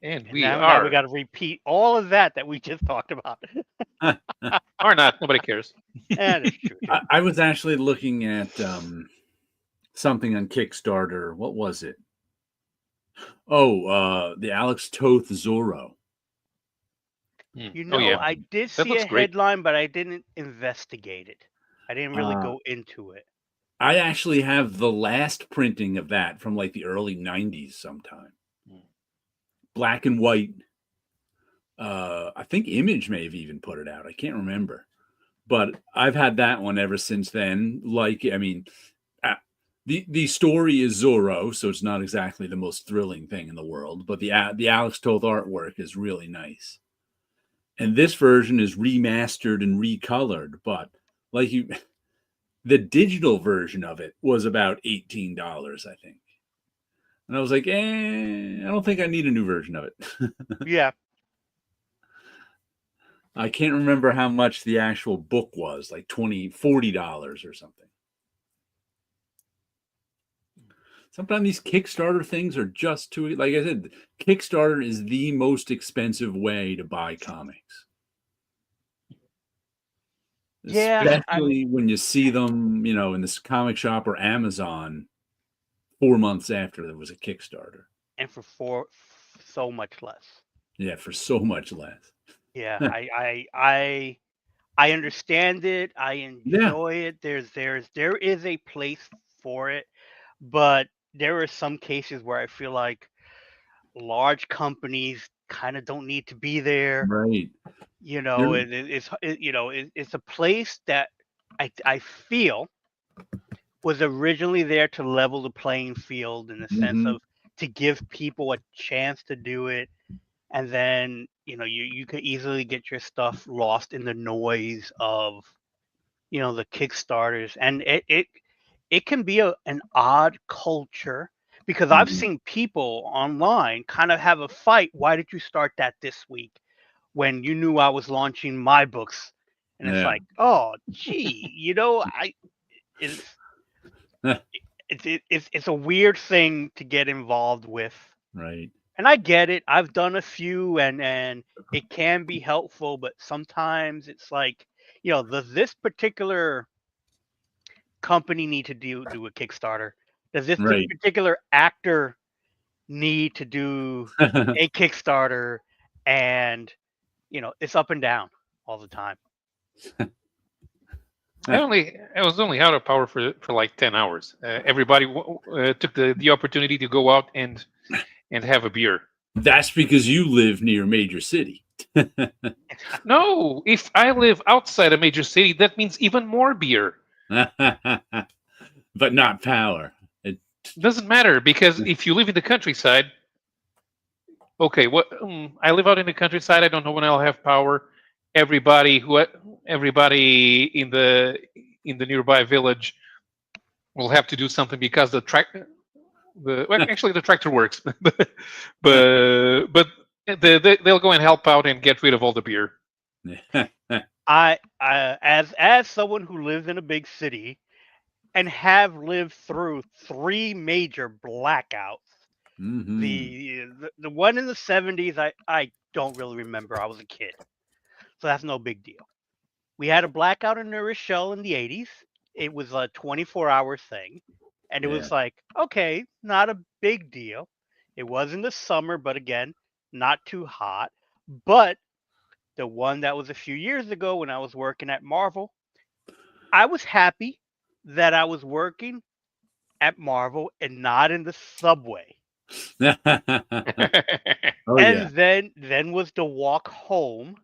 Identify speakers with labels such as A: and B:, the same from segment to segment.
A: And
B: And
A: we
B: now we
A: are
B: got to repeat all of that we just talked about.
A: or not. Nobody cares.
B: And it's true too.
C: I was actually looking at something on Kickstarter. What was it? Oh, the Alex Toth Zorro.
A: Oh yeah,
B: I did
A: that
B: see
A: looks
B: a
A: great.
B: headline, but I didn't investigate it. I didn't really
C: Uh,
B: go into it.
C: I actually have the last printing of that from like the early '90s, sometime.
A: Mm.
C: Black and white. I think Image may have even put it out. I can't remember, but I've had that one ever since then. Like, I mean, the story is Zorro, so it's not exactly the most thrilling thing in the world, but the Alex Toth artwork is really nice. And this version is remastered and recolored, but like you, the digital version of it was about $18, I think. And I was like, I don't think I need a new version of it.
B: Yeah.
C: I can't remember how much the actual book was, like $40 or something. Sometimes these Kickstarter things are just too, like I said, Kickstarter is the most expensive way to buy comics.
B: Yeah.
C: Especially when you see them, in this comic shop or Amazon 4 months after there was a Kickstarter.
B: And for so much less.
C: Yeah, for so much less.
B: Yeah. I understand it. I
C: Yeah,
B: enjoy it. There is a place for it, but there are some cases where I feel like large companies kind of don't need to be there.
C: right. There,
B: It's a place that I feel was originally there to level the playing field in the sense
C: mhm.
B: of to give people a chance to do it, and then you could easily get your stuff lost in the noise of the Kickstarters, and it can be an odd culture because I've
C: Mhm.
B: seen people online kind of have a fight. Why did you start that this week when you knew I was launching my books? And it's
C: Yeah.
B: like, oh, gee, I it's it's a weird thing to get involved with,
C: Right.
B: and I get it. I've done a few, and it can be helpful, but sometimes it's like, does this particular company need to do a Kickstarter? Does this
C: Right.
B: particular actor need to do a Kickstarter? And it's up and down all the time.
A: I was only out of power for like 10 hours. Everybody took the opportunity to go out and have a beer.
C: That's because you live near a major city.
A: No, if I live outside a major city, that means even more beer.
C: But not power. It,
A: Doesn't matter because if you live in the countryside, okay, I live out in the countryside. I don't know when I'll have power. Everybody who everybody in the nearby village will have to do something because actually the tractor works, but they'll go and help out and get rid of all the beer.
B: As someone who lives in a big city and have lived through three major blackouts.
C: hmm
B: The one in the 70s, I don't really remember. I was a kid, so that's no big deal. We had a blackout in New Rochelle in the 80s. It was a 24-hour thing, and it
C: Yeah.
B: was like, okay, not a big deal. It was in the summer, but again, not too hot. But the one that was a few years ago when I was working at Marvel, I was happy that I was working at Marvel and not in the subway.
C: Oh yeah.
B: And then was the walk home,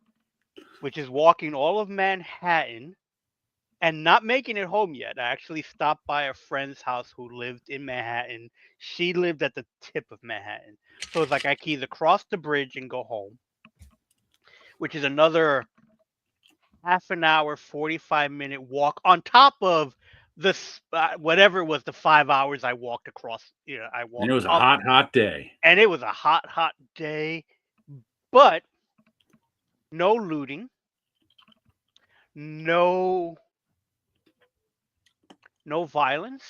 B: which is walking all of Manhattan and not making it home yet. I actually stopped by a friend's house who lived in Manhattan. She lived at the tip of Manhattan. So it's like I could either cross the bridge and go home, which is another half an hour, 45-minute walk on top of this whatever it was, the 5 hours I walked across. I
C: And it
B: walked
C: was a
B: up,
C: hot, hot day.
B: and it was a hot, hot day, but no looting, no violence,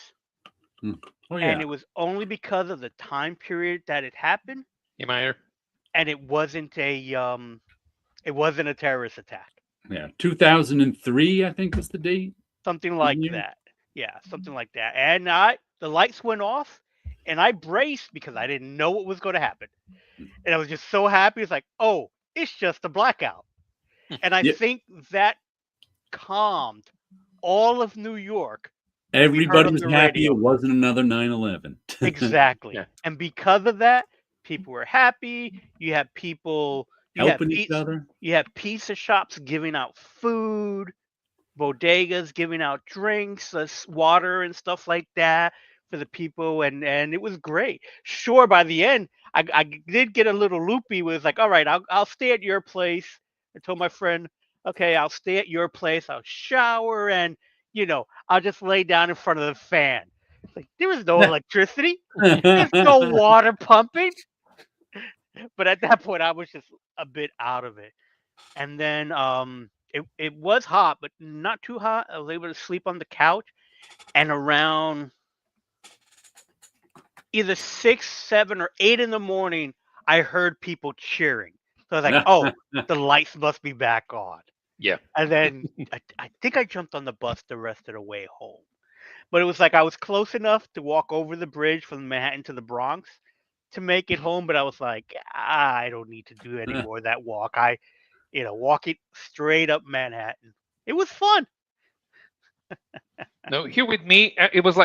C: Hmm. Oh
B: and
C: yeah.
B: it was only because of the time period that it happened.
A: Am I here?
B: and it wasn't a terrorist attack.
C: Yeah, 2003, I think was the date.
B: Something
C: The
B: like
C: year.
B: that. Yeah, something like that. And the lights went off, and I braced because I didn't know what was going to happen, and I was just so happy. It's like, oh, it's just a blackout, and I
C: Yeah,
B: think that calmed all of New York when we heard
C: everybody
B: on
C: was
B: the
C: happy it
B: radio.
C: wasn't another 9/11.
B: Exactly.
A: Yeah.
B: And because of that, people were happy. You have people,
C: Helping each other.
B: you have pizza shops giving out food, bodegas giving out drinks, water and stuff like that for the people, and it was great. Sure, by the end, I did get a little loopy. Was like, all right, I'll stay at your place. I told my friend, okay, I'll stay at your place. I'll shower and I'll just lay down in front of the fan. It's like there was no electricity, there's no water pumping. But at that point, I was just a bit out of it. And then it was hot, but not too hot. I was able to sleep on the couch, and around either 6, 7, or 8 in the morning, I heard people cheering. So I was like, "Oh, the lights must be back on."
A: Yeah.
B: And then I think I jumped on the bus the rest of the way home. But it was like I was close enough to walk over the bridge from Manhattan to the Bronx to make it home, but I was like, I don't need to do any more of that walk. Walking straight up Manhattan. It was fun.
A: No, here with me, it was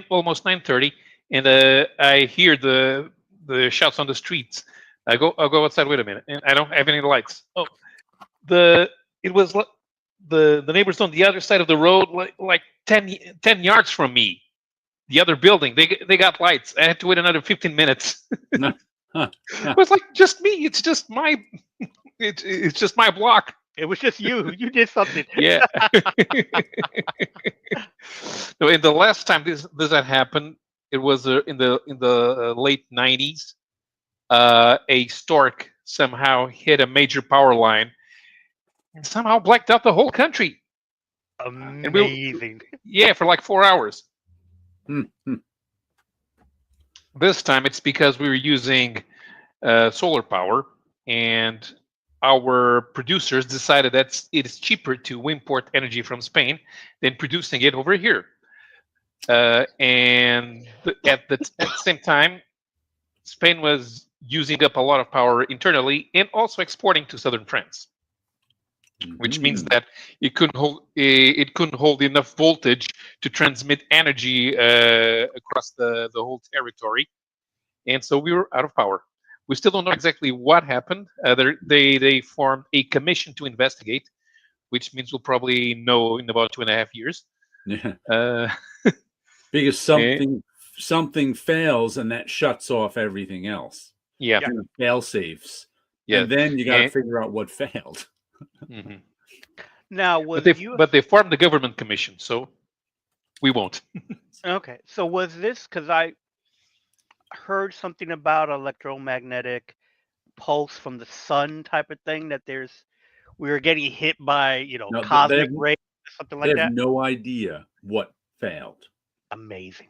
A: almost 9:30, and I hear the shouts on the streets. I'll go outside. Wait a minute, and I don't have any lights. Oh, the it was the neighbors on the other side of the road, like 10 yards from me. The other building, they got lights. I had to wait another 15 minutes. It was like just me. It's just my it's just my block.
B: It was just you. You did something.
A: Yeah. No, and the last time this had happened, it was in the late 90s. A stork somehow hit a major power line and somehow blacked out the whole country. And
B: Amazing.
A: yeah, for like 4 hours.
C: Hmm.
A: This time it's because we were using solar power, and our producers decided that it is cheaper to import energy from Spain than producing it over here. And at the same time, Spain was using up a lot of power internally and also exporting to southern France, which means that it couldn't hold enough voltage to transmit energy across the whole territory, and so we were out of power. We still don't know exactly what happened. They formed a commission to investigate, which means we'll probably know in about 2.5 years.
C: Yeah. Because something fails and that shuts off everything else.
A: Yeah.
C: Fail safes.
A: Yeah.
C: And then you got to figure out what failed.
A: Mm-hmm.
B: Now,
A: but they formed the government commission, so we won't.
B: Okay? So was this because I heard something about electromagnetic pulse from the sun type of thing that we were getting hit by
C: No,
B: cosmic rays, something like
C: they have
B: that.
C: no idea what failed.
B: Amazing.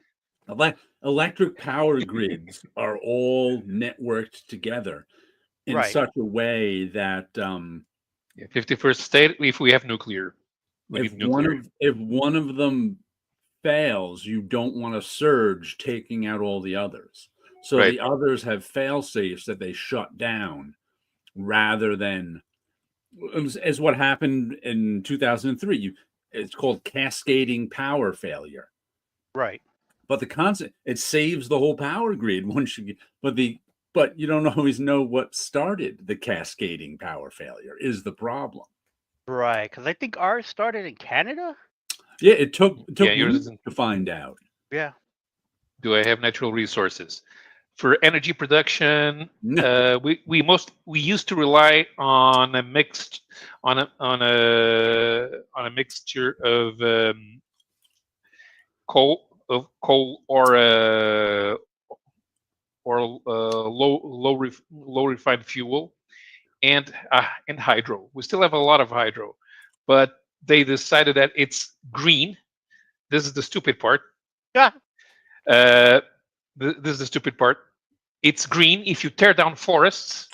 C: Electric power grids are all networked together in such a way that
A: 51st state, if we have nuclear,
C: if one of them fails, you don't want a surge taking out all the others. So the others have fail safes that they shut down, rather than as what happened in 2003. It's called cascading power failure.
B: Right.
C: But the concept, it saves the whole power grid once you get, but you don't always know what started the cascading power failure is the problem.
B: Right, because I think ours started in Canada.
C: Yeah, it took
A: yours
C: weeks to find out.
B: Yeah.
A: Do I have natural resources for energy production? We used to rely on a mixture of coal or low refined fuel and hydro. We still have a lot of hydro, but they decided that it's green. This is the stupid part.
B: Yeah.
A: This is the stupid part. It's green if you tear down forests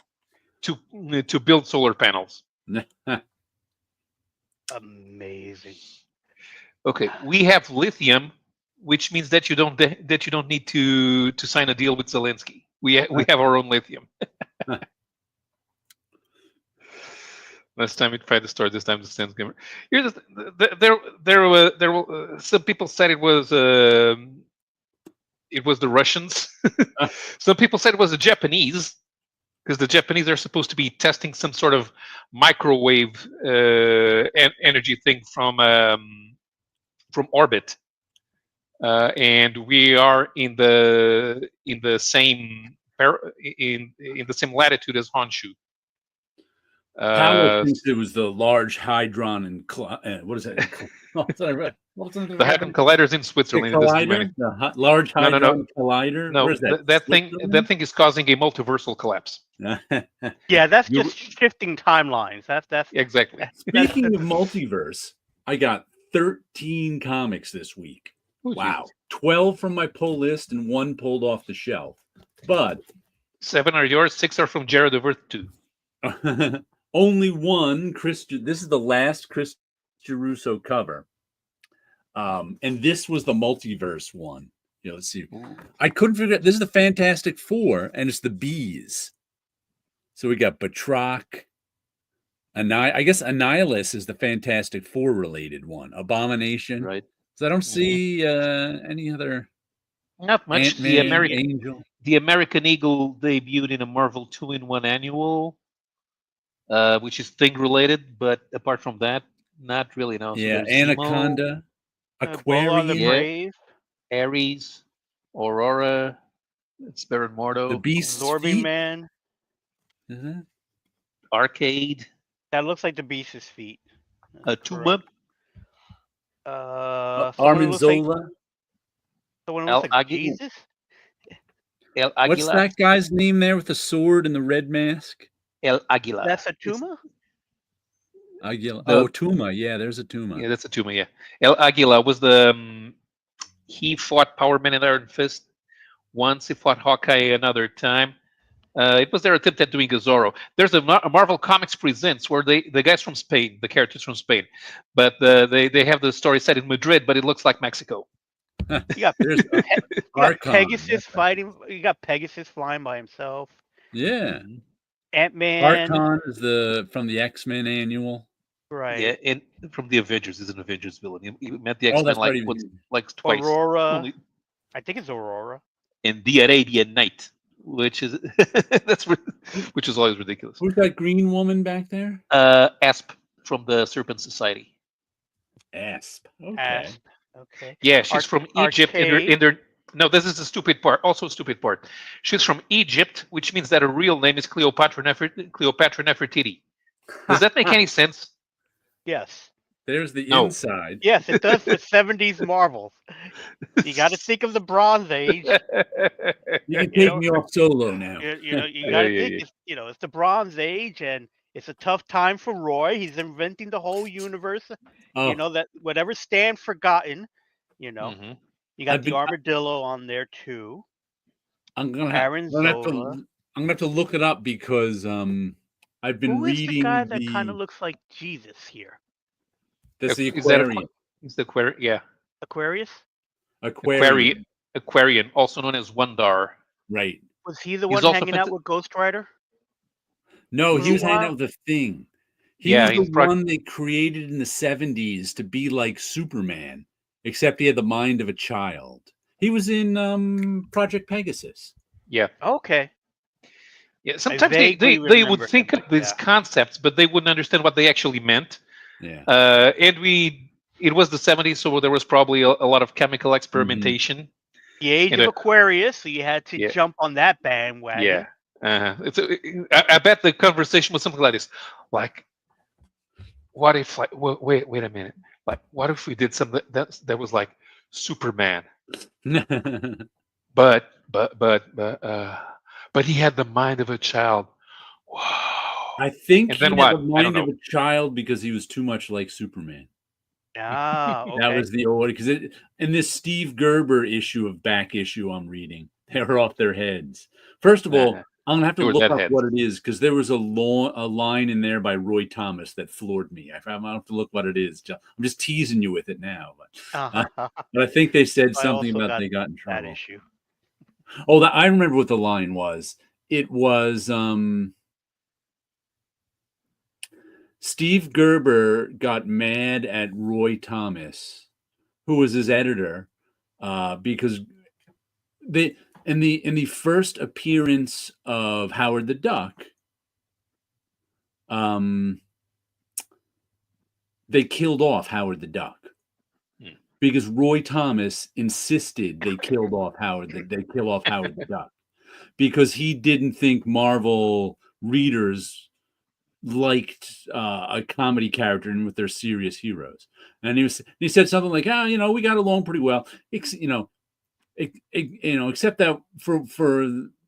A: to build solar panels.
B: Amazing.
A: Okay, we have lithium, which means that you don't need to sign a deal with Zelensky. We have our own lithium. Last time we tried the store, this time the stands gamer. Here's there were some people said it was the Russians. Some people said it was the Japanese, because the Japanese are supposed to be testing some sort of microwave energy thing from orbit, and we are in the same in the same latitude as Honshu.
C: Powell thinks it was the Large Hadron and what is it?
A: The Hadron Collider's in Switzerland.
C: The collider? The Large Hadron Collider?
A: No,
C: Where is that?
A: that thing is causing a multiversal collapse.
B: Yeah, that's just shifting timelines. That's
A: exactly.
C: Speaking of multiverse, I got 13 comics this week.
A: Oh,
C: wow.
A: Jesus.
C: 12 from my pull list and 1 pulled off the shelf. But
A: 7 are yours, 6 are from Jared of Earth 2.
C: Only one this is the last Chris Russo cover. And this was the multiverse one. Let's see. I couldn't figure out. This is the Fantastic Four, and it's the bees. So we got Batroc. I guess Annihilus is the Fantastic Four related one. Abomination.
A: Right.
C: So I don't see any other.
A: Not much.
C: Ant-Man, Angel.
A: The American Eagle debuted in a Marvel 2-in-1 annual, which is thing related, but apart from that, not really. No.
C: Yeah,
A: so
C: Anaconda, Aquarian,
A: Ares, Aurora, it's Baron Mordo,
C: the Beast's
B: Absorbing
C: feet.
B: Man,
A: Arcade.
B: That looks like the Beast's feet.
A: Tuma.
C: Armanzola.
B: The one who looks like Jesus.
A: El Aguila.
C: What's that guy's name there with the sword and the red mask?
A: El Aguila.
B: That's a Tuma?
C: Aguila. Tuma. Yeah, there's a Tuma.
A: Yeah, that's a Tuma, yeah. El Aguila was the... he fought Power Man and Iron Fist once. He fought Hawkeye another time. It was their attempt at doing a Zorro. There's a Marvel Comics Presents where the guys from Spain, the characters from Spain, but they have the story set in Madrid, but it looks like Mexico.
B: You got Pegasus fighting. You got Pegasus flying by himself.
C: Yeah.
B: Ant-Man.
C: Archon is from the X-Men annual.
B: Right.
A: Yeah, and from the Avengers. He's an Avengers villain. He met the X-Men like twice.
B: Aurora. I think it's Aurora.
A: And the Arabian Night, which is which is always ridiculous.
C: Who's that green woman back there?
A: Asp from the Serpent Society.
C: Asp. Okay.
B: Asp. Okay.
A: Yeah, she's from Egypt. No, this is the stupid part. Also a stupid part. She's from Egypt, which means that her real name is Cleopatra Nefertiti. Does that make any sense?
B: Yes.
C: There's the inside.
B: Yes, it does for 70s Marvels. You got to think of the Bronze Age.
C: You can take me off solo now.
B: You got to think. It's the Bronze Age, and it's a tough time for Roy. He's inventing the whole universe.
C: Oh.
B: That whatever Stan forgotten. You got the armadillo on there too.
C: I'm gonna have to look it up because I've been reading
B: the guy that kind of looks like Jesus here.
C: That's the Aquarian.
A: It's the Aquarian, yeah.
B: Aquarius?
A: Aquarian, also known as Wandar.
C: Right.
B: Was he the one hanging out with Ghost Rider?
C: No, he was hanging out with the Thing. He was the one they created in the 70s to be like Superman, except he had the mind of a child. He was in Project Pegasus.
A: Yeah.
B: Okay.
A: Yeah. Sometimes they would think of these concepts, but they wouldn't understand what they actually meant.
C: Yeah.
A: It was the 70s, so there was probably a lot of chemical experimentation.
B: Mm-hmm. The age of Aquarius, so you had to jump on that bandwagon.
A: Yeah. I bet the conversation was something like this. Like, what if, wait a minute. Like, what if we did something that was like Superman? but he had the mind of a child. Wow.
C: I think he had the mind of a child because he was too much like Superman.
B: Ah, okay.
C: That was the order. Because in this Steve Gerber issue of Back Issue I'm reading, they were off their heads. First of all, I'm gonna have to
A: They were
C: look up
A: deadheads.
C: what it is because there was a line in there by Roy Thomas that floored me. I'm gonna have to look what it is. I'm just teasing you with it now, but I think they said
B: I
C: something
B: also
C: about
B: got
C: they got in
B: that
C: trouble.
B: issue.
C: Oh, I remember what the line was. It was Steve Gerber got mad at Roy Thomas, who was his editor, because they in the first appearance of Howard the Duck, they killed off Howard the Duck because Roy Thomas insisted they kill off Howard the Duck because he didn't think Marvel readers liked a comedy character and with their serious heroes. And he said something like, we got along pretty well, except that for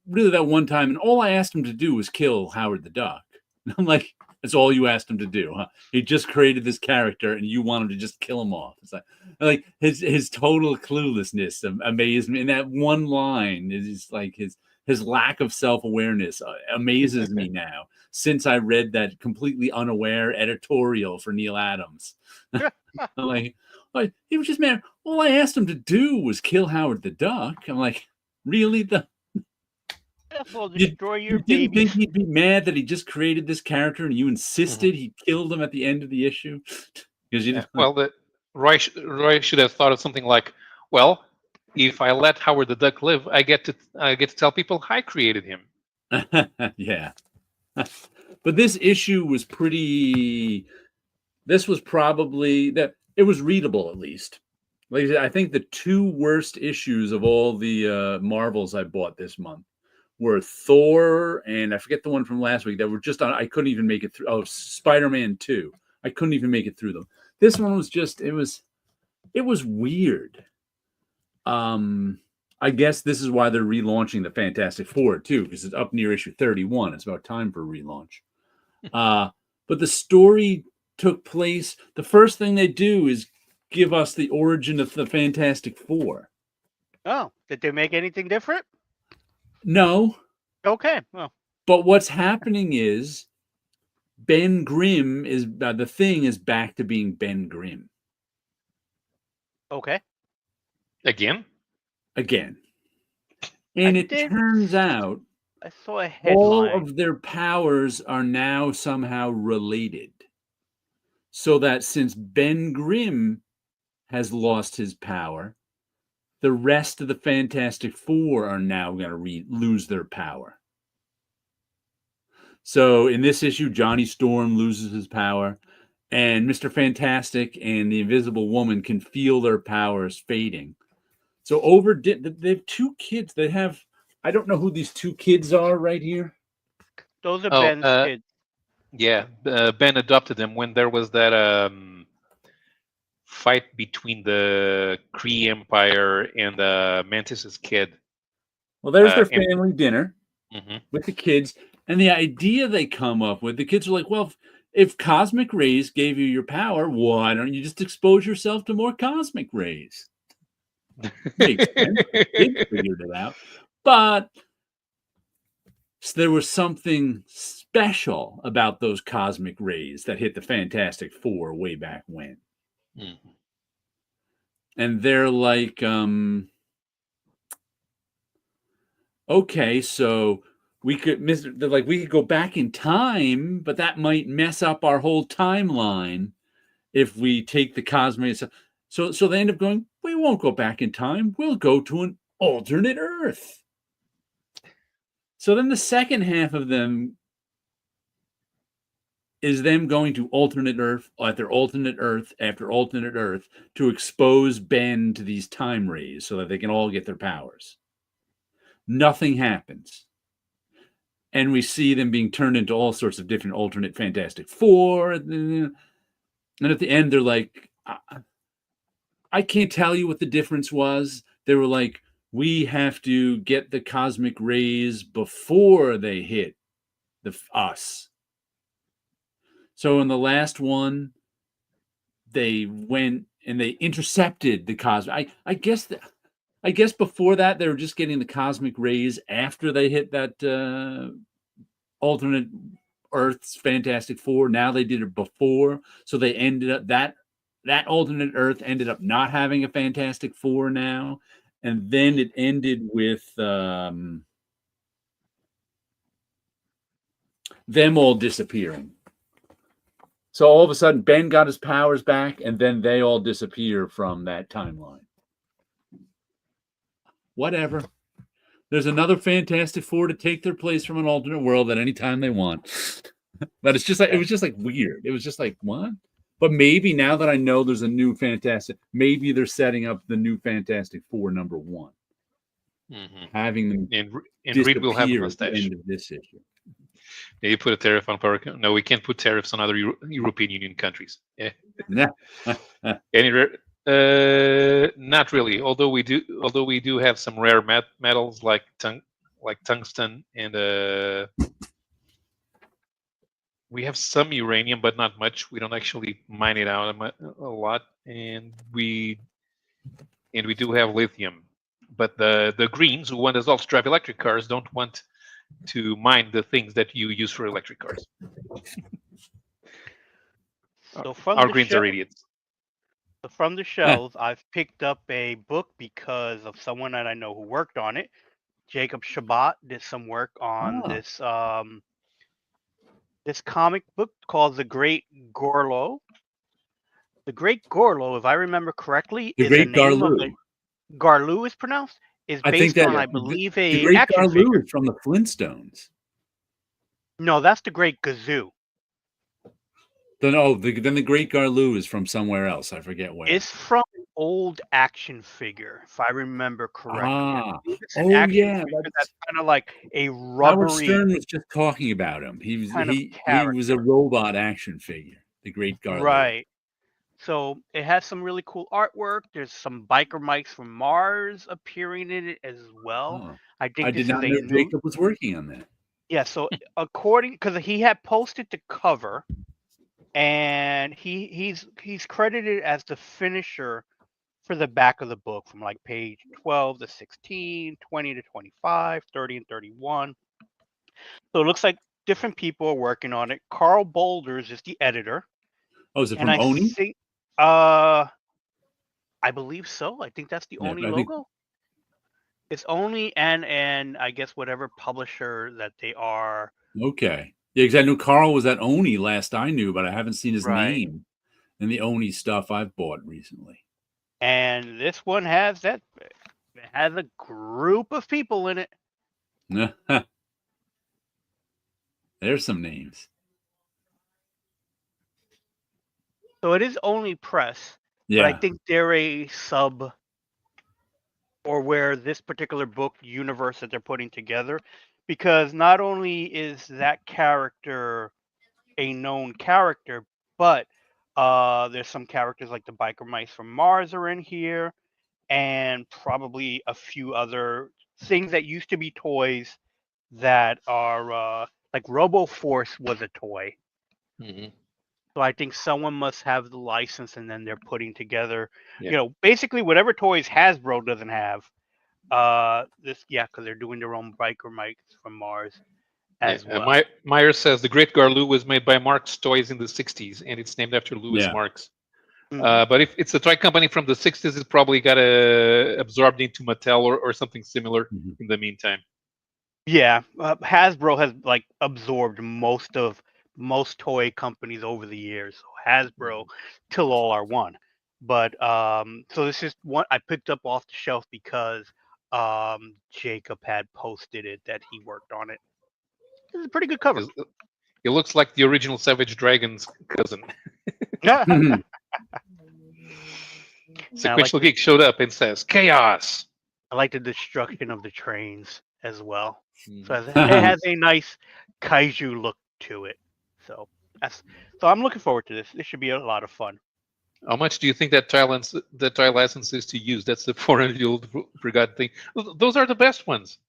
C: really that one time, and all I asked him to do was kill Howard the Duck. And I'm like, that's all you asked him to do, huh? He just created this character, and you want him to just kill him off. It's like his total cluelessness amazed me. And that one line is like his lack of self-awareness amazes me now. Since I read that completely unaware editorial for Neil Adams, I'm like, he was just mad. All I asked him to do was kill Howard the Duck. I'm like, really?
B: Well, destroy your
C: you didn't
B: babies.
C: think he'd be mad that he just created this character and you insisted he killed him at the end of the issue? Because you
A: Well, Roy should have thought of something like, well, if I let Howard the Duck live, I get to tell people I created him.
C: yeah. But this issue was pretty. This was probably that it was readable at least. Like I said, I think the two worst issues of all the Marvels I bought this month were Thor and I forget the one from last week that were just on. I couldn't even make it through. Oh, Spider-Man 2. I couldn't even make it through them. This one was just it was weird. I guess this is why they're relaunching the Fantastic Four too, because it's up near issue 31. It's about time for a relaunch. But the story took place. The first thing they do is give us the origin of the Fantastic Four.
B: Oh, did they make anything different?
C: No.
B: Okay. Well,
C: but what's happening is Ben Grimm is the Thing is back to being Ben Grimm
B: okay.
A: Again?
C: And it turns out
B: I saw a
C: all
B: headline.
C: of their powers are now somehow related. So that since Ben Grimm has lost his power, the rest of the Fantastic Four are now going to lose their power. So in this issue, Johnny Storm loses his power, and Mr. Fantastic and the Invisible Woman can feel their powers fading. So they have two kids. They have, I don't know who these two kids are right here.
B: Those are Ben's kids.
A: Yeah, Ben adopted them when there was that fight between the Kree Empire and Mantis's kid.
C: Well, there's their family dinner with the kids. And the idea they come up with, the kids are like, well, if cosmic rays gave you your power, why don't you just expose yourself to more cosmic rays? Makes sense. The kids figured it out. But there was something special about those cosmic rays that hit the Fantastic Four way back when. And they're like, okay, so we could go back in time, but that might mess up our whole timeline if we take the cosmic. So they end up going, we won't go back in time. We'll go to an alternate Earth. So then the second half of them is them going to alternate Earth after alternate Earth after alternate Earth to expose Ben to these time rays so that they can all get their powers. Nothing happens. And we see them being turned into all sorts of different alternate Fantastic Four. And at the end, they're like, I can't tell you what the difference was. They were like, we have to get the cosmic rays before they hit us. So in the last one, they went and they intercepted the cosmic. I guess I guess before that they were just getting the cosmic rays after they hit that alternate Earth's Fantastic Four. Now they did it before, so they ended up that alternate Earth ended up not having a Fantastic Four now, and then it ended with them all disappearing. So all of a sudden, Ben got his powers back, and then they all disappear from that timeline. Whatever. There's another Fantastic Four to take their place from an alternate world at any time they want. But it's just like, it was just like weird. It was just like, what? But maybe now that I know there's a new Fantastic, maybe they're setting up the new Fantastic Four #1. Having them
A: and Reed will have a
C: disappear at the
A: mustache.
C: end of this issue.
A: Yeah, you put a tariff on power. No, we can't put tariffs on other European Union countries. Yeah. Not really. Although we do have some rare metals like tungsten, and we have some uranium, but not much. We don't actually mine it out a lot, and we do have lithium. But the Greens, who want us all to drive electric cars, don't want to mine the things that you use for electric cars.
B: So from
A: Our
B: the
A: Greens are idiots.
B: So from the shelves, I've picked up a book because of someone that I know who worked on it. Jacob Shabbat did some work on this this comic book called The Great Gorlo. The Great Gorlo, if I remember correctly,
C: The
B: is
C: Great
B: the name
C: Garloo.
B: of Garloo is pronounced, is
C: I think
B: based on,
C: that
B: I believe,
C: the
B: a
C: Great
B: action
C: Garloo
B: figure.
C: is from the Flintstones.
B: No, that's the Great Gazoo.
C: Then the Great Garloo is from somewhere else. I forget where.
B: It's from an old action figure, if I remember correctly. I believe it's an action figure that's kind of like a
C: Howard
B: rubbery
C: Stern was just talking about him. He was a robot action figure, the Great Garloo.
B: Right. So it has some really cool artwork. There's some biker mics from Mars appearing in it as well.
C: Oh.
B: I think
C: I
B: this
C: did not
B: is
C: know Jacob was working on that.
B: Yeah, so because he had posted the cover, and he's credited as the finisher for the back of the book from like page 12 to 16, 20 to 25, 30 and 31. So it looks like different people are working on it. Carl Boulders is the editor.
C: Oh, is it from Oni?
B: I believe so. I think that's the Oni logo. It's Oni and I guess whatever publisher that they are.
C: Okay. Yeah, because I knew Carl was at Oni last I knew, but I haven't seen his name in the Oni stuff I've bought recently.
B: And this one has a group of people in it.
C: There's some names.
B: So it is Oni Press.
C: Yeah.
B: But I think they're a sub, or where this particular book universe that they're putting together, because not only is that character a known character, but there's some characters like the biker mice from Mars are in here, and probably a few other things that used to be toys that are like RoboForce was a toy. So I think someone must have the license, and then they're putting together, basically whatever toys Hasbro doesn't have. Because they're doing their own biker mics from Mars as well.
A: Myers says the Great Garloo was made by Marx Toys in the 60s, and it's named after Louis Marx. But if it's a toy company from the 60s, it probably got absorbed into Mattel or something similar in the meantime.
B: Yeah, Hasbro has absorbed most toy companies over the years. So Hasbro, till all are one. But so this is one I picked up off the shelf because Jacob had posted it that he worked on it. It's a pretty good cover.
A: It looks like the original Savage Dragon's cousin. Sequential Geek showed up and says, "Chaos."
B: I like the destruction of the trains as well. So it has a nice kaiju look to it. So I'm looking forward to this. This should be a lot of fun.
A: How much do you think that tie license is to use? That's the 400-year-old forgotten thing. Those are the best ones.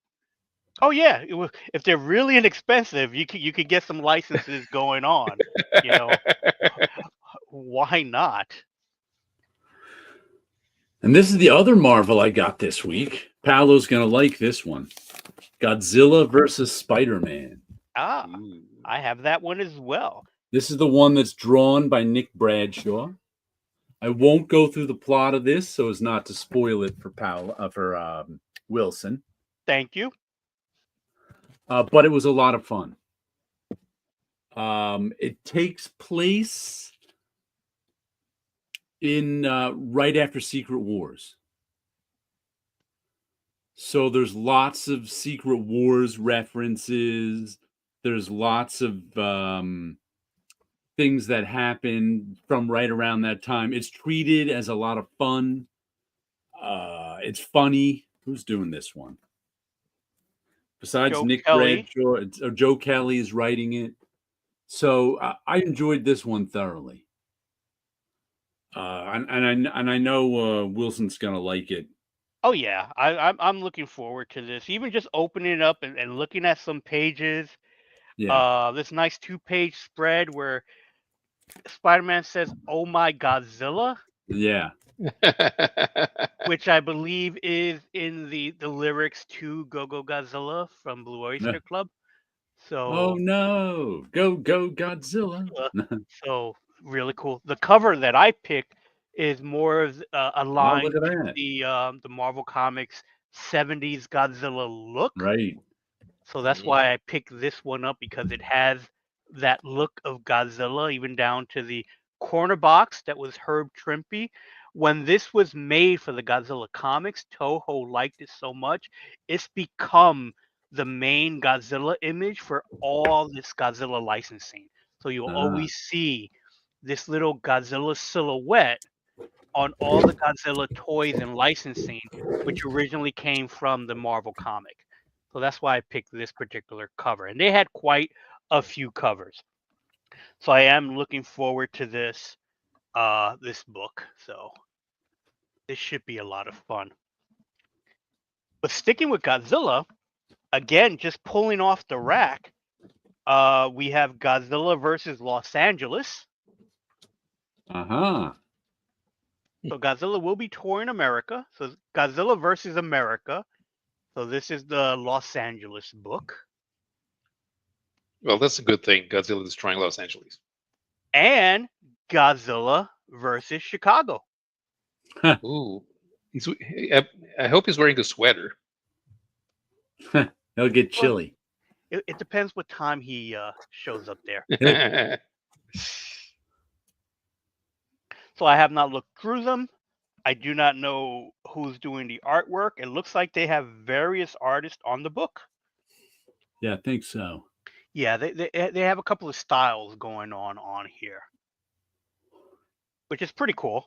B: Oh yeah, if they're really inexpensive, you could get some licenses going on. Why not?
C: And this is the other Marvel I got this week. Paolo's going to like this one. Godzilla versus Spider-Man.
B: Ah,
A: Ooh.
B: I have that one as well.
C: This is the one that's drawn by Nick Bradshaw. I won't go through the plot of this so as not to spoil it for Wilson.
B: Thank you.
C: But it was a lot of fun. It takes place in right after Secret Wars. So there's lots of Secret Wars references. There's lots of things that happen from right around that time. It's treated as a lot of fun. It's funny. Who's doing this one? Besides
B: Joe
C: Nick
B: Kelly.
C: Bradshaw, Joe Kelly is writing it. So I enjoyed this one thoroughly. And I know Wilson's gonna like it.
B: Oh yeah, I'm looking forward to this. Even just opening it up and looking at some pages.
C: Yeah,
B: This nice 2-page spread where Spider-Man says, "Oh my Godzilla,"
C: yeah.
B: which I believe is in the lyrics to "Go Go Godzilla" from Blue Oyster Club.
C: Oh
B: So
C: no! Go Godzilla!
B: so really cool. The cover that I picked is more of
C: Oh,
B: aligned
C: look at
B: to
C: that!
B: the Marvel Comics 70s Godzilla look.
C: Right.
B: So that's why I picked this one up, because it has that look of Godzilla, even down to the corner box that was Herb Trimpe. When this was made for the Godzilla comics, Toho liked it so much, it's become the main Godzilla image for all this Godzilla licensing. So you'll
C: Ah,
B: always see this little Godzilla silhouette on all the Godzilla toys and licensing, which originally came from the Marvel comic. So that's why I picked this particular cover. And they had quite a few covers. So I am looking forward to this this book. So this should be a lot of fun. But sticking with Godzilla, again, just pulling off the rack, we have Godzilla versus Los Angeles.
C: uh-huh.
B: So Godzilla will be touring America. So Godzilla versus America. So this is the Los Angeles book.
A: Well, that's a good thing. Godzilla destroying Los Angeles.
B: And Godzilla versus Chicago.
A: Ooh, he's. I hope he's wearing the sweater.
C: It'll get chilly.
B: It depends what time he shows up there. So I have not looked through them. I do not know who's doing the artwork. It looks like they have various artists on the book.
C: Yeah, I think so.
B: Yeah, they have a couple of styles going on here, which is pretty cool.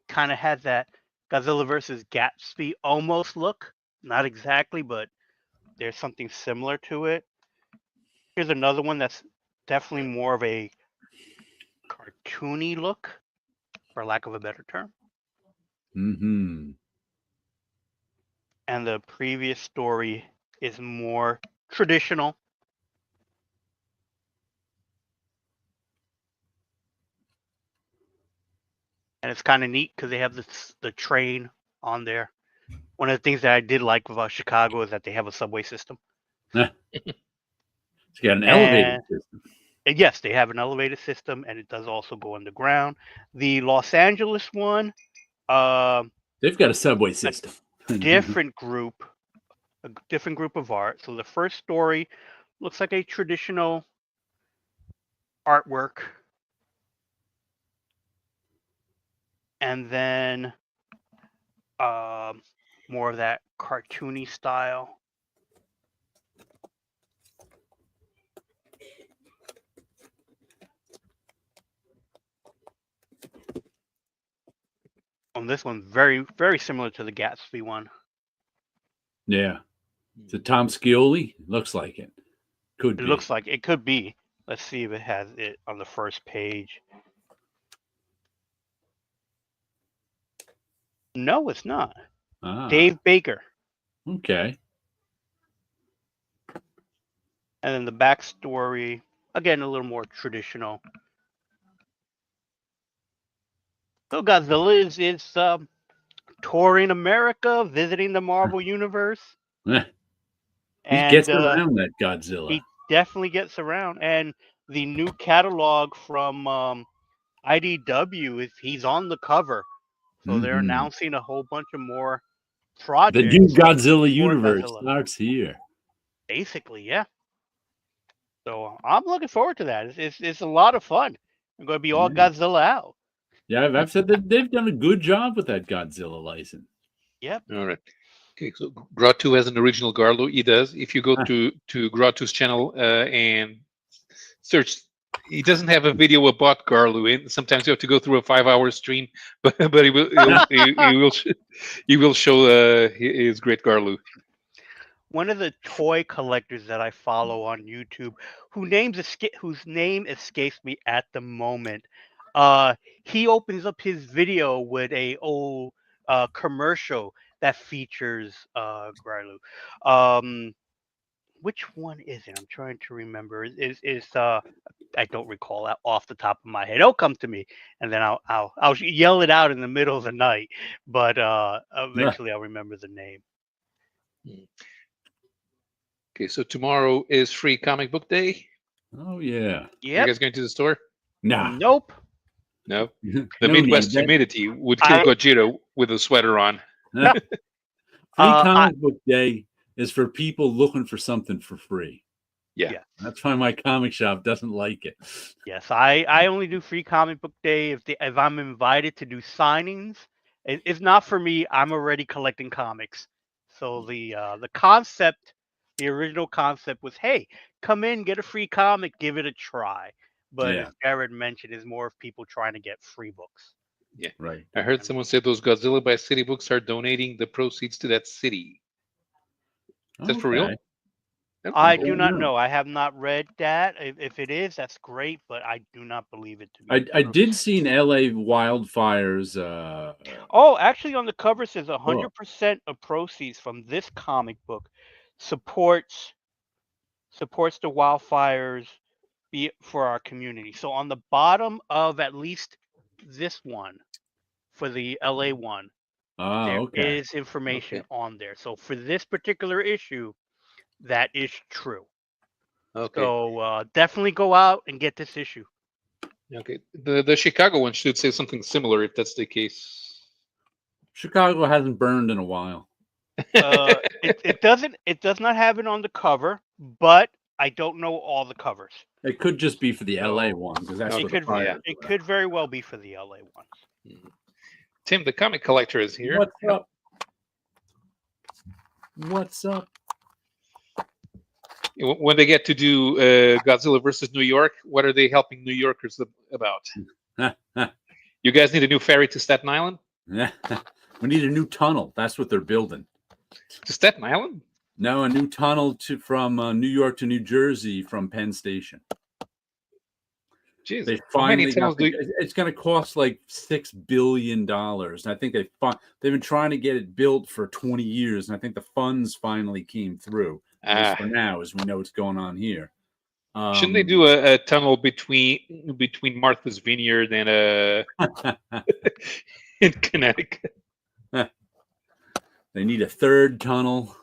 B: Kind of has that Godzilla versus Gatsby almost look. Not exactly, but there's something similar to it. Here's another one that's definitely more of a cartoony look, for lack of a better term.
C: Mm-hmm.
B: And the previous story is more traditional. And it's kind of neat because they have the train on there. One of the things that I did like about Chicago is that they have a subway system.
C: It's got an elevated system.
B: And yes, they have an elevated system, and it does also go underground. The Los Angeles one,
C: They've got a subway system.
B: different group, a different group of art. So the first story looks like a traditional artwork, and then more of that cartoony style. On this one, very, very similar to the Gatsby one.
C: Yeah. Is it Tom Scioli? Looks like it. Could
B: It
C: be.
B: looks like it could be. Let's see if it has it on the first page. No, it's not. Dave Baker.
C: Okay.
B: And then the backstory, again, a little more traditional. So Godzilla is touring America, visiting the Marvel universe,
C: Eh, he
B: and
C: gets around that Godzilla.
B: he definitely gets around. And the new catalog from IDW is he's on the cover, so they're
C: Mhm.
B: announcing a whole bunch of more
C: The
B: projects
C: new Godzilla
B: for
C: universe
B: Godzilla.
C: starts here.
B: Basically, yeah. So I'm looking forward to that. It's a lot of fun. I'm going to be all
C: Yeah.
B: Godzilla out.
C: Yeah, I've said that they've done a good job with that Godzilla license.
B: Yep.
A: All right. Okay, so Grotto has an original Garlo. He does. If you go to Grotto's channel and search, he doesn't have a video about Garlo. And sometimes you have to go through a 5-hour stream, but he will show his great Garlo.
B: One of the toy collectors that I follow on YouTube, whose name escapes me at the moment, he opens up his video with a old commercial that features Grylu. Which one is it? I'm trying to remember. Is I don't recall that off the top of my head. It'll come to me, and then I'll yell it out in the middle of the night. But eventually I'll remember the name.
A: Okay, so tomorrow is free comic book day.
C: Oh yeah.
A: You
B: Yep.
A: guys going to the store?
C: Nah.
B: Nope.
A: No.
C: No
A: The Midwest
C: need.
A: humidity would kill Gojira with a sweater on.
C: Free comic book day is for people looking for something for free.
A: Yeah.
C: That's why my comic shop doesn't like it.
B: Yes, I only do free comic book day if I'm invited to do signings. It's not for me. I'm already collecting comics. So the concept, the original concept was, hey, come in, get a free comic, give it a try. But
C: Yeah.
B: as Jared mentioned, is more of people trying to get free books.
A: Yeah.
C: Right.
A: I heard someone say those Godzilla by City books are donating the proceeds to that city. Is that for real?
C: Okay.
B: I do not know. I have not read that. If it is, that's great, but I do not believe it to be.
C: I did see in LA wildfires.
B: Oh, actually, on the cover says 100% of proceeds from this comic book supports the wildfires for our community. So on the bottom of at least this one, for the LA one, there is information on there. So for this particular issue, that is true.
A: Okay.
B: So definitely go out and get this issue.
A: Okay. The Chicago one should say something similar if that's the case.
C: Chicago hasn't burned in a while.
B: It doesn't. It does not have it on the cover, but I don't know all the covers.
C: It could just be for the LA one because that's
B: It
C: what
B: could.
C: the fire.
B: It could very well be for the LA ones.
A: Tim, the comic collector, is here.
C: What's up? What's up?
A: When they get to do Godzilla versus New York, what are they helping New Yorkers about? You guys need a new ferry to Staten Island?
C: We need a new tunnel. That's what they're building.
A: To Staten Island?
C: No, a new tunnel from New York to New Jersey from Penn Station.
A: Jeez,
C: they finally it's going to cost like $6 billion. I think they've been trying to get it built for 20 years, and I think the funds finally came through. For now, as we know what's going on here.
A: Shouldn't they do a tunnel between Martha's Vineyard and in Connecticut?
C: They need a third tunnel.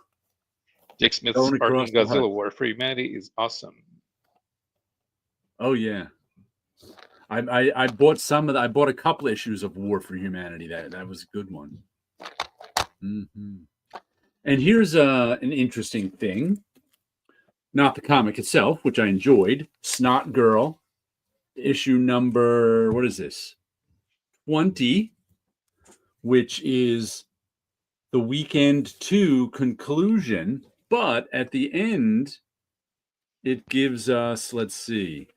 A: Jake Smith's art on Godzilla War for Humanity is awesome.
C: Oh yeah. I bought I bought a couple issues of War for Humanity. That was a good one. Mm-hmm. And here's an interesting thing. Not the comic itself, which I enjoyed. Snot Girl, issue number, what is this? 20, which is the Weekend 2 conclusion. But at the end, it gives us, let's see.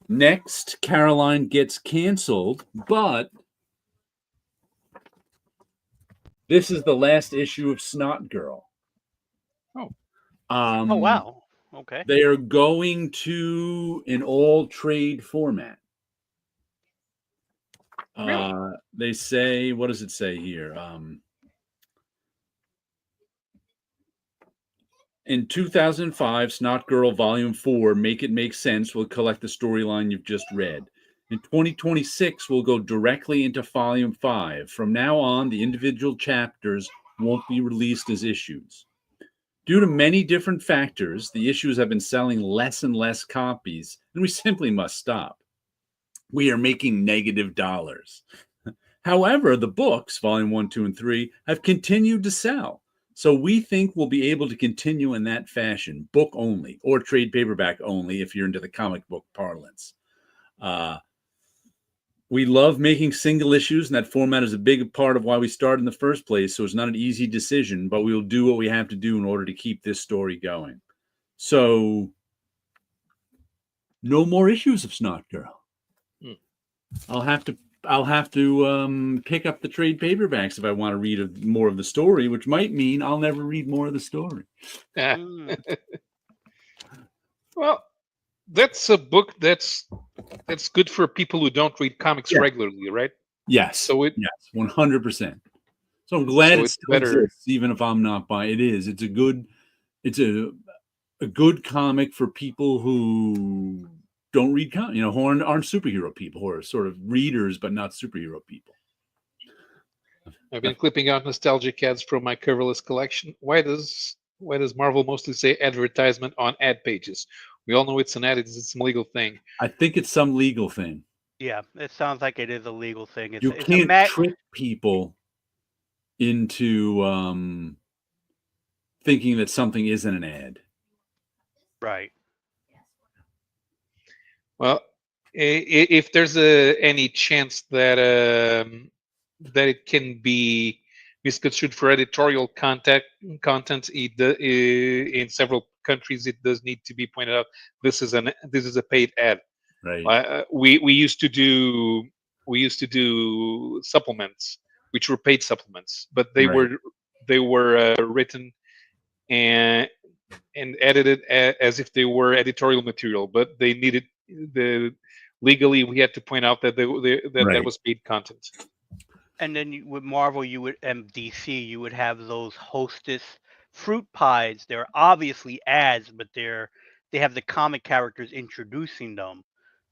C: Next, Caroline gets canceled, but this is the last issue of Snot Girl.
A: Oh.
B: Oh, wow. Okay.
C: They are going to an all-trade format.
B: Really?
C: They say, what does it say here? In 2005, Snot Girl Volume 4, Make It Make Sense, will collect the storyline you've just read. In 2026, we'll go directly into Volume 5. From now on, the individual chapters won't be released as issues. Due to many different factors, the issues have been selling less and less copies, and we simply must stop. We are making negative dollars. However, the books, Volume 1, 2, and 3, have continued to sell. So we think we'll be able to continue in that fashion, book only, or trade paperback only if you're into the comic book parlance. We love making single issues, and that format is a big part of why we started in the first place. So it's not an easy decision, but we'll do what we have to do in order to keep this story going. So no more issues of Snot Girl. I'll have to pick up the trade paperbacks if I want to read more of the story, which might mean I'll never read more of the story.
A: Well, that's a book that's good for people who don't read comics regularly, right?
C: Yes.
A: So
C: yes, 100%. So I'm glad it's still
A: better,
C: exists, even if I'm not buying it. It's a good comic for people who don't read comics, who aren't superhero people, who are sort of readers but not superhero people.
A: I've been clipping out nostalgic ads from my coverless collection. Why does Marvel mostly say advertisement on ad pages? We all know it's an ad. It's some legal thing.
C: I think it's some legal thing.
B: Yeah, it sounds like it is a legal thing.
C: You can't trick people into thinking that something isn't an ad.
B: Right.
A: Well, if there's any chance that it can be misconstrued for editorial content, in several countries, it does need to be pointed out. This is a paid ad.
C: Right.
A: We used to do supplements, which were paid supplements, but they were written and edited as if they were editorial material, but they needed legally we had to point out that that was paid content.
B: And then with Marvel, and DC, you would have those Hostess fruit pies. They're obviously ads, but they have the comic characters introducing them.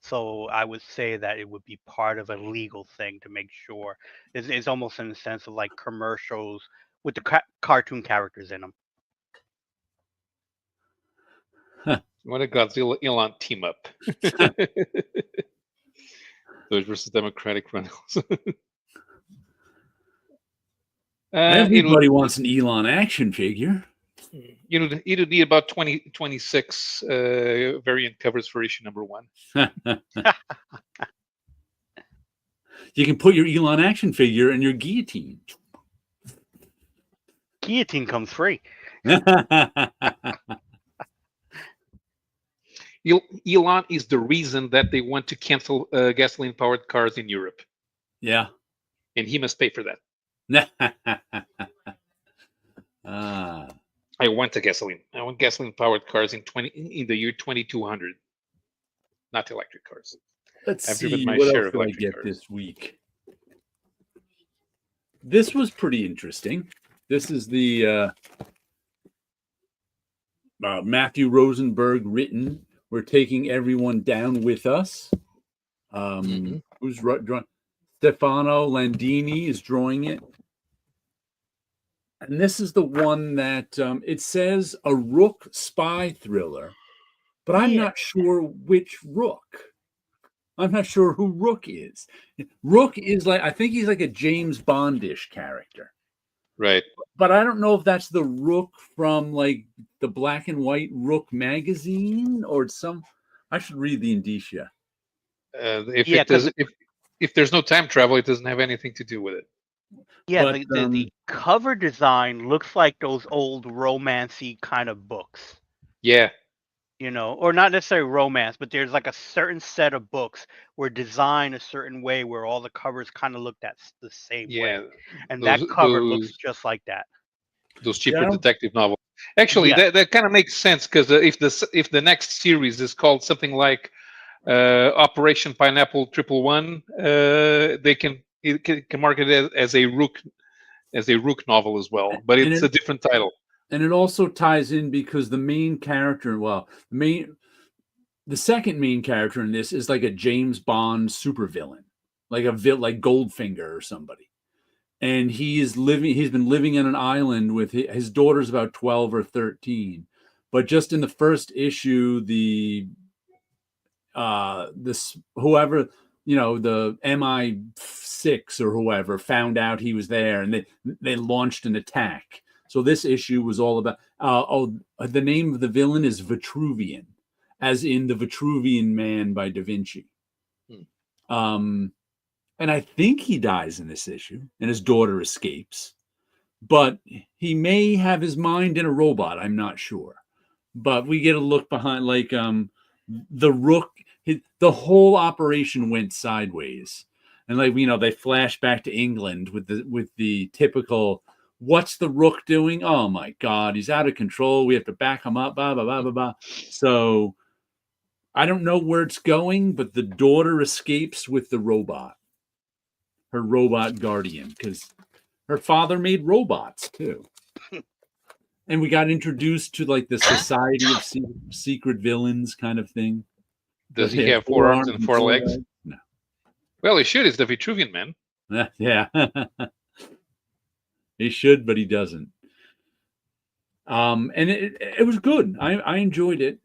B: So I would say that it would be part of a legal thing to make sure. It's almost in the sense of like commercials with the cartoon characters in them.
A: What a Godzilla Elon team up. Those versus Democratic Reynolds.
C: Everybody wants an Elon action figure.
A: You would need about 26 variant covers for issue number 1.
C: You can put your Elon action figure in your guillotine.
B: Guillotine comes free.
A: Elon is the reason that they want to cancel gasoline-powered cars in Europe.
C: Yeah.
A: And he must pay for that. I want gasoline-powered cars in the year 2200, not electric cars.
C: Let's see what else did I get this week. This was pretty interesting. This is the Matthew Rosenberg written. We're taking everyone down with us. Who's drawing? Stefano Landini is drawing it. And this is the one that it says a Rook spy thriller, but I'm not sure which Rook. I'm not sure who Rook is. Rook is I think he's like a James Bondish character.
A: Right.
C: But I don't know if that's the Rook from like the black and white Rook magazine or I should read the indicia.
A: If there's no time travel, it doesn't have anything to do with it.
B: Yeah, but the cover design looks like those old romancy kind of books.
A: Yeah.
B: Or not necessarily romance, but there's like a certain set of books where designed a certain way where all the covers kind of look the same way. And that cover looks just like that.
A: Those cheaper detective novels. Actually, that kind of makes sense because if the next series is called something like Operation Pineapple 111, they can market it as a Rook novel as well, but it's a different title.
C: And it also ties in because the main character, the second main character in this is like a James Bond supervillain, like like Goldfinger or somebody. And he's been living on an island with his daughter's about 12 or 13. But just in the first issue, this whoever, the MI6 or whoever found out he was there, and they launched an attack. So this issue was all about the name of the villain is Vitruvian, as in the Vitruvian Man by Da Vinci. And I think he dies in this issue, and his daughter escapes. But he may have his mind in a robot. I'm not sure. But we get a look behind, like the Rook. The whole operation went sideways, and they flash back to England with the typical, what's the Rook doing? Oh my God, he's out of control. We have to back him up. Blah blah blah blah blah. So I don't know where it's going, but the daughter escapes with the robot, her robot guardian, because her father made robots too. And we got introduced to like the Society of Secret Villains kind of thing.
A: Does he have 4 arms and 4 legs?
C: No.
A: Well, he should. He's the Vitruvian Man.
C: Yeah. He should, but he doesn't. And it was good. I enjoyed it.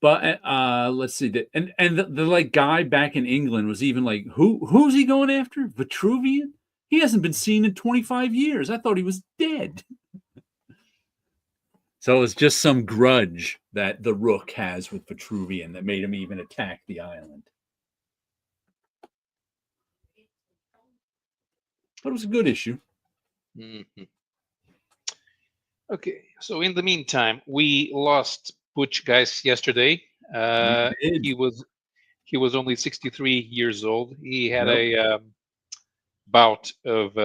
C: But let's see. And the like guy back in England was even like, who's he going after? Vitruvian? He hasn't been seen in 25 years. I thought he was dead. So it's just some grudge that the Rook has with Vitruvian that made him even attack the island. But it was a good issue.
A: Mm-hmm. Okay, so in the meantime, we lost Butch Guys yesterday. He was only 63 years old. He had a bout of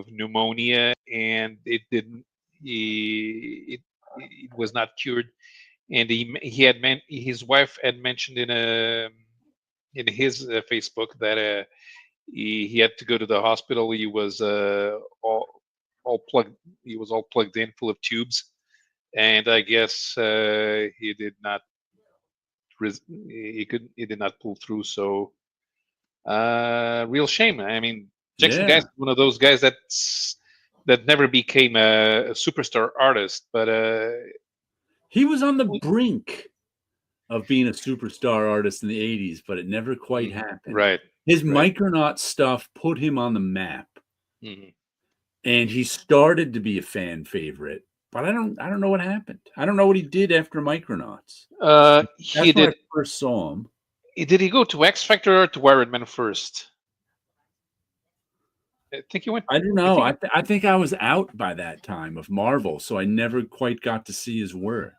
A: pneumonia, and it didn't. It was not cured, and his wife had mentioned in his Facebook that he had to go to the hospital. He was all plugged. He was all plugged in, full of tubes, and I guess he did not. He did not pull through. So, real shame. I mean, Jackson Guys is one of those guys that never became a superstar artist, but
C: he was on the brink of being a superstar artist in the 80s, but it never quite happened.
A: Right.
C: His Micronaut stuff put him on the map.
A: Mm-hmm.
C: And he started to be a fan favorite, but I don't know what happened. I don't know what he did after Micronauts. That's when I first saw him.
A: Did he go to X Factor or to Iron Man first? I think he went.
C: I don't know. I think I was out by that time of Marvel, so I never quite got to see his work.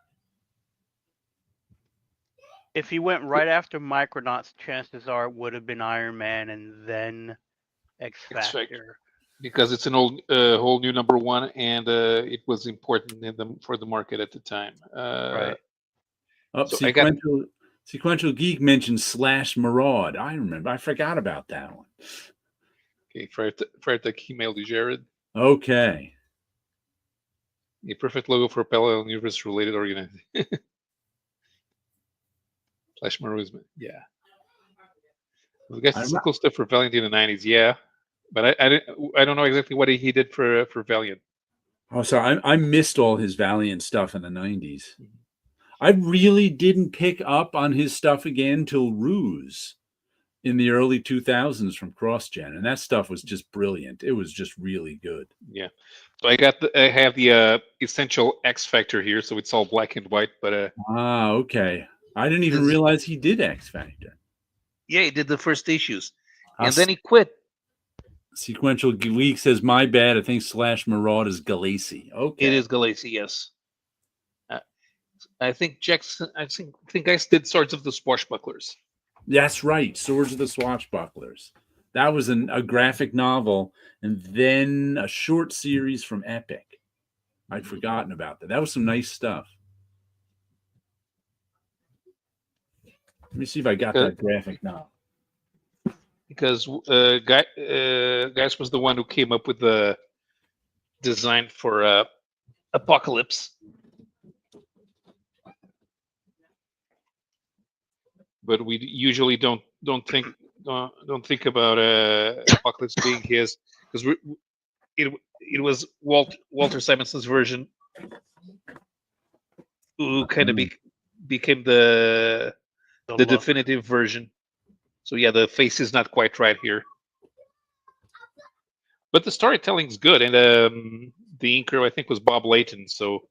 B: If he went right after Micronauts, chances are it would have been Iron Man and then X Factor.
A: Because it's an whole new number one, and it was important for the market at the time.
B: Right.
A: So
C: Sequential Geek mentioned Slash Maraud. I remember. I forgot about that one.
A: Okay, Firetech emailed you, Jared.
C: Okay.
A: A perfect logo for a parallel universe related organization. Slash Maraud, yeah. I guess some cool stuff for Valiant in the 90s, yeah. But I don't know exactly what he did for Valiant.
C: Oh, sorry. I missed all his Valiant stuff in the 90s. I really didn't pick up on his stuff again till Ruse in the early 2000s from CrossGen, and that stuff was just brilliant. It was just really good.
A: Yeah. So I have the Essential X Factor here, so it's all black and white. But
C: okay. I didn't even realize he did X Factor.
A: Yeah, he did the first issues, and then he quit.
C: Sequential Geek says, "My bad. I think Slash Maraud is Galassi." Okay,
A: it is Galassi. Yes, I think Jackson. I think I did Swords of the Swashbucklers.
C: That's right, Swords of the Swashbucklers. That was a graphic novel, and then a short series from Epic. I'd forgotten about that. That was some nice stuff. Let me see if I got that graphic novel.
A: Because Guys was the one who came up with the design for Apocalypse. but we usually don't think about Apocalypse being his, because it was Walter Simonson's version who kind of became the
B: look.
A: definitive version. So yeah, the face is not quite right here, but the storytelling's good, and the inker I think was Bob Layton. So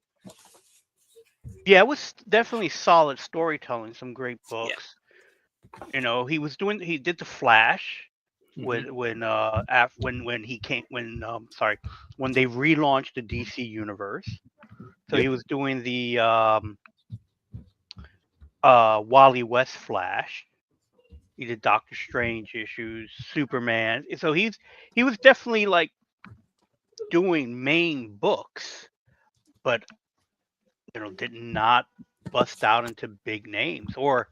B: Yeah, it was definitely solid storytelling. Some great
A: yeah.
B: books. He did the Flash
A: Mhm.
B: when they relaunched the DC universe. So
A: Yep.
B: he was doing the Wally West Flash. He did Doctor Strange issues, Superman. So he was definitely like doing main books, but did not bust out into big names. Or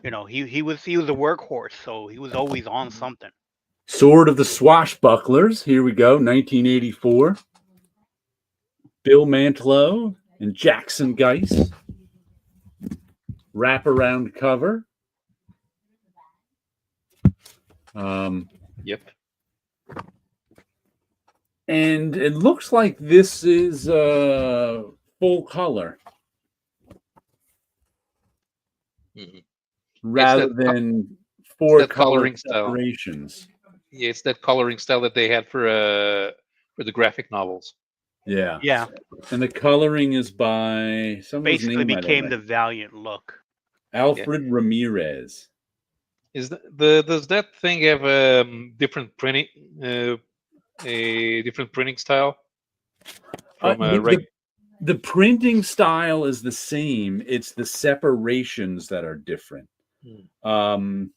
B: he was a workhorse, so he was always on something.
C: Sword of the Swashbucklers. Here we go, 1984. Bill Mantlo and Jackson Geis. Wraparound cover.
A: Yep.
C: And it looks like this is full color
A: Mhm.
C: rather
A: It's
C: than four
A: that
C: color
A: coloring style.
C: separations.
A: Yeah, it's that coloring style that they had for the graphic novels.
C: Yeah.
B: Yeah,
C: And the coloring is by someone's
B: basically
C: name I don't
B: became the
C: know.
B: Valiant look.
C: Alfred Ramirez.
A: Is does that thing have different printing a different printing style from
C: The printing style is the same. It's the separations that are different. Um,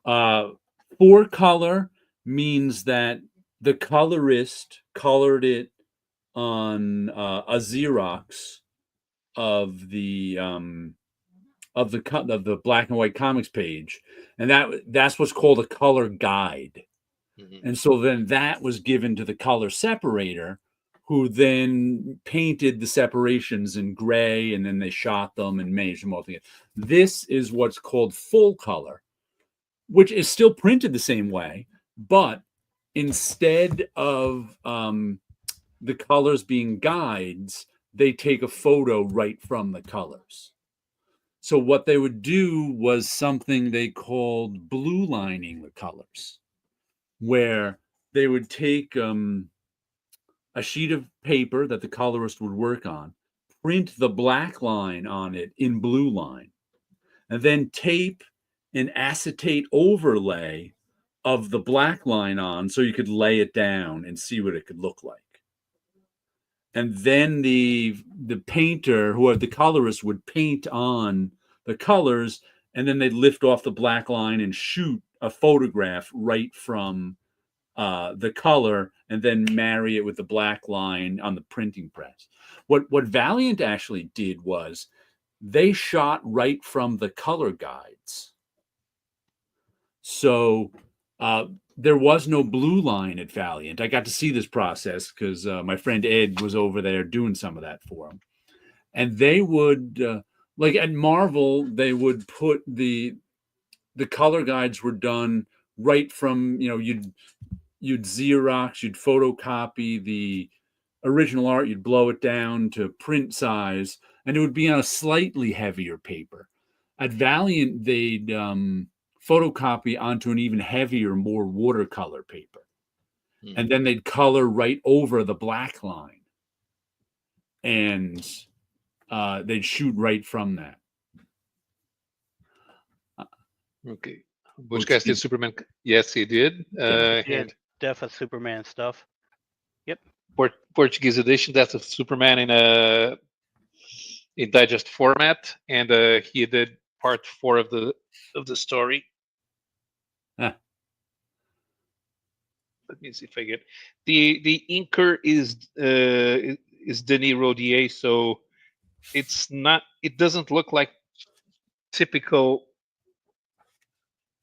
C: four color means that the colorist colored it on a Xerox of the of the black and white comics page, and that's what's called a color guide. And so then that was given to the color separator, who then painted the separations in gray, and then they shot them and made them all together. This is what's called full color, which is still printed the same way, but instead of the colors being guides, they take a photo right from the colors. So what they would do was something they called blue lining the colors, where they would take a sheet of paper that the colorist would work on, print the black line on it in blue line, and then tape an acetate overlay of the black line on so you could lay it down and see what it could look like. And then the painter, who the colorist, would paint on the colors, and then they'd lift off the black line and shoot a photograph right from the color, and then marry it with the black line on the printing press. What Valiant actually did was they shot right from the color guides. So there was no blue line at Valiant. I got to see this process because my friend Ed was over there doing some of that for him. And they would, like at Marvel, they would put the color guides were done right from, you'd Xerox, you'd photocopy the original art, you'd blow it down to print size, and it would be on a slightly heavier paper. At Valiant, they'd photocopy onto an even heavier, more watercolor paper. And then they'd color right over the black line. And they'd shoot right from that.
A: Okay. Butch Cassidy Superman. Yes, he did. And
B: Def of Superman stuff. Yep.
A: Portuguese edition. That's a Superman in digest format, and he did part 4 of the story.
C: Huh.
A: Let me see if I get the inker is Denis Rodier, so it's not. It doesn't look like typical.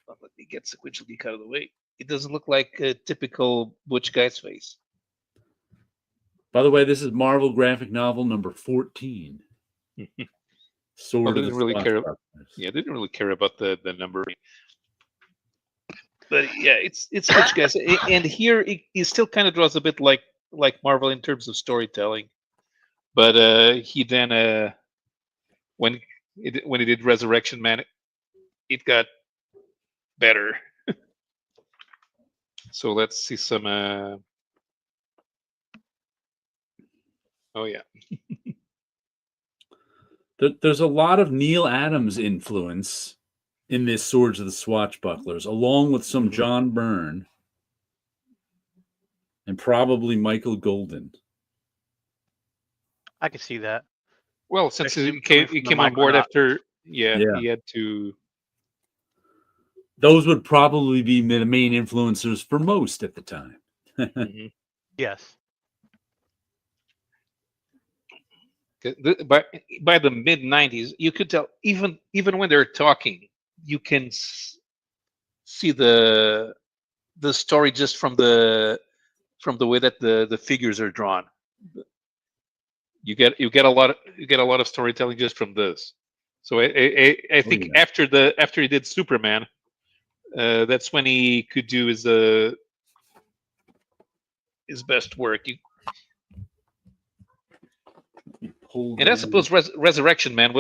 A: Let me get Sequential Geek out of the way. It doesn't look like a typical Butch guy's face.
C: By the way, this is Marvel graphic novel number 14. Sword
A: Well, they
C: of the
A: didn't really care.
C: Swashbucklers.
A: Yeah, they didn't really care about the number. But yeah, it's good, guys. And here it still kind of draws a bit like Marvel in terms of storytelling. But he then when when he did Resurrection Man, it got better. So let's see some. Oh yeah,
C: There's a lot of Neil Adams influence in this Swords of the Swashbucklers, along with some John Byrne and probably Michael Golden.
B: I can see that.
A: well, since
B: Especially
A: he
B: coming from
A: came
B: the
A: on board
B: Micronauts.
A: after, yeah,
C: Yeah.
A: he had to.
C: Those would probably be the main influencers for most at the time.
A: Mhm.
B: Yes.
A: By the mid '90s, you could tell even when they're talking, you can see the story just from the way that the figures are drawn. You get a lot of storytelling just from this. So I think
C: yeah.
A: after he did Superman, that's when he could do his best work. And I suppose Resurrection Man,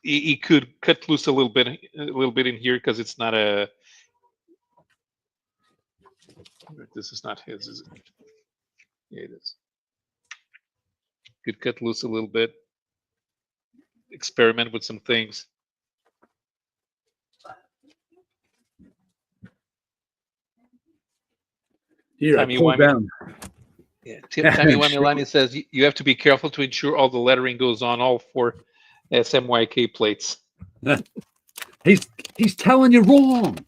A: he could cut loose a little bit in here because it's not a. This is not his, is it? Yeah, it is. Could cut loose a little bit, experiment with some things.
C: Here, I
A: Tommy
C: pulled down.
A: Yeah, Tommy
C: Sure.
A: Wamilani says you have to be careful to ensure all the lettering goes on all four SMYK plates.
C: He's telling you wrong.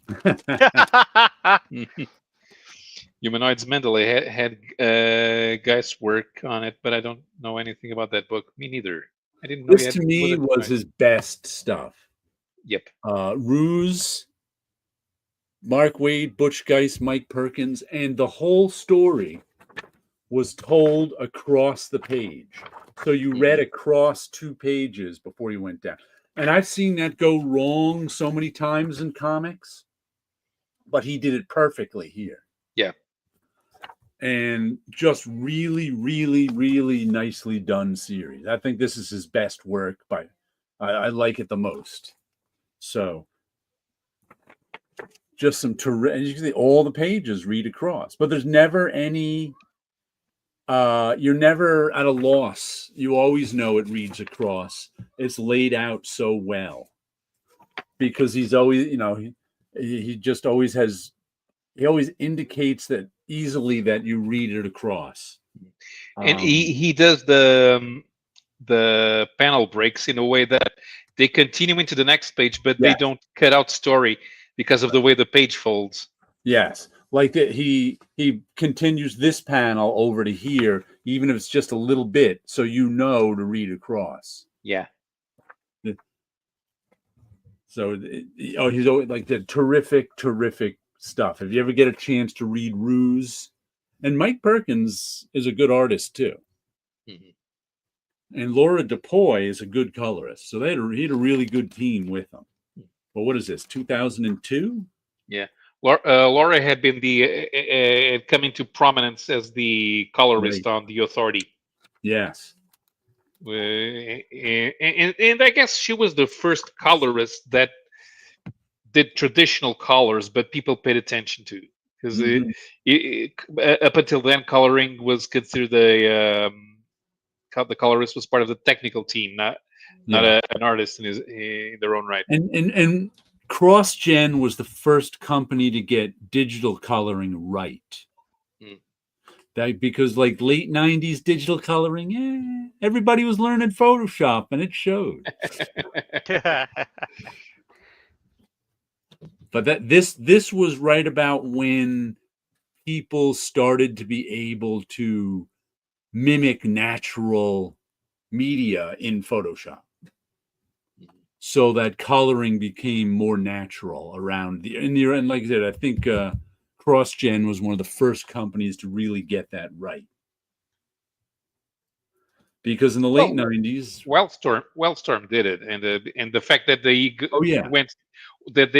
A: Humanoids Mendele had guys work on it, but I don't know anything about that book. Me neither. I didn't know.
C: This to me was his best stuff.
A: Yep.
C: Ruse, Mark Waid, Butch Geist, Mike Perkins, and the whole story was told across the page. So you read across 2 pages before you went down. And I've seen that go wrong so many times in comics, but he did it perfectly here.
A: Yeah.
C: And just really, really, really nicely done series. I think this is his best work, but I like it the most. So just some and you can see all the pages read across, but there's never any you're never at a loss. You always know it reads across. It's laid out so well because he's always, he just always has, he always indicates that easily that you read it across.
A: And he does the panel breaks in a way that they continue into the next page, but they don't cut out story because of the way the page folds.
C: Yes. Like that he continues this panel over to here, even if it's just a little bit, so you know to read across.
A: Yeah.
C: So, he's always like the terrific stuff. If you ever get a chance to read Ruse, and Mike Perkins is a good artist too. And Laura DePoy is a good colorist. So he had a really good team with them. But what is this, 2002?
A: Yeah. Laura had been coming to prominence as the colorist on The Authority.
C: Yes.
A: And I guess she was the first colorist that did traditional colors, but people paid attention to, because up until then, coloring was considered the colorist was part of the technical team, not an artist in their own right.
C: And CrossGen was the first company to get digital coloring right. That because like late 90s digital coloring, everybody was learning Photoshop and it showed. But this was right about when people started to be able to mimic natural media in Photoshop. So that coloring became more natural around and like I said, I think CrossGen was one of the first companies to really get that right. because in the late '90s,
A: Wildstorm did it, and the fact that they
C: oh yeah,
A: went that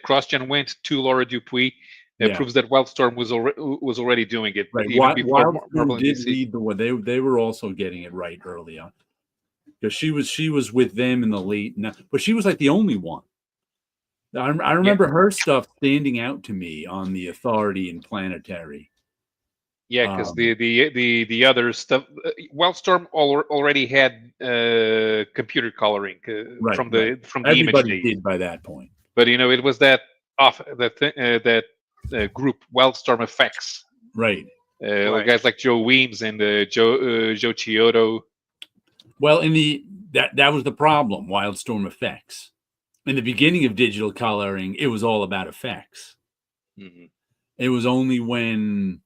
A: CrossGen went to Laura Dupuis
C: yeah,
A: proves that Wildstorm was already doing it
C: right.
A: even before Marvel
C: Wildstorm
A: and
C: did
A: DC.
C: lead the way. They were also getting it right early on because she was with them in the late, but she was like the only one. I remember her stuff standing out to me on the Authority and Planetary.
A: Yeah, because the other stuff, Wildstorm already had computer coloring
C: Right,
A: from
C: right.
A: the image
C: Everybody
A: days.
C: did by that point.
A: But it was that group Wildstorm Effects,
C: Right.
B: Right.
A: guys like Joe Weems and Joe Chiodo.
C: Well, that was the problem. Wildstorm Effects. In the beginning of digital coloring, it was all about effects.
A: Mm-hmm.
C: It was only when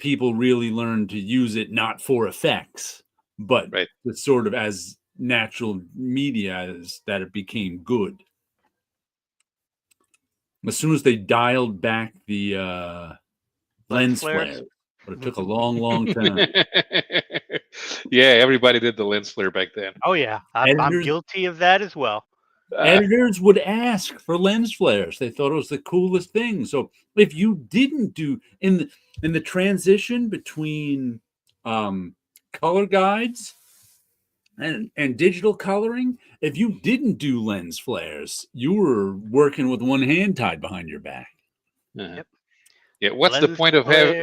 C: people really learned to use it not for effects, but sort of as natural media that it became good. As soon as they dialed back the lens flare, but it took a long, long time.
A: Yeah, everybody did the lens flare back then.
B: Oh yeah, I'm guilty of that as well.
C: Editors would ask for lens flares. They thought it was the coolest thing. So if you didn't do in the transition between color guides and digital coloring, if you didn't do lens flares, you were working with one hand tied behind your back.
B: Yep.
A: Yeah, what's the point of having?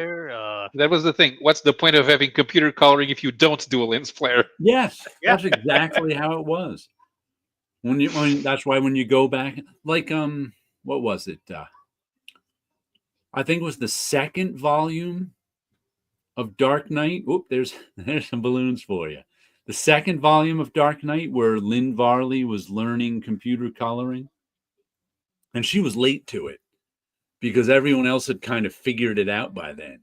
A: That was the thing. What's the point of having computer coloring if you don't do a lens flare?
C: Yes, that's exactly how it was. That's why when you go back, like what was it? I think it was the second volume of Dark Knight. Oop, there's some balloons for you. The second volume of Dark Knight, where Lynn Varley was learning computer coloring, and she was late to it because everyone else had kind of figured it out by then.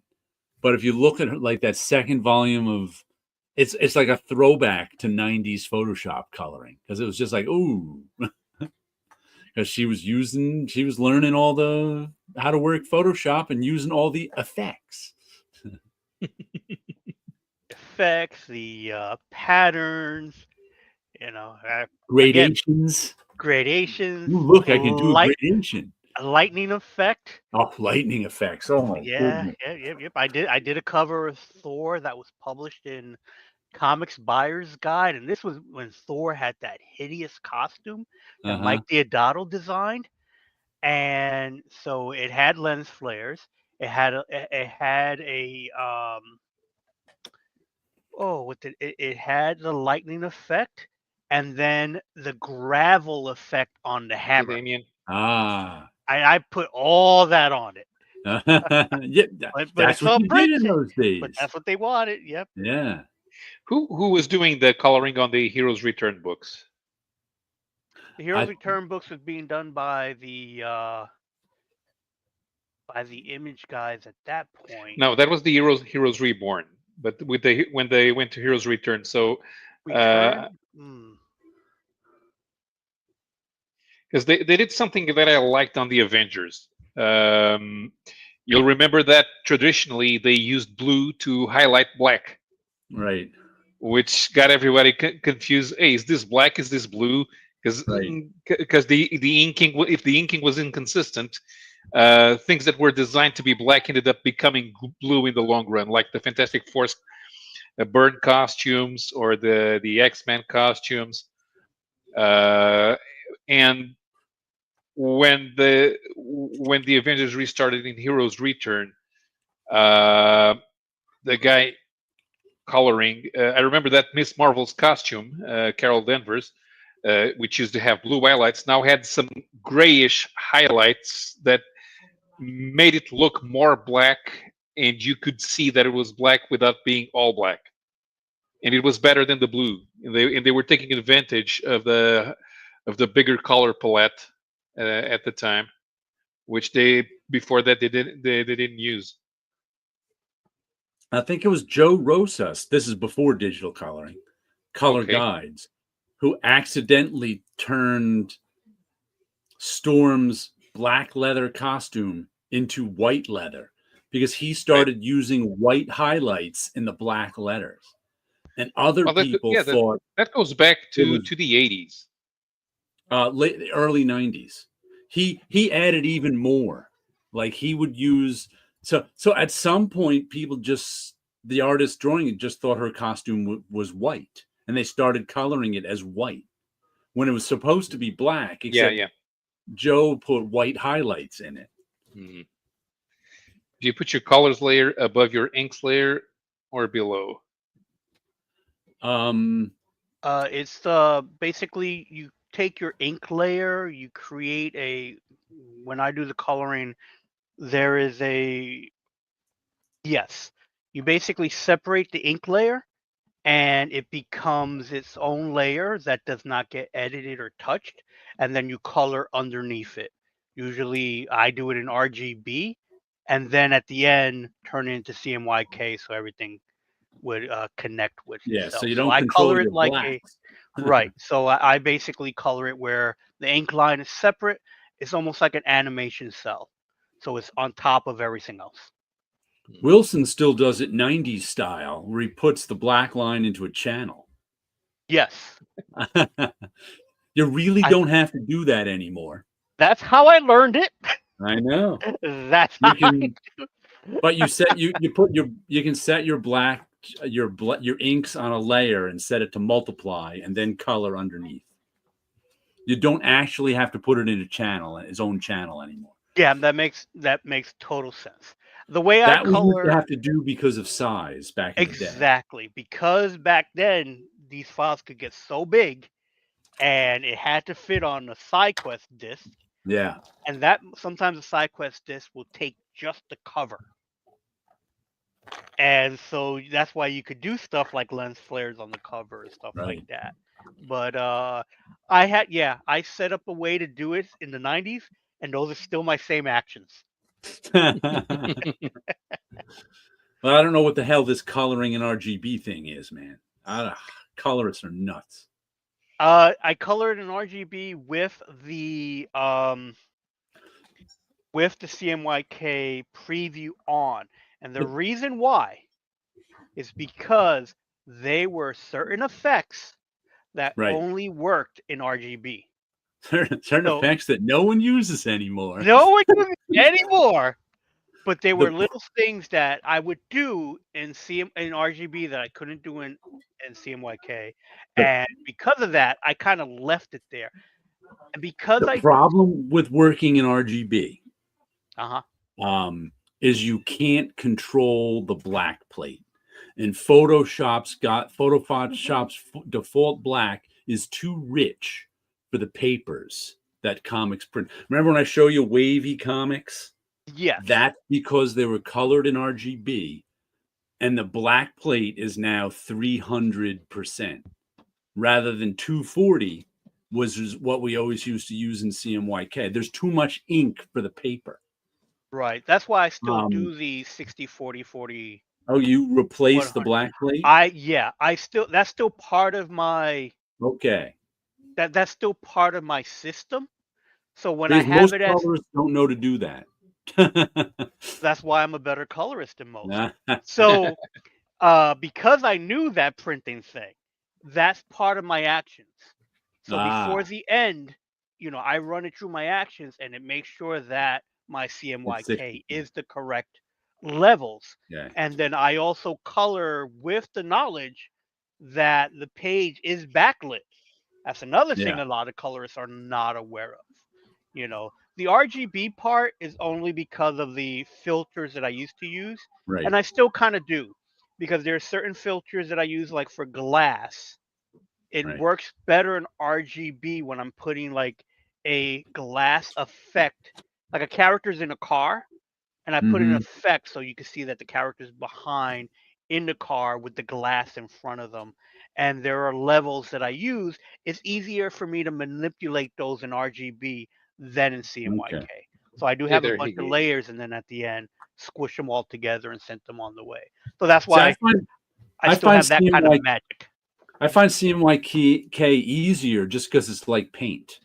C: But if you look at her, like that second volume of, it's like a throwback to '90s Photoshop coloring because it was just like, ooh, because she was learning all how to work Photoshop and using all the effects.
B: Effects, the patterns,
C: gradations.
B: Gradations.
C: You look, I can do a gradation.
B: A lightning effect.
C: Oh, lightning effects! Oh my
B: goodness. Yep. I did a cover of Thor that was published in Comics Buyer's Guide, and this was when Thor had that hideous costume that Mike Deodato designed, and so it had lens flares. It had it had the lightning effect, and then the gravel effect on the hammer. I put all that on it.
C: Yeah, but that's what you did in those days.
B: But that's what they wanted. Yep.
C: Yeah.
A: Who was doing the coloring on the Heroes Return books?
B: The Heroes Return books was being done by the image guys at that point.
A: No, that was the Heroes Reborn. But when they went to Heroes Return, so because they did something that I liked on the Avengers. You'll remember that traditionally they used blue to highlight black,
C: right?
A: Which got everybody confused. Hey, is this black? Is this blue? Because the inking, if the inking was inconsistent, things that were designed to be black ended up becoming blue in the long run, like the Fantastic Four burn costumes or the X-Men costumes. And when the Avengers restarted in Heroes Return, the guy coloring, I remember that Miss Marvel's costume, Carol Danvers, which used to have blue highlights, now had some grayish highlights that made it look more black, and you could see that it was black without being all black, and it was better than the blue. And they were taking advantage of the bigger color palette at the time, which before that they didn't use.
C: I think it was Joe Rosas. This is before digital coloring, color guides, who accidentally turned Storm's black leather costume into white leather because he started using white highlights in the black letters. And other
A: Well,
C: people
A: yeah,
C: thought
A: that goes back
C: it was
A: to the 80s.
C: early 90s. He added even more. Like he would use so at some point people just the artist drawing it just thought her costume was white, and they started coloring it as white when it was supposed to be black,
A: Yeah,
C: except
A: yeah.
C: Joe put white highlights in it.
A: Mhm. Do you put your colors layer above your inks layer or below?
C: Um
B: It's basically you take your ink layer, you create a. When I do the coloring, there is a yes. You basically separate the ink layer, and it becomes its own layer that does not get edited or touched, and then you color underneath it. Usually, I do it in RGB, and then at the end turn it into CMYK, so everything would connect with
C: yeah, so
B: itself.
C: you
B: So
C: don't
B: I
C: control
B: color it
C: your
B: like a
C: blacks.
B: right. So I basically color it where the ink line is separate. It's almost like an animation cell. So it's on top of everything else.
C: Wilson still does it 90s style, where he puts the black line into a channel.
B: Yes.
C: You really
B: I
C: don't have to do that anymore.
B: that's how I learned it.
C: I know.
B: That's
C: You
B: how I
C: can, but you set you put you can set your your inks on a layer and set it to multiply and then color underneath. You don't actually have to put it in a channel, its own channel anymore.
B: yeah, that makes total sense. The way I
C: That we used to
B: color
C: have to do because of size back in the day.
B: exactly because back then these files could get so big and it had to fit on a SideQuest disk,
C: Yeah,
B: and that sometimes a SideQuest disk will take just the cover. And so that's why you could do stuff like lens flares on the cover and stuff like
C: right.
B: that. But I set up a way to do it in the 90s, and those are still my same actions.
C: Well, I don't know what the hell this coloring and RGB thing is, man. Colorists are nuts.
B: I colored an RGB with the CMYK preview on, and the reason why is because they were certain effects that
C: Right.
B: only worked in RGB.
C: Certain
B: So
C: effects that no one uses anymore.
B: no one uses it anymore. But they
C: The
B: were little things that I would do in RGB that I couldn't do in CMYK,
C: the
B: and because of that, I kind of left it there. And because
C: the
B: I
C: problem with working in RGB
B: uh-huh.
C: is you can't control the black plate. And Photoshop's default black is too rich for the papers that comics print. Remember when I show you wavy comics?
B: Yes.
C: That's because they were colored in RGB, and the black plate is now 300% rather than 240 was what we always used to use in CMYK. There's too much ink for the paper.
B: Right. That's why I still
C: Um,
B: do the 60 40 40
C: oh, you replace the
B: 100.
C: black plate?
B: I still that's still part of my
C: Okay.
B: that's still part of my system. So when I
C: Because
B: have
C: most
B: it as
C: colorists don't know to do that.
B: that's why I'm a better colorist than most. So because I knew that printing thing, that's part of my actions. So before
C: ah,
B: the end, I run it through my actions and it makes sure that my
C: it's
B: CMYK
C: 60.
B: is the correct levels.
C: Yeah,
B: And then I also color with the knowledge that the page is backlit. That's another thing
C: yeah,
B: a lot of colorists are not aware of. The RGB part is only because of the filters that I used to use,
C: right.
B: and I still kind of do, because there are certain filters that I use, like for glass. It
C: Right.
B: works better in RGB when I'm putting like a glass effect, like a character's in a car, and I put an
C: Mm-hmm.
B: effect so you can see that the character's behind in the car with the glass in front of them. And there are levels that I use. It's easier for me to manipulate those in RGB than in
C: Okay.
B: CMYK. So I do
A: Yeah,
B: have a
A: there
B: bunch
A: you
B: of
A: go.
B: layers, and then at the end, squish them all together and send them on the way. So that's
C: See,
B: why I
C: I
B: still
C: find
B: have that kind of
C: CMYK
B: magic.
C: I find CMYK easier just because it's like paint.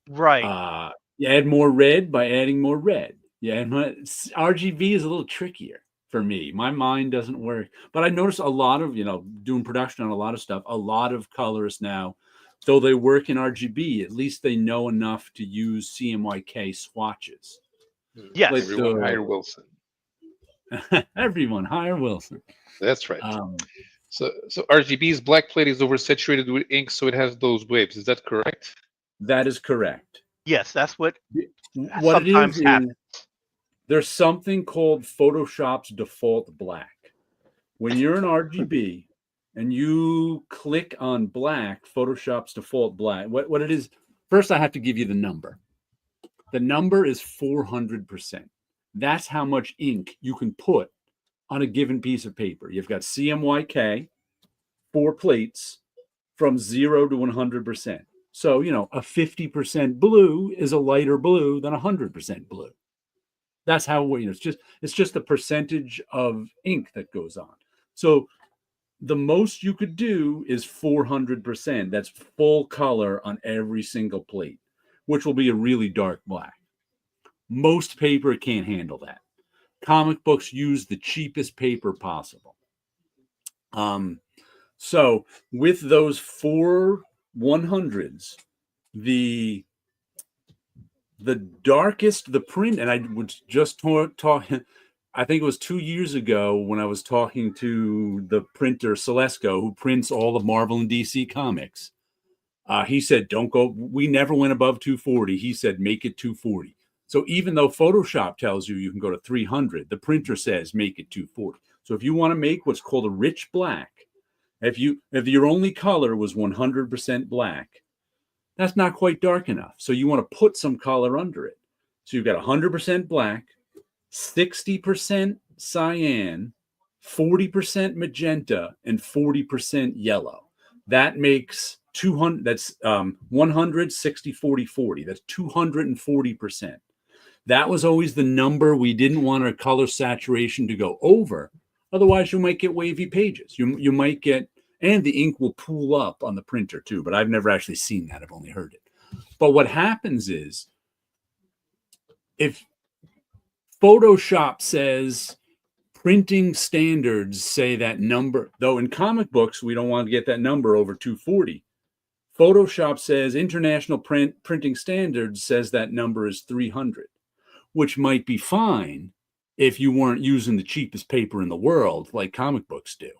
B: Right.
C: You add more red by adding more red. Yeah, and RGB is a little trickier. for me. My mind doesn't work. But I notice a lot of, doing production on a lot of stuff, a lot of colorists now, though they work in RGB, at least they know enough to use CMYK swatches.
B: Yes.
C: Like
A: Everyone hire Wilson.
C: everyone hire Wilson.
A: That's right. So RGB's black plate is oversaturated with ink, so it has those waves. Is that correct?
C: That is correct.
B: Yes, that's what
C: What it
B: sometimes
C: is
B: happens.
C: there's something called Photoshop's default black. When you're in RGB and you click on black, Photoshop's default black, what it is, first I have to give you the number. The number is 400%. That's how much ink you can put on a given piece of paper. You've got CMYK, 4 plates from 0 to 100%. So, a 50% blue is a lighter blue than 100% blue. That's how, it's just the percentage of ink that goes on. So the most you could do is 400%. That's full color on every single plate, which will be a really dark black. Most paper can't handle that. Comic books use the cheapest paper possible. So with those 4 100s, the darkest the print, and I was just talking, I think it was 2 years ago when I was talking to the printer Celesco, who prints all the Marvel and DC comics. He said, don't go, we never went above 240. He said, make it 240. So even though Photoshop tells you can go to 300, the printer says make it 240. So if you want to make what's called a rich black, if your only color was 100% black, that's not quite dark enough. So you want to put some color under it. So you've got 100% black, 60% cyan, 40% magenta, and 40% yellow. That makes 200. That's 100, 60, 40, 40. That's 240%. That was always the number we didn't want our color saturation to go over. Otherwise, you might get wavy pages. You might get, and the ink will pool up on the printer too. But I've never actually seen that. I've only heard it. But what happens is, if Photoshop says printing standards say that number, though in comic books, we don't want to get that number over 240. Photoshop says international printing standards says that number is 300, which might be fine if you weren't using the cheapest paper in the world like comic books do.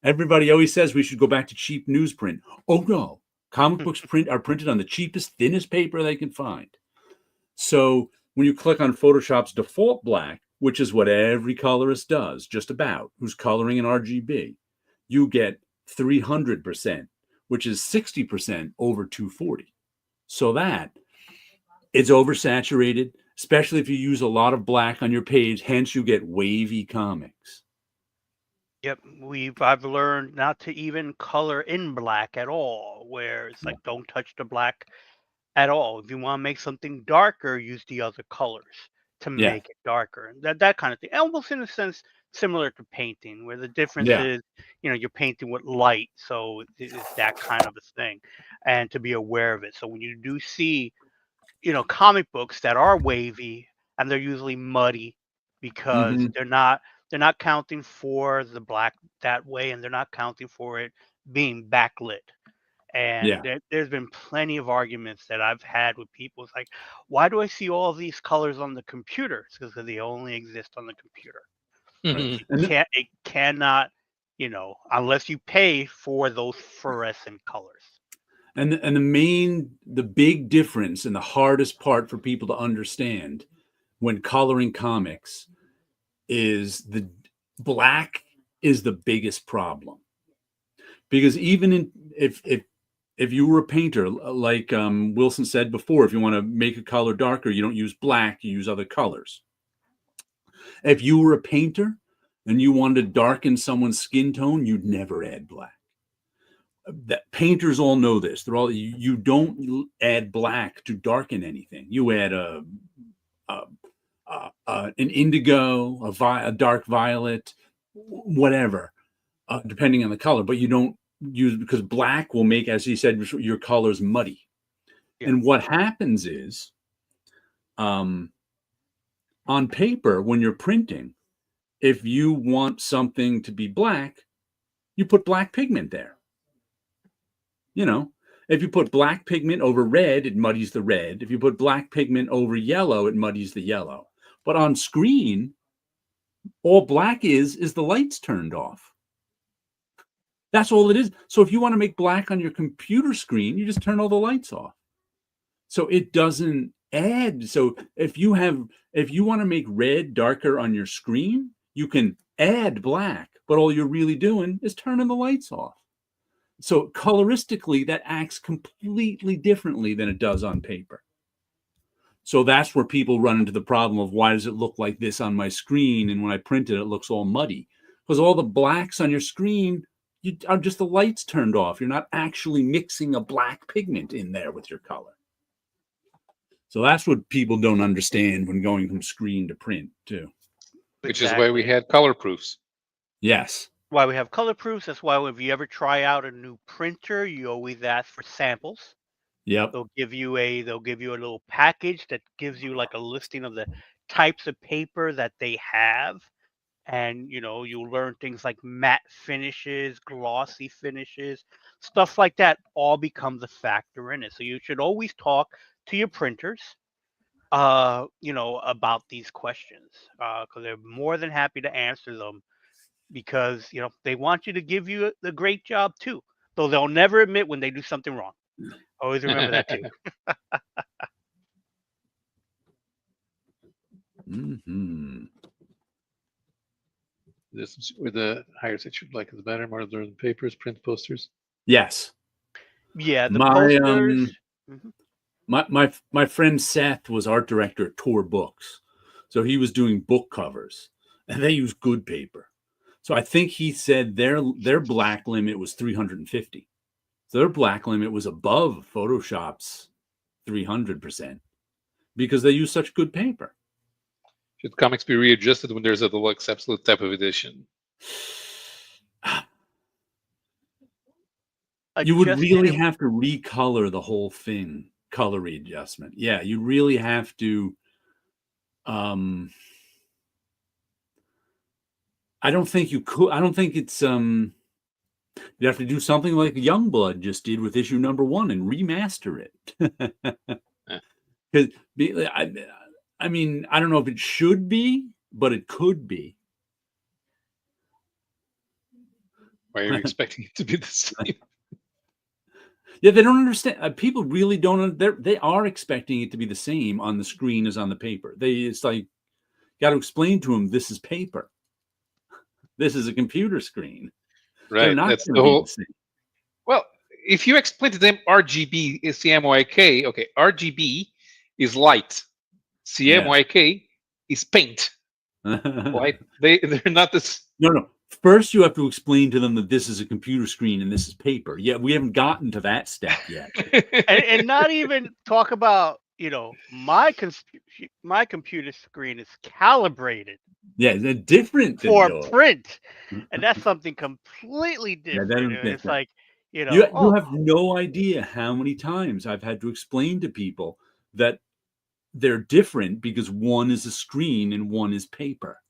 C: Everybody always says we should go back to cheap newsprint. Oh no, comic books are printed on the cheapest, thinnest paper they can find. So when you click on Photoshop's default black, which is what every colorist does, just about, who's coloring in RGB, you get 300%, which is 60% over 240. So that it's oversaturated, especially if you use a lot of black on your page. Hence, you get wavy comics.
B: Yep, I've learned not to even color in black at all, where it's like don't touch the black at all. If you want to make something darker, use the other colors to make it darker. And that kind of thing. Almost in a sense similar to painting, where the difference is, you're painting with light, so it's that kind of a thing, and to be aware of it. So when you do see, comic books that are wavy and they're usually muddy because they're not counting for the black that way, and they're not counting for it being backlit. And there's been plenty of arguments that I've had with people. It's like, why do I see all these colors on the computer? It's because they only exist on the computer. It cannot, unless you pay for those fluorescent colors.
C: And the big difference and the hardest part for people to understand when coloring comics is the black is the biggest problem. Because even if you were a painter, like Wilson said before, if you want to make a color darker, you don't use black, you use other colors. If you were a painter and you wanted to darken someone's skin tone, you'd never add black. That painters all know this. You don't add black to darken anything. You add an indigo, a dark violet, whatever, depending on the color. But you don't use, because black will make, as he said, your colors muddy. And what happens is, on paper, when you're printing, if you want something to be black, you put black pigment there. You know, if you put black pigment over red, it muddies the red. If you put black pigment over yellow, it muddies the yellow. But on screen, all black is the lights turned off. That's all it is. So if you want to make black on your computer screen, you just turn all the lights off. So it doesn't add. So if you want to make red darker on your screen, you can add black, but all you're really doing is turning the lights off. So coloristically, that acts completely differently than it does on paper. So that's where people run into the problem of, why does it look like this on my screen, and when I print it, it looks all muddy? Because all the blacks on your screen are just the lights turned off. You're not actually mixing a black pigment in there with your color. So that's what people don't understand when going from screen to print too.
A: Which is why we had color proofs.
C: Yes.
B: Why we have color proofs. That's why if you ever try out a new printer, you always ask for samples.
C: Yep.
B: They'll give you a little package that gives you like a listing of the types of paper that they have. And you'll learn things like matte finishes, glossy finishes, stuff like that all becomes a factor in it. So you should always talk to your printers about these questions, because they're more than happy to answer them, because they want you to give you the great job too, though they'll never admit when they do something wrong. Always remember that too.
C: Mm-hmm.
A: This is with the higher section, like the banner, more than papers, print posters.
C: Yes.
B: Yeah, the
C: My
B: posters.
C: my friend Seth was art director at Tor Books, so he was doing book covers, and they use good paper. So I think he said their black limit was 350. So their black limit was above Photoshop's 300% because they use such good paper.
A: Should comics be readjusted when there's a deluxe absolute type of edition?
C: You would really have to recolor the whole thing, color readjustment. Yeah, you really have to. I don't think you could. I don't think it's. You have to do something like Youngblood just did with issue #1 and remaster it. Because I mean, I don't know if it should be, but it could be.
A: Why are you expecting it to be the same?
C: Yeah, they don't understand. People really don't. They are expecting it to be the same on the screen as on the paper. It's like, got to explain to them, this is paper. This is a computer screen.
A: Right.
C: They're not
A: That's
C: going
A: the
C: to be
A: whole.
C: the same.
A: Well, if you explain to them RGB is CMYK, okay, RGB is light. CMYK is paint. Light. They're not this.
C: No. First, you have to explain to them that this is a computer screen and this is paper. Yeah, we haven't gotten to that step yet.
B: and not even talk about, my computer screen is calibrated.
C: Yeah, they're different
B: for
C: yours.
B: Print, and that's something completely different.
C: Yeah,
B: it's like,
C: you have no idea how many times I've had to explain to people that they're different because one is a screen and one is paper.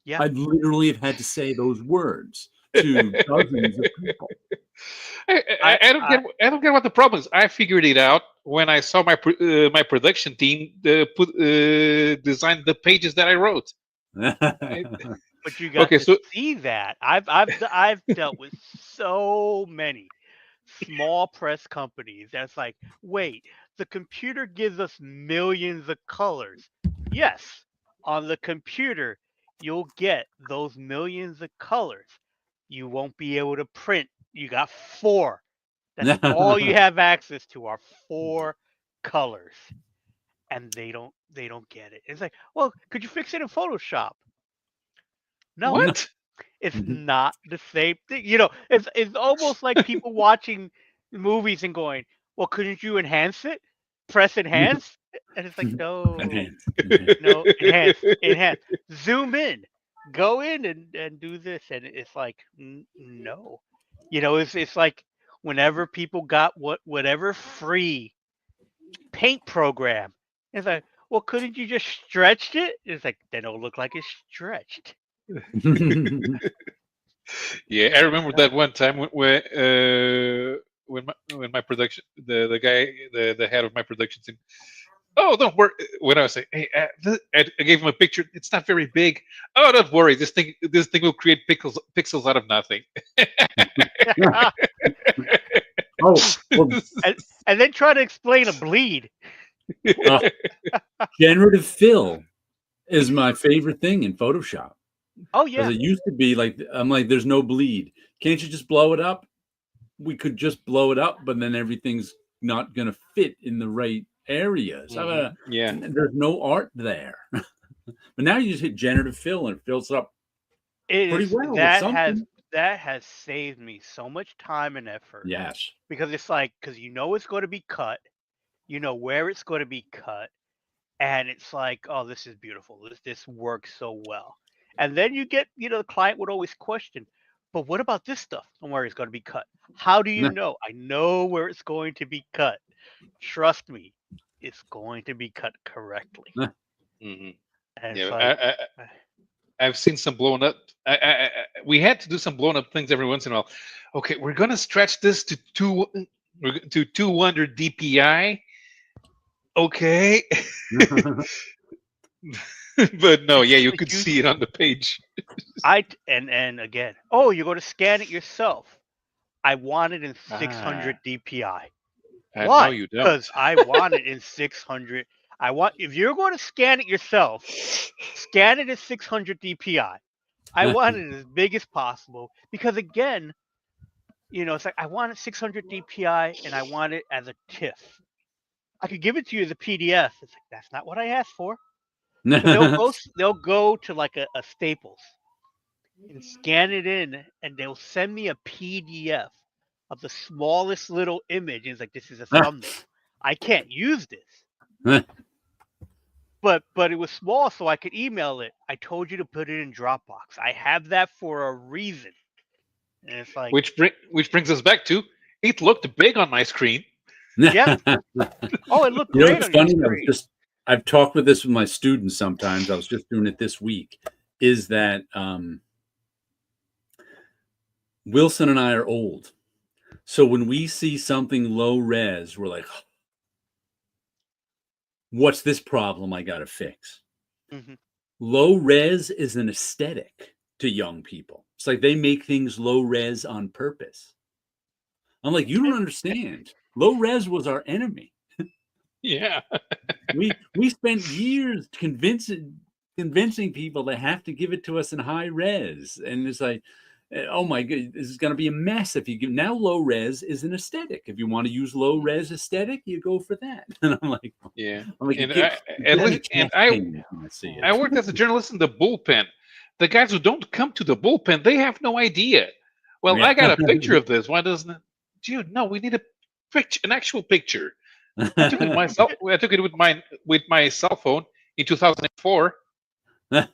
B: Yeah,
C: I literally have had to say those words to dozens of people.
A: I don't get what the problem is. I figured it out when I saw my production team design the pages that I wrote.
B: But you got to see that. I've dealt with so many small press companies that's like, wait, the computer gives us millions of colors. Yes, on the computer you'll get those millions of colors. You won't be able to print. You got 4. That's all you have access to are 4 colors. And they don't get it. It's like, well, could you fix it in Photoshop? No.
A: What?
B: It's not the same thing. It's almost like people watching movies and going, well, couldn't you enhance it? Press enhance? And it's like, no. No, enhance. Zoom in. Go in and do this. And it's like, no. It's like whenever people got whatever free paint program, it's like, well, couldn't you just stretch it? It's like, then it'll look like it's stretched.
A: Yeah, I remember that one time when my production the guy the head of my production team. Oh, don't worry. When I was saying, hey, I gave him a picture. It's not very big. Oh, don't worry. This thing will create pixels out of nothing.
C: Oh, well,
B: and then try to explain a bleed.
C: uh, generative fill is my favorite thing in Photoshop.
B: Oh
C: Because
B: yeah,
C: it used to be like, I'm like, there's no bleed. Can't you just blow it up? We could just blow it up, but then everything's not going to fit in the right areas.
A: Yeah.
C: There's no art there. But now you just hit generative fill and it fills up
B: it
C: pretty
B: is
C: well with something.
B: that has saved me so much time and effort
C: Yes.
B: because it's like because you know it's going to be cut, you know where it's going to be cut, and it's like, oh, this is beautiful. This works so well. And then you get, the client would always question, but what about this stuff? Don't worry, it's going to be cut. How do you know? I know where it's going to be cut. Trust me, it's going to be cut correctly.
A: Hmm.
B: And it's
A: Yeah.
B: like,
A: I've seen some blown up. We had to do some blown up things every once in a while. Okay, we're gonna stretch this to 200 DPI. Okay, but no, yeah, you could see it on the page.
B: and again, oh, you're going to scan it yourself. I want it in
A: Ah,
B: 600 DPI.
A: no,
B: Why?
A: you don't.
B: Because I want it in 600. If you're going to scan it yourself, scan it at 600 DPI. I want it as big as possible because again, it's like I want it 600 DPI and I want it as a TIFF. I could give it to you as a PDF. It's like that's not what I asked for. So they'll go to like a Staples and scan it in, and they'll send me a PDF of the smallest little image. It's like this is a thumbnail. I can't use this. But it was small, so I could email it. I told you to put it in Dropbox. I have that for a reason. And it's like,
A: Which brings us back to it looked big on my screen.
B: yeah. Oh, it looked
C: You know,
B: great
C: it's
B: on your
C: funny.
B: screen.
C: I've talked with this with my students sometimes. I was just doing it this week. Is that Wilson and I are old. So when we see something low res, we're like, what's this problem I got to fix?
B: Mm-hmm.
C: Low res is an aesthetic to young people. It's like they make things low res on purpose. I'm like, you don't understand. Low res was our enemy.
A: Yeah.
C: We spent years convincing people they have to give it to us in high res, and it's like, oh my god, this is going to be a mess if you give. Now low res is an aesthetic. If you want to use low res aesthetic, you go for that. And I'm like,
A: Yeah.
C: and
A: I worked as a journalist in the bullpen. The guys who don't come to the bullpen, they have no idea. Well, I got a picture of this. Why doesn't it? Dude, no, we need a picture, an actual picture. I took it myself. I took it with my cell phone in 2004.
B: Yeah,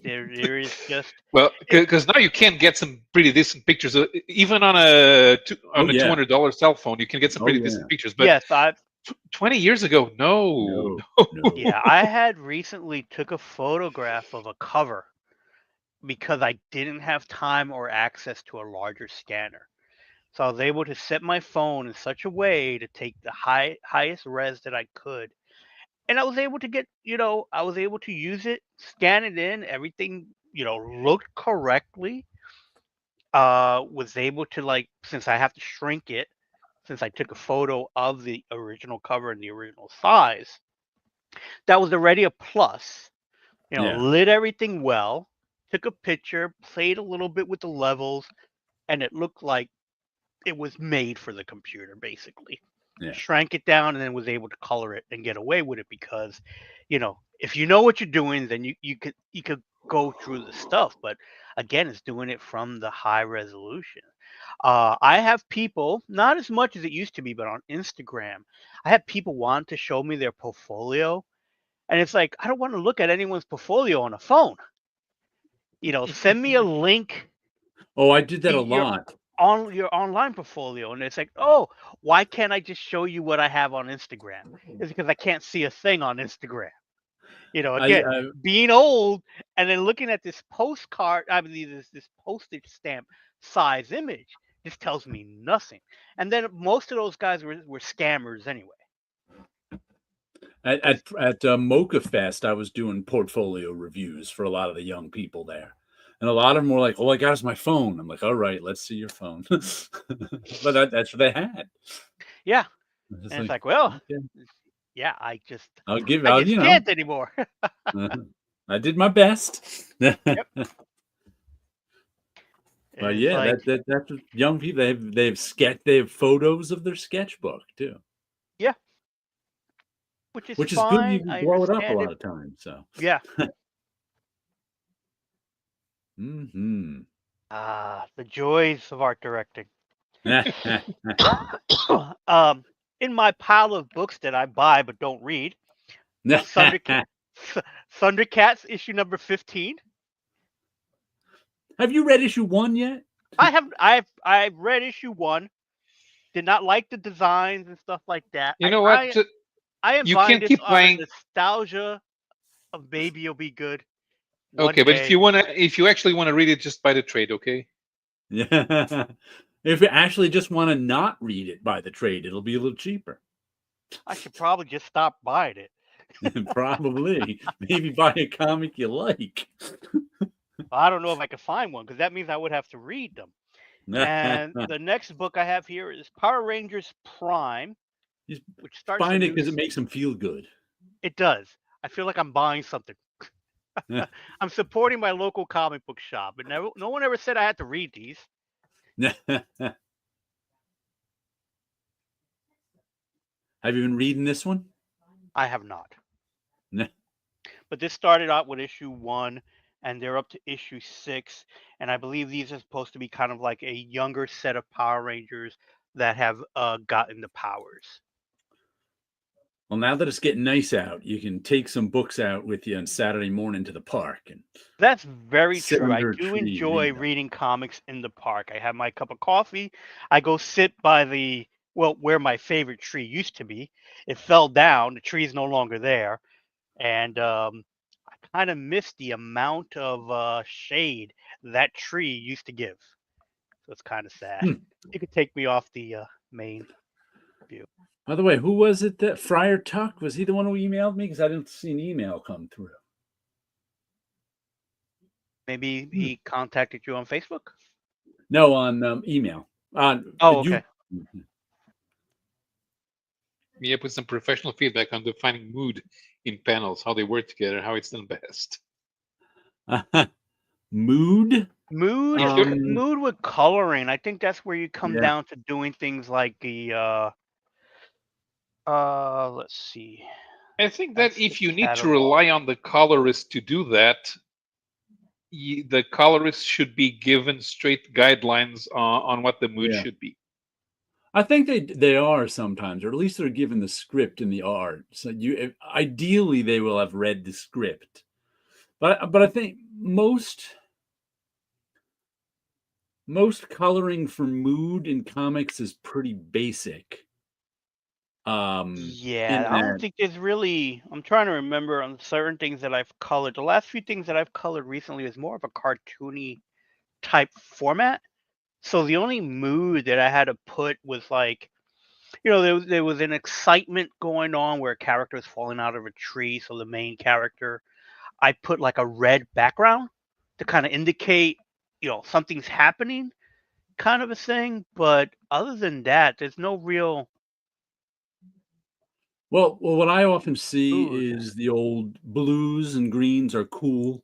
B: there is just
A: Well, because now you can get some pretty decent pictures, even on a $200 cell phone. You can get some pretty decent pictures. But
B: yes,
A: 20 years ago, no.
B: Yeah, I had recently took a photograph of a cover because I didn't have time or access to a larger scanner. So I was able to set my phone in such a way to take the highest res that I could. And I was able to I was able to use it, scan it in, everything, looked correctly. Was able to since I have to shrink it, since I took a photo of the original cover and the original size, that was already a plus. Lit everything well, took a picture, played a little bit with the levels, and it looked like it was made for the computer, basically.
C: Yeah.
B: Shrank it down and then was able to color it and get away with it because, if you know what you're doing, then you could go through the stuff. But again, it's doing it from the high resolution. I have people, not as much as it used to be, but on Instagram, I have people want to show me their portfolio. And it's like, I don't want to look at anyone's portfolio on a phone. Send me a link.
C: Oh, I did that a lot.
B: On your online portfolio, and it's like, oh, why can't I just show you what I have on Instagram? It's because I can't see a thing on Instagram. Again,
C: I
B: being old and then looking at this postcard, I mean, this postage stamp size image, just tells me nothing. And then most of those guys were scammers anyway.
C: at Mocha Fest, I was doing portfolio reviews for a lot of the young people there, and a lot of them were like, "All I got is my phone." I'm like, "All right, let's see your phone." But that's what they had.
B: Yeah,
C: It's
B: and it's
C: like,
B: like, well,
C: okay,
B: yeah, I
C: I'll,
B: just can't anymore.
C: I did my best.
B: Yep.
C: But
B: And it's
C: yeah,
B: like,
C: that's what young people. They have photos of their sketchbook too,
B: yeah, which is
C: which is good. You
B: fine.
C: can
B: I
C: blow it up a
B: understand it.
C: lot of times. So,
B: Yeah.
C: hmm
B: The joys of art directing. um, in my pile of books that I buy but don't read, Thundercat, Thundercats issue number 15.
C: Have you read issue 1 yet?
B: I've read issue 1. Did not like the designs and stuff like that.
A: You know what?
B: I am
A: You
B: buying
A: can
B: this
A: keep
B: on a
A: buying.
B: nostalgia of maybe it'll be good one
A: Okay, but
B: day.
A: if you actually want to read it, just buy the trade. Okay.
C: Yeah. If you actually just want to not read it by the trade, it'll be a little cheaper.
B: I should probably just stop buying it.
C: Probably. Maybe buy a comic you like.
B: I don't know if I could find one because that means I would have to read them. And the next book I have here is Power Rangers Prime,
C: He's
B: which starts a
C: buying it
B: new.
C: because it makes him feel good.
B: It does. I feel like I'm buying something. I'm supporting my local comic book shop, and no one ever said I had to read these.
C: Have you been reading this one?
B: I have not.
C: No.
B: But this started out with issue 1, and they're up to issue 6, and I believe these are supposed to be kind of like a younger set of Power Rangers that have gotten the powers.
C: Well, now that it's getting nice out, you can take some books out with you on Saturday morning to the park and
B: That's very
C: sit
B: true. I
C: under a
B: do
C: tree,
B: enjoy
C: read them.
B: reading comics in the park. I have my cup of coffee. I go sit by where my favorite tree used to be. It fell down. The tree's no longer there. And I kind of miss the amount of shade that tree used to give. So it's kind of sad.
C: Hmm.
B: You could take me off the main view.
C: By the way, who was it that Friar Tuck? Was he the one who emailed me? Because I didn't see an email come through.
B: Maybe he contacted you on Facebook?
C: No, on email. On
B: Oh, okay.
A: Yeah, put some professional feedback on defining mood in panels, how they work together, how it's done best.
C: Mood?
B: Mood with coloring. I think that's where you come
C: Yeah.
B: down to doing things like the let's see.
A: I think
B: That's
A: that if
B: the
A: you need to
B: catalog.
A: rely on the colorist to do that, the colorist should be given straight guidelines on what the mood
C: Yeah.
A: should be.
C: I think they are sometimes, or at least they're given the script and the art. So ideally they will have read the script, but I think most coloring for mood in comics is pretty basic.
B: Yeah, I don't think there's really. I'm trying to remember on certain things that I've colored. The last few things that I've colored recently is more of a cartoony type format. So the only mood that I had to put was like, there was an excitement going on where a character is falling out of a tree. So the main character, I put like a red background to kind of indicate, something's happening, kind of a thing. But other than that, there's no real
C: Well, what I often see
B: mood.
C: is the old blues and greens are cool.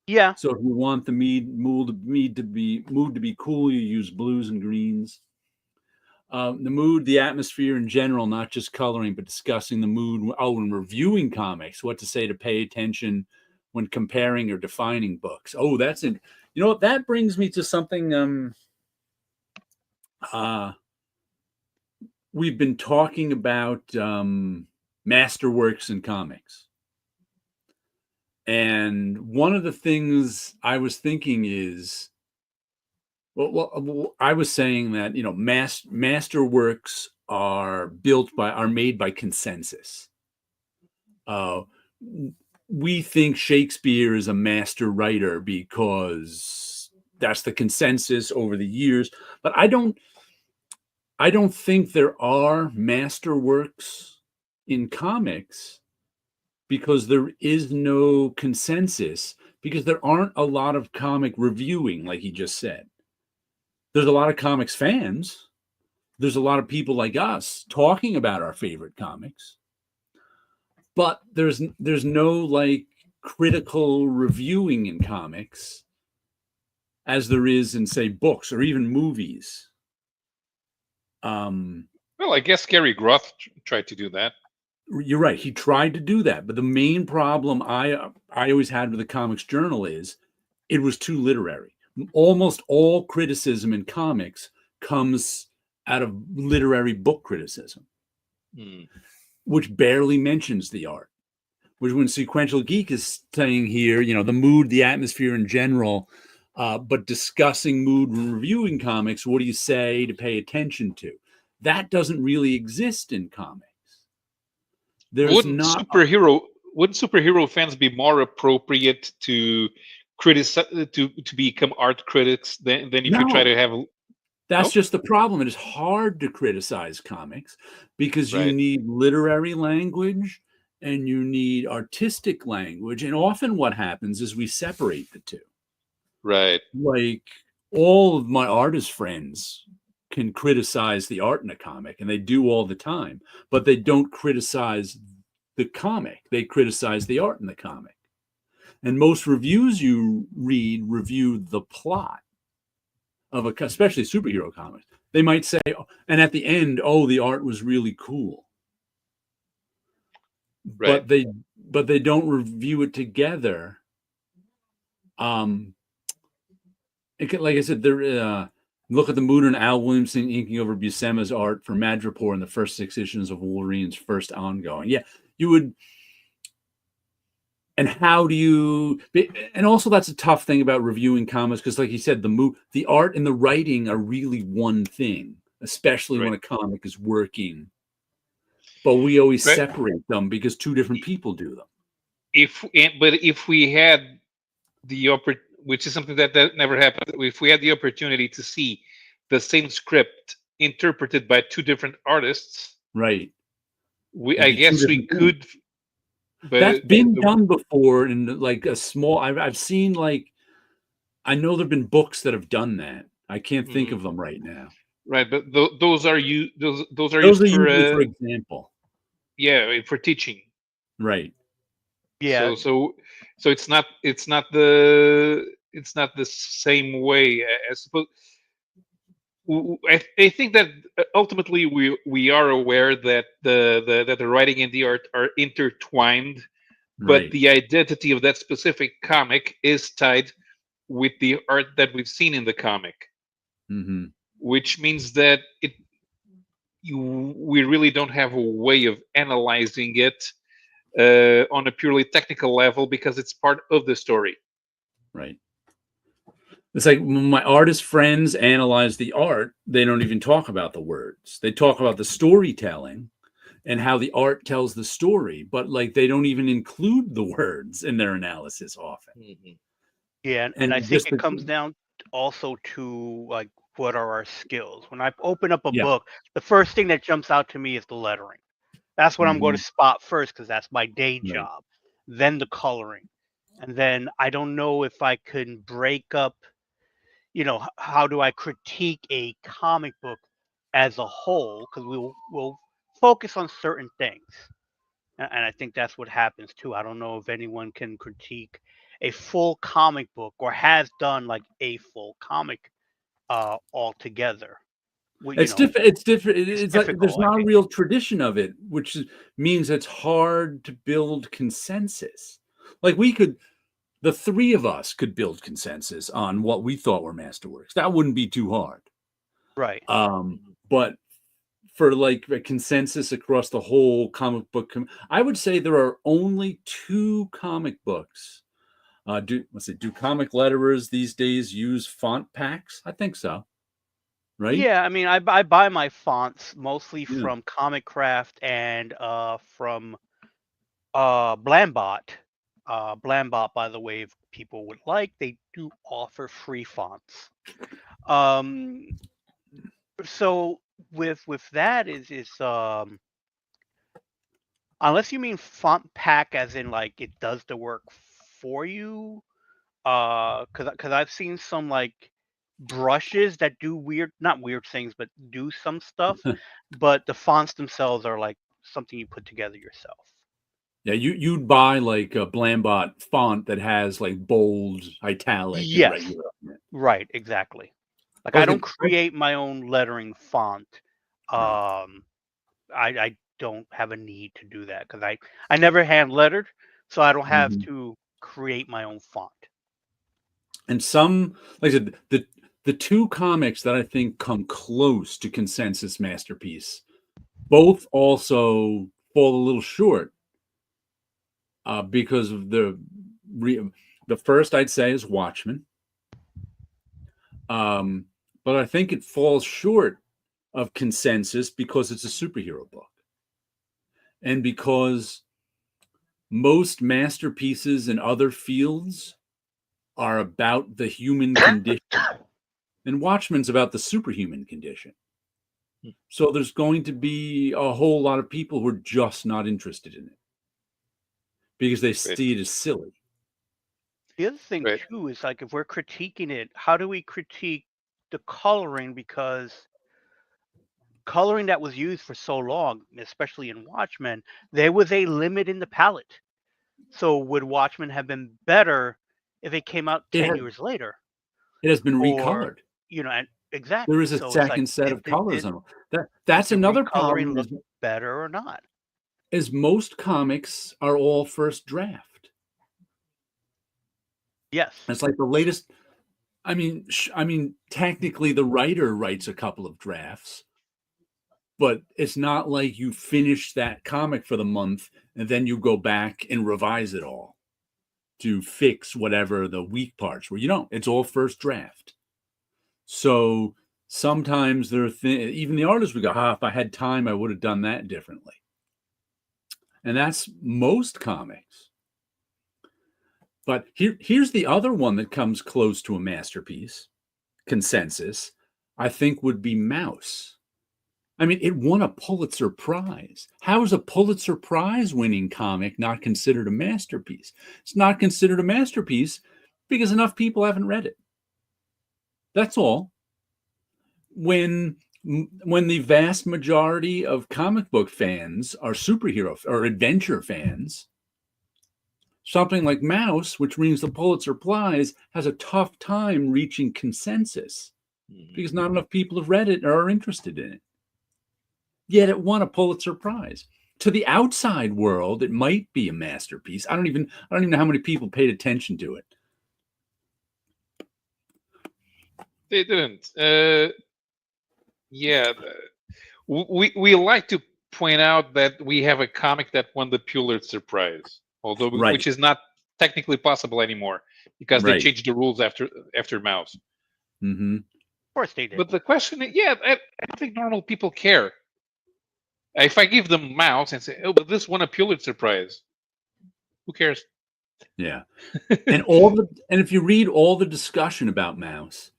B: Yeah.
C: So if you want the mood to be cool, you use blues and greens. The mood, the atmosphere in general, not just coloring, but discussing the mood. Oh, when reviewing comics, what to say to pay attention when comparing or defining books. Oh, that's it. You know what? That brings me to something. We've been talking about masterworks in comics. And one of the things I was thinking is, well, I was saying that masterworks are made by consensus. we think Shakespeare is a master writer because that's the consensus over the years. But I don't think there are masterworks in comics because there is no consensus, because there aren't a lot of comic reviewing, like he just said. There's a lot of comics fans. There's a lot of people like us talking about our favorite comics, but there's no like critical reviewing in comics as there is in, say, books or even movies.
A: Well, I guess Gary Groth tried to do that.
C: You're right. He tried to do that, but the main problem I always had with the Comics Journal is it was too literary. Almost all criticism in comics comes out of literary book criticism, which barely mentions the art. Which, when Sequential Geek is saying here, the mood, the atmosphere in general, but discussing mood and reviewing comics, what do you say to pay attention to? That doesn't really exist in comics.
A: Wouldn't superhero fans be more appropriate to criticize to become art critics than if you try to have?
C: That's just the problem. It is hard to criticize comics because you need literary language and you need artistic language. And often what happens is we separate the two.
A: Right.
C: Like, all of my artist friends can criticize the art in a comic, and they do all the time, but they don't criticize the comic. They criticize the art in the comic. And most reviews you read review the plot of especially superhero comics. They might say, and at the end, the art was really cool.
A: Right.
C: But they don't review it together. Like I said, look at the Mooner and Al Williamson inking over Buscema's art for Madripoor in the first 6 issues of Wolverine's first ongoing. Yeah, you would. And how do you? And also, that's a tough thing about reviewing comics because, like you said, the art and the writing are really one thing, especially when a comic is working. But we always separate them because two different people do them.
A: If we had the opportunity, which is something that never happened, if we had the opportunity to see the same script interpreted by two different artists,
C: right?
A: I guess we could.
C: But that's been done before in like a small. I've seen, like, I know there've been books that have done that. I can't think of them right now.
A: Right, but those are used for
C: example.
A: Yeah, for teaching.
C: Right.
B: Yeah.
A: So it's not the same way. I suppose. I think that ultimately we are aware that the writing and the art are intertwined, but the identity of that specific comic is tied with the art that we've seen in the comic, which means that we really don't have a way of analyzing it on a purely technical level because it's part of the story.
C: Right. It's like when my artist friends analyze the art, they don't even talk about the words. They talk about the storytelling and how the art tells the story, but like they don't even include the words in their analysis often.
B: Yeah, and I think it comes down also to like what are our skills. When I open up a book, the first thing that jumps out to me is the lettering. That's what I'm going to spot first because that's my day job. Then the coloring. And then I don't know if I can break up, how do I critique a comic book as a whole? Because we'll focus on certain things. And I think that's what happens too. I don't know if anyone can critique a full comic book or has done like a full comic altogether.
C: It's different. It's like there's not a real tradition of it, which means it's hard to build consensus. Like the three of us could build consensus on what we thought were masterworks. That wouldn't be too hard.
B: Right.
C: But for like a consensus across the whole comic book, I would say there are only 2 comic books. Do comic letterers these days use font packs? I think so. Right?
B: Yeah, I mean, I buy my fonts mostly from Comic Craft and from Blambot. Blambot, by the way, if people would like, they do offer free fonts. Um, so with that is unless you mean font pack as in like it does the work for you, because I've seen some like brushes that do weird, not weird things, but do some stuff, but the fonts themselves are like something you put together yourself.
C: Yeah, you'd buy like a Blambot font that has like bold, italic, and
B: Yes,
C: regular.
B: right, exactly. Like
C: I
B: I
C: was
B: don't
C: gonna,
B: create my own lettering font. Um, I don't have a need to do that because I never hand lettered, so I don't have
C: Mhm.
B: to create my own font.
C: And some, like I said, the two comics that I think come close to consensus masterpiece, both also fall a little short because of the first I'd say is Watchmen, but I think it falls short of consensus because it's a superhero book, and because most masterpieces in other fields are about the human condition, and Watchmen's about the superhuman condition. So there's going to be a whole lot of people who are just not interested in it because they
A: Right.
C: see it as silly.
B: The other thing
A: Right.
B: too is like if we're critiquing it, how do we critique the coloring? Because coloring that was used for so long, especially in Watchmen, there was a limit in the palette. So would Watchmen have been better if it came out
C: It
B: 10
C: has,
B: years later?
C: it has been
B: Or,
C: recolored.
B: and
C: There
B: exactly.
C: is a
B: So it's like,
C: second set
B: did
C: of
B: did,
C: colors
B: did,
C: on them.
B: did
C: That's
B: the
C: another
B: recoloring
C: problem
B: look better or not?
C: is most comics are all first draft.
B: Yes.
C: It's like the latest. I mean, technically, the writer writes a couple of drafts, but it's not like you finish that comic for the month and then you go back and revise it all to fix whatever the weak parts were. You don't. It's all first draft. So sometimes there are even the artists would go, if I had time, I would have done that differently. And that's most comics. But here's the other one that comes close to a masterpiece consensus, I think, would be Mouse. I mean, it won a Pulitzer Prize. How is a Pulitzer Prize winning comic not considered a masterpiece? It's not considered a masterpiece because enough people haven't read it. That's all. When the vast majority of comic book fans are superhero or adventure fans, something like Mouse, which means the Pulitzer Prize, has a tough time reaching consensus because not enough people have read it or are interested in it. Yet it won a Pulitzer Prize. To the outside world, it might be a masterpiece. I don't even know how many people paid attention to it.
A: They didn't. Yeah, we like to point out that we have a comic that won the Pulitzer Prize, although
C: Right.
A: which is not technically possible anymore because they
C: Right.
A: changed the rules after Mouse.
C: Mm-hmm.
B: Of course they did.
A: But the question is, I don't think normal people care. If I give them Mouse and say, "Oh, but this won a Pulitzer Prize," who cares?
C: Yeah. And if you read all the discussion about Mouse,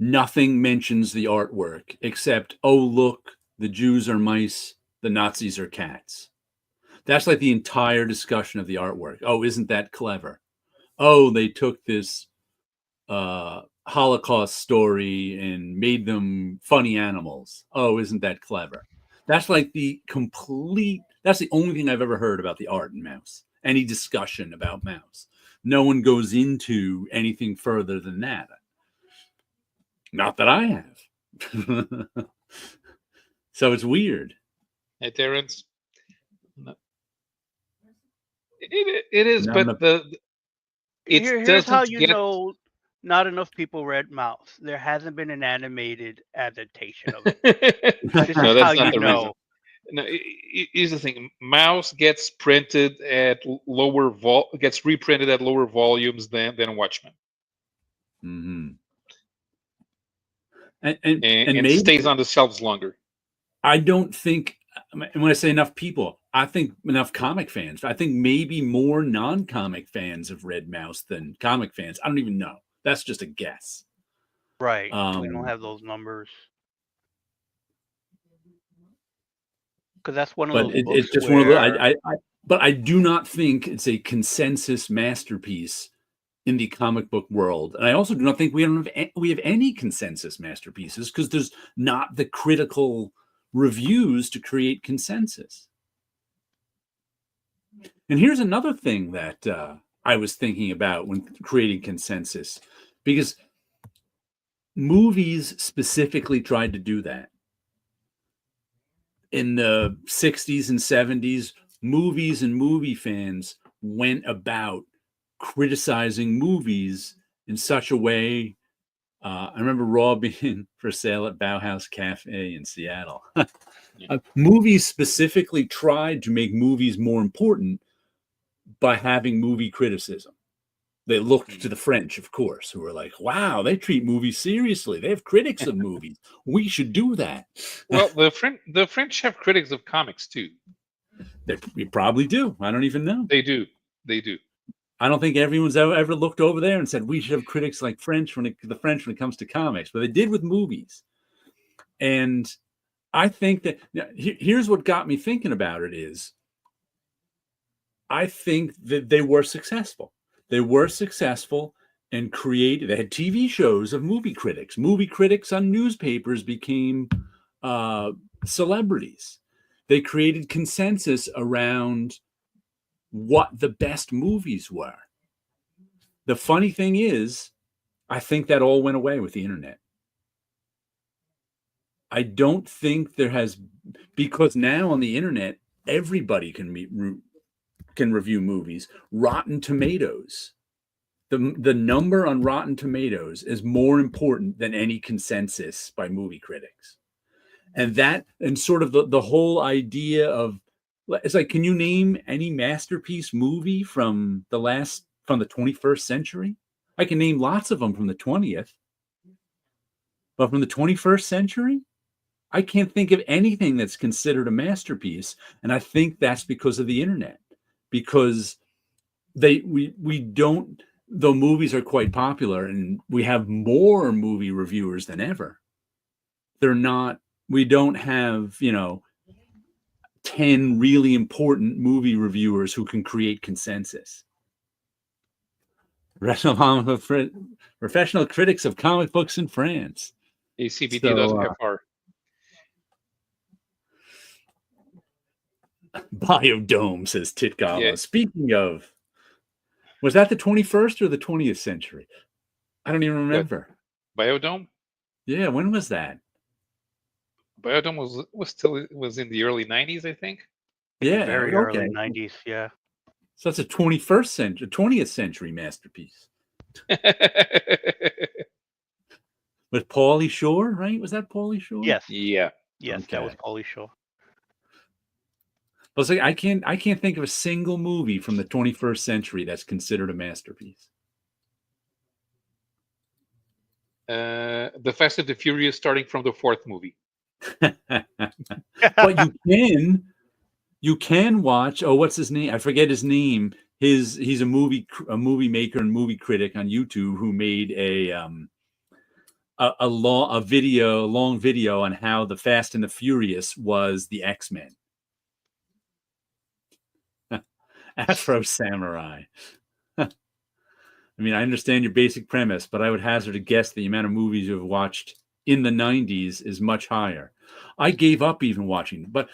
C: nothing mentions the artwork except, oh, look, the Jews are mice, the Nazis are cats. That's like the entire discussion of the artwork. Oh, isn't that clever? Oh, they took this Holocaust story and made them funny animals. Oh, isn't that clever? That's like that's the only thing I've ever heard about the art in Mouse. Any discussion about Mouse. No one goes into anything further than that. Not that I have. So it's weird.
A: Hey, Terrence. It is,
C: Not enough.
A: but it
B: Here's how
A: doesn't
B: you
A: get.
B: know not enough people read Mouse. There hasn't been an animated adaptation of it. This
A: No,
B: is how
A: that's not
B: you
A: the reason.
B: know.
A: No, here's the thing: Mouse gets printed at gets reprinted at lower volumes than Watchmen,
C: Mm-hmm. And
A: and
C: maybe
A: stays on the shelves longer.
C: I don't think, and when I say enough people, I think enough comic fans. I think maybe more non-comic fans have read Mouse than comic fans. I don't even know. That's just a guess.
B: Right. We don't have those numbers. Because that's one of
C: But
B: those
C: it's
B: books
C: just one of the.
B: where
C: But I do not think it's a consensus masterpiece in the comic book world, and I also do not think we have any consensus masterpieces because there's not the critical reviews to create consensus. And here's another thing that I was thinking about when creating consensus, because movies specifically tried to do that. In the 60s and 70s, movies and movie fans went about criticizing movies in such a way. I remember Raw being for sale at Bauhaus Cafe in Seattle. Movies specifically tried to make movies more important by having movie criticism. They looked to the French, of course, who were like, wow, they treat movies seriously. They have critics of movies. We should do that.
A: Well, the French have critics of comics too.
C: We probably do. I don't even know.
A: They do. They do.
C: I don't think everyone's ever looked over there and said we should have critics like the French when it comes to comics, but they did with movies. And I think that here's what got me thinking about it is I think that they were successful. They were successful and created. They had TV shows of movie critics. Movie critics on newspapers became celebrities. They created consensus around what the best movies were. The funny thing is, I think that all went away with the internet. I don't think there has, because now on the internet, everybody can review movies. Rotten Tomatoes. The number on Rotten Tomatoes is more important than any consensus by movie critics. And sort of the whole idea of, it's like, can you name any masterpiece movie from the 21st century? I can name lots of them from the 20th. But from the 21st century, I can't think of anything that's considered a masterpiece. And I think that's because of the internet. Because we don't, though movies are quite popular and we have more movie reviewers than ever, we don't have, 10 really important movie reviewers who can create consensus. Professional critics of comic books in France.
A: ACBD.fr.
C: Biodome, says Titgala.
A: Yeah.
C: Speaking of, was that the 21st or the 20th century? I don't even remember.
A: Biodome?
C: Yeah, when was that?
A: Biodome was in the early 90s, I think.
C: Yeah,
B: very early 90s, yeah.
C: So that's a 20th century masterpiece. With Pauly Shore, right? Was that Pauly Shore?
B: Yes.
A: Yeah.
B: Yes,
C: Okay.
B: that was Pauly Shore.
C: But I can't think of a single movie from the 21st century that's considered a masterpiece.
A: The Fast and the Furious, starting from the fourth movie.
C: But you can watch. Oh, what's his name? I forget his name. He's a movie maker and movie critic on YouTube who made a long video on how the Fast and the Furious was the X-Men. Afro Samurai. I mean, I understand your basic premise, but I would hazard a guess the amount of movies you have watched in the 90s is much higher. I gave up even watching, but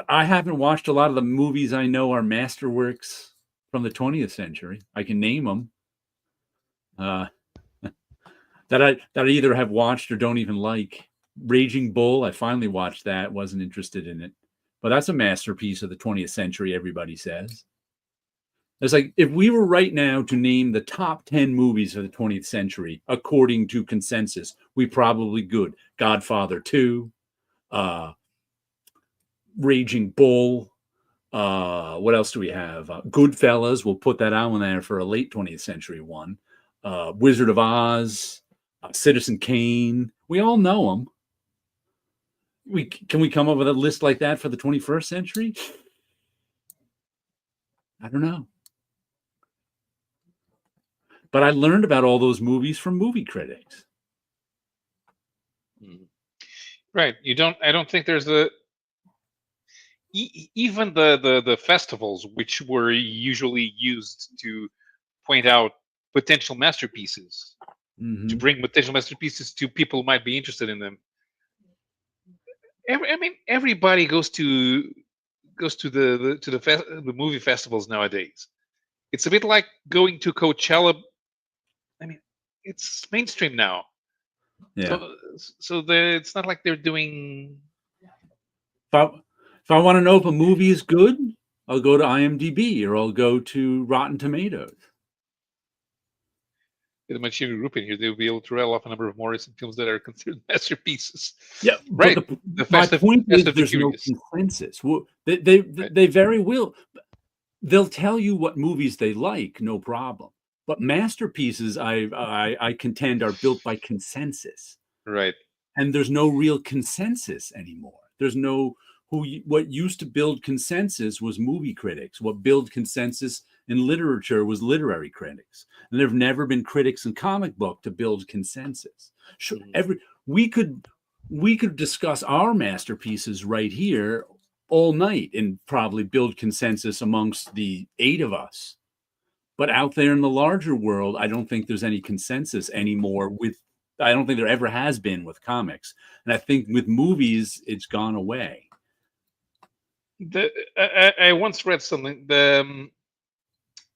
C: I haven't watched a lot of the movies I know are masterworks from the 20th century. I can name them that I either have watched or don't even like. Raging Bull, I finally watched that. Wasn't interested in it, but that's a masterpiece of the 20th century. Everybody says. It's like if we were right now to name the top 10 movies of the 20th century according to consensus, we probably could. Godfather 2, Raging Bull. What else do we have? Goodfellas. We'll put that on there for a late 20th century one. Wizard of Oz, Citizen Kane. We all know them. Can we come up with a list like that for the 21st century? I don't know. But I learned about all those movies from movie critics.
A: Right. I don't think there's even the festivals, which were usually used to point out potential masterpieces, to bring potential masterpieces to people who might be interested in them. I mean, everybody goes to the movie festivals nowadays. It's a bit like going to Coachella. I mean, it's mainstream now.
C: Yeah.
A: So it's not like they're doing.
C: If I want to know if a movie is good, I'll go to IMDb or I'll go to Rotten Tomatoes.
A: With a much younger group in here, they'll be able to rattle off a number of Morrison films that are considered masterpieces.
C: Yeah,
A: right.
C: But my point is, there's no consensus. Well, they very will. They'll tell you what movies they like, no problem. But masterpieces, I contend, are built by consensus.
A: Right.
C: And there's no real consensus anymore. There's no what used to build consensus was movie critics. What built consensus in literature was literary critics. And there've never been critics in comic book to build consensus. Sure, we could discuss our masterpieces right here all night and probably build consensus amongst the 8 of us. But out there in the larger world, I don't think there's any consensus anymore I don't think there ever has been with comics. And I think with movies, it's gone away.
A: I once read something.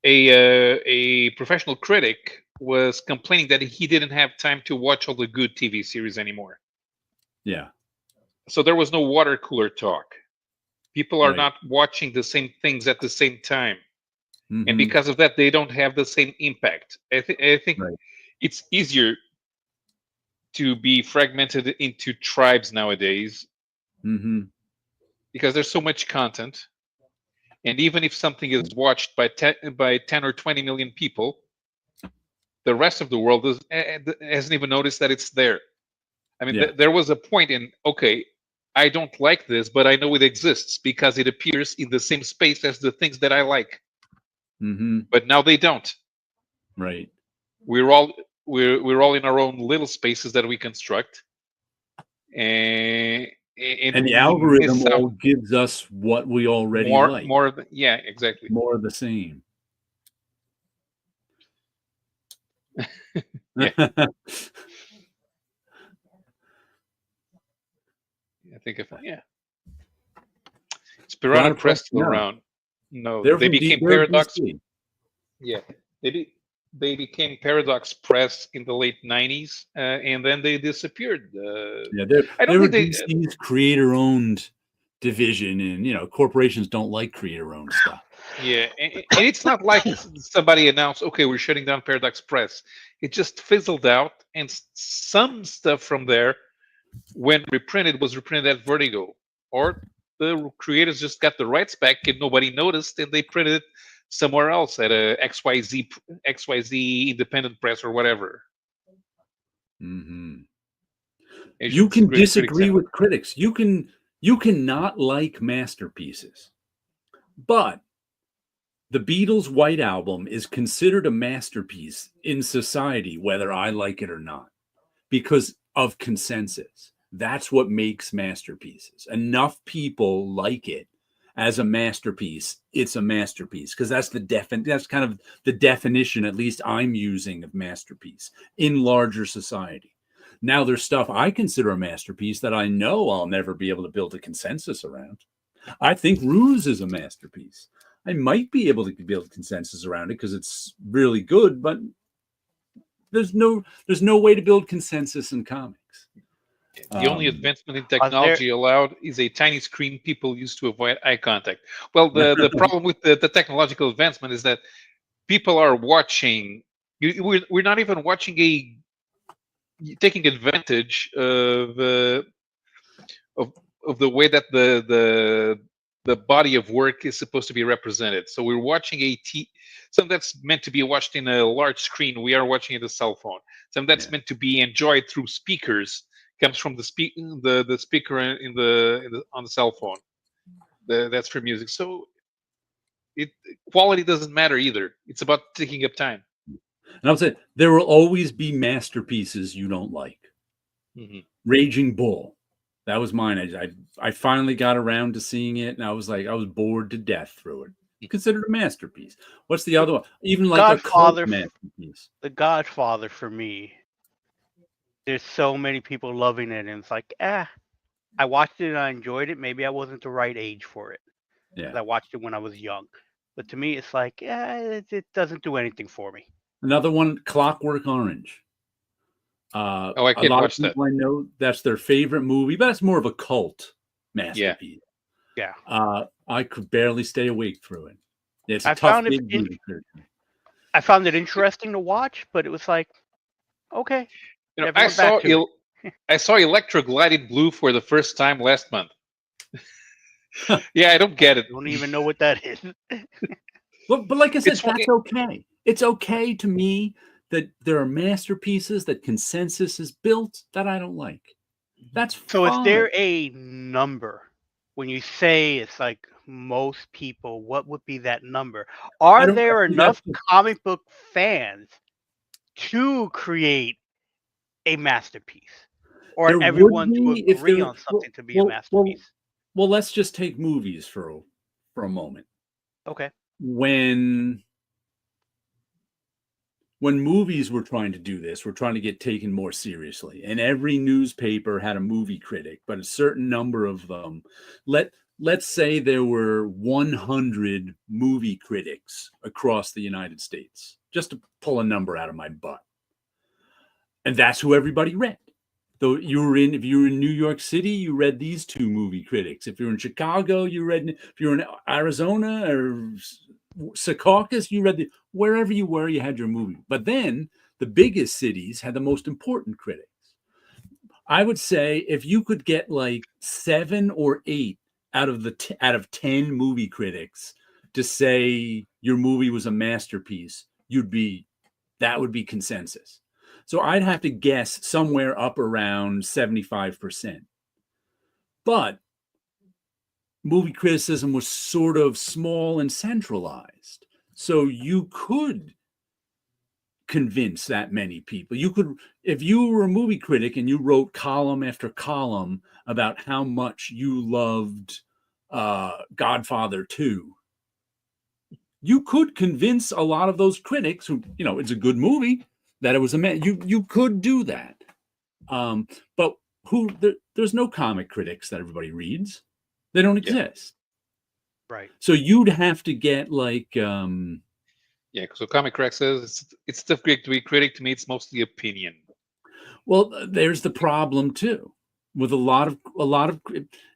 A: A professional critic was complaining that he didn't have time to watch all the good TV series anymore.
C: Yeah.
A: So there was no water cooler talk. People are not watching the same things at the same time. And because of that, they don't have the same impact. I think it's easier to be fragmented into tribes nowadays because there's so much content. And even if something is watched by 10 or 20 million people, the rest of the world hasn't even noticed that it's there. I mean, there was a point in, okay, I don't like this, but I know it exists because it appears in the same space as the things that I like. But now they don't.
C: Right.
A: We're all in our own little spaces that we construct, and
C: the algorithm all gives us what we already like.
A: More of exactly.
C: More of the same.
A: I think Spirana Press still around. No, they became Paradox. Yeah, they became Paradox Press in the late 90s, and then they disappeared.
C: They were DC's creator-owned division, and corporations don't like creator-owned stuff.
A: Yeah, and it's not like somebody announced, okay, we're shutting down Paradox Press. It just fizzled out, and some stuff from there, when reprinted, was reprinted at Vertigo, or the creators just got the rights back and nobody noticed, and they printed it somewhere else at a XYZ independent press or whatever.
C: You can disagree with critics. You can not like masterpieces, but the Beatles' White Album is considered a masterpiece in society, whether I like it or not, because of consensus. That's what makes masterpieces. Enough people like it as a masterpiece. It's a masterpiece because that's that's kind of the definition, at least I'm using, of masterpiece in larger society. Now there's stuff I consider a masterpiece that I know I'll never be able to build a consensus around. I think Ruse is a masterpiece. I might be able to build consensus around it because it's really good, but there's no way to build consensus in comics.
A: The only advancement in technology allowed is a tiny screen people use to avoid eye contact. Well, the problem with the technological advancement is that people are watching. We're not even watching taking advantage of the way that the body of work is supposed to be represented. So we're watching something that's meant to be watched in a large screen. We are watching it a cell phone. Something that's meant to be enjoyed through speakers comes from the speaker in the on the cell phone. That's for music. So it quality doesn't matter either. It's about taking up time.
C: And I'll say there will always be masterpieces you don't like.
A: Hmm.
C: Raging Bull, that was mine. I finally got around to seeing it, and I was bored to death through it. Considered a masterpiece. What's the other one? Even like a cult
B: Godfather,
C: masterpiece.
B: The Godfather for me. There's so many people loving it, and it's like, I watched it and I enjoyed it. Maybe I wasn't the right age for it.
C: Yeah.
B: I watched it when I was young. But to me, it's like, it doesn't do anything for me.
C: Another one, Clockwork Orange.
A: Oh, I
C: A
A: can't
C: lot of
A: watch that.
C: people I know, that's their favorite movie, but it's more of a cult masterpiece.
B: Yeah.
C: I could barely stay awake through it. It's a
B: I
C: tough
B: found it
C: gig movie.
B: I found it interesting to watch, but it was like, okay.
A: You know,
B: Never went back to it.
A: I saw Electro Glided Blue for the first time last month. Yeah, I don't get it.
B: Don't even know what that is.
C: But like I said,
A: It's
C: that's okay. It's okay to me that there are masterpieces that consensus is built that I don't like. That's
B: So is
C: fine.
B: there a number when you say it's like most people? What would be that number? Are there enough comic book fans to create a masterpiece, or
C: There would
B: everyone to
C: be if
B: agree
C: there-
B: on something to be a masterpiece?
C: Well, let's just take movies for a moment.
B: Okay.
C: When movies were trying to do this, were trying to get taken more seriously, and every newspaper had a movie critic, but a certain number of them. Let's say there were 100 movie critics across the United States, just to pull a number out of my butt, and that's who everybody read. Though if you were in New York City, you read these two movie critics. If you're in Chicago, you read. If you're in Arizona or Secaucus, you read wherever you were, you had your movie. But then the biggest cities had the most important critics. I would say if you could get like 7 or 8 out of 10 movie critics to say your movie was a masterpiece, that would be consensus. So I'd have to guess somewhere up around 75%. But movie criticism was sort of small and centralized. So you could convince that many people. You could, if you were a movie critic and you wrote column after column about how much you loved Godfather 2, you could convince a lot of those critics who, it's a good movie, that it was you could do that. But there's no comic critics that everybody reads. They don't exist.
B: Right.
C: So you'd have to get like
A: so comic crack says it's difficult to be critic. To me, it's mostly opinion.
C: Well, there's the problem too. With a lot of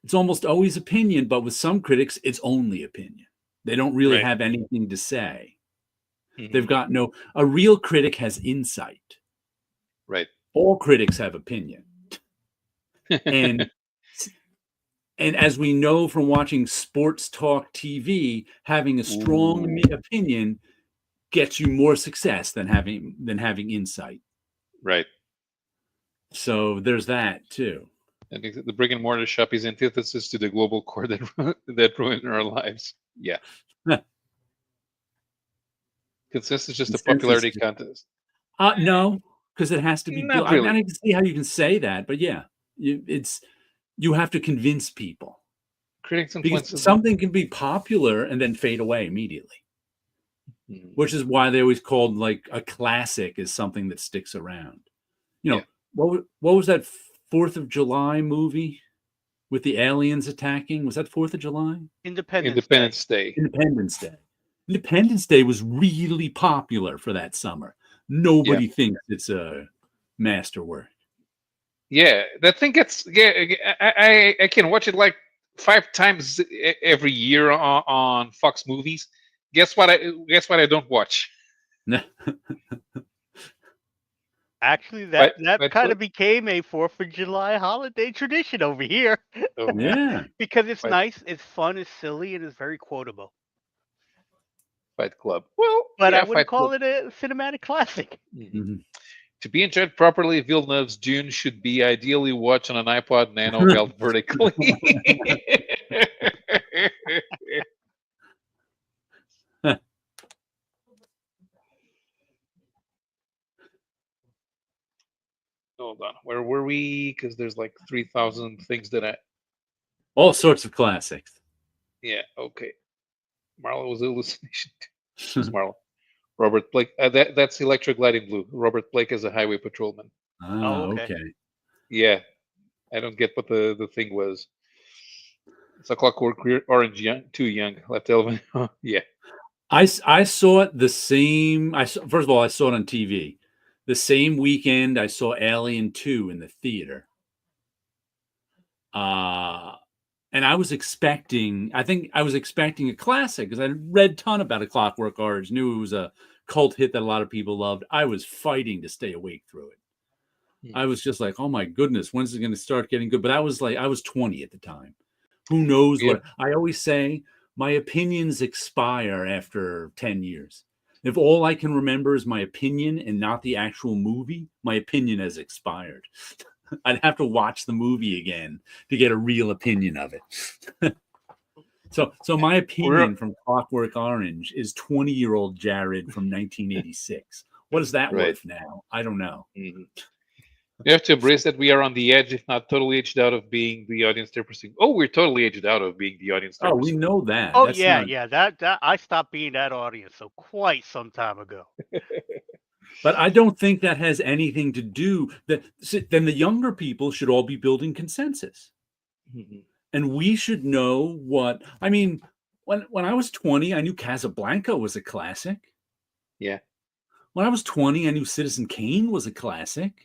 C: it's almost always opinion, but with some critics, it's only opinion. They don't really have anything to say. Mm-hmm. They've got a real critic has insight.
A: Right.
C: All critics have opinion. And as we know from watching sports talk TV, having a strong opinion gets you more success than having insight.
A: Right.
C: So there's that too.
A: I think the brick and mortar shop is antithesis to the global core that ruined our lives. Yeah. Consensus is just a popularity contest.
C: No, because it has to be built.
A: Really.
C: I can see how you can say that, but yeah, you have to convince people. Because something can be popular and then fade away immediately. Mm-hmm. Which is why they always called like a classic is something that sticks around. What was that 4th of July movie with the aliens attacking? Was that 4th of July?
A: Independence Day.
C: Independence Day was really popular for that summer. Nobody thinks it's a masterwork.
A: Yeah, that thing gets. Yeah, I can watch it like 5 times every year on Fox Movies. Guess what I don't watch?
B: Actually, that kind of became a 4th of July holiday tradition over here.
C: Oh, yeah.
B: Because it's nice, it's fun, it's silly, and it's very quotable.
A: Fight Club. Well,
B: but I wouldn't call it a cinematic classic.
A: Mm-hmm. To be enjoyed properly, Villeneuve's Dune should be ideally watched on an iPod Nano held vertically. Hold on. Where were we? Because there's like 3,000 things that I.
C: All sorts of classics.
A: Yeah, okay. Marlowe was hallucination. Who's Marlowe? Robert Blake. That's Electric Light in Blue. Robert Blake as a highway patrolman.
B: Oh, okay.
C: Okay.
A: Yeah, I don't get what the thing was. It's a Clockwork Orange, young, too young. Left Elvin. Yeah.
C: I saw it the same. First of all, I saw it on TV. The same weekend I saw Alien 2 in the theater. And I think I was expecting a classic because I read a ton about A Clockwork Orange, knew it was a cult hit that a lot of people loved. I was fighting to stay awake through it. I was just like, oh my goodness, when's it going to start getting good? But I was 20 at the time. Who knows
A: Yeah.
C: what I always say, my opinions expire after 10 years. If all I can remember is my opinion and not the actual movie, my opinion has expired. I'd have to watch the movie again to get a real opinion of it. So my opinion from Clockwork Orange is 20-year-old Jared from 1986. What is that
A: Right.
C: worth now? I don't know.
A: Mm-hmm. You have to embrace that we are on the edge, if not totally aged out of being the audience they're pursuing. Oh, we're totally aged out of being the audience they're
C: Oh, we
A: pursuing.
C: know that.
B: Oh
C: That's
B: yeah,
C: not,
B: yeah. That I stopped being that audience so quite some time ago.
C: But I don't think that has anything to do that. Then the younger people should all be building consensus,
A: Mhm.
C: and we should know what. I mean, when I was 20, I knew Casablanca was a classic.
A: Yeah.
C: When I was 20, I knew Citizen Kane was a classic.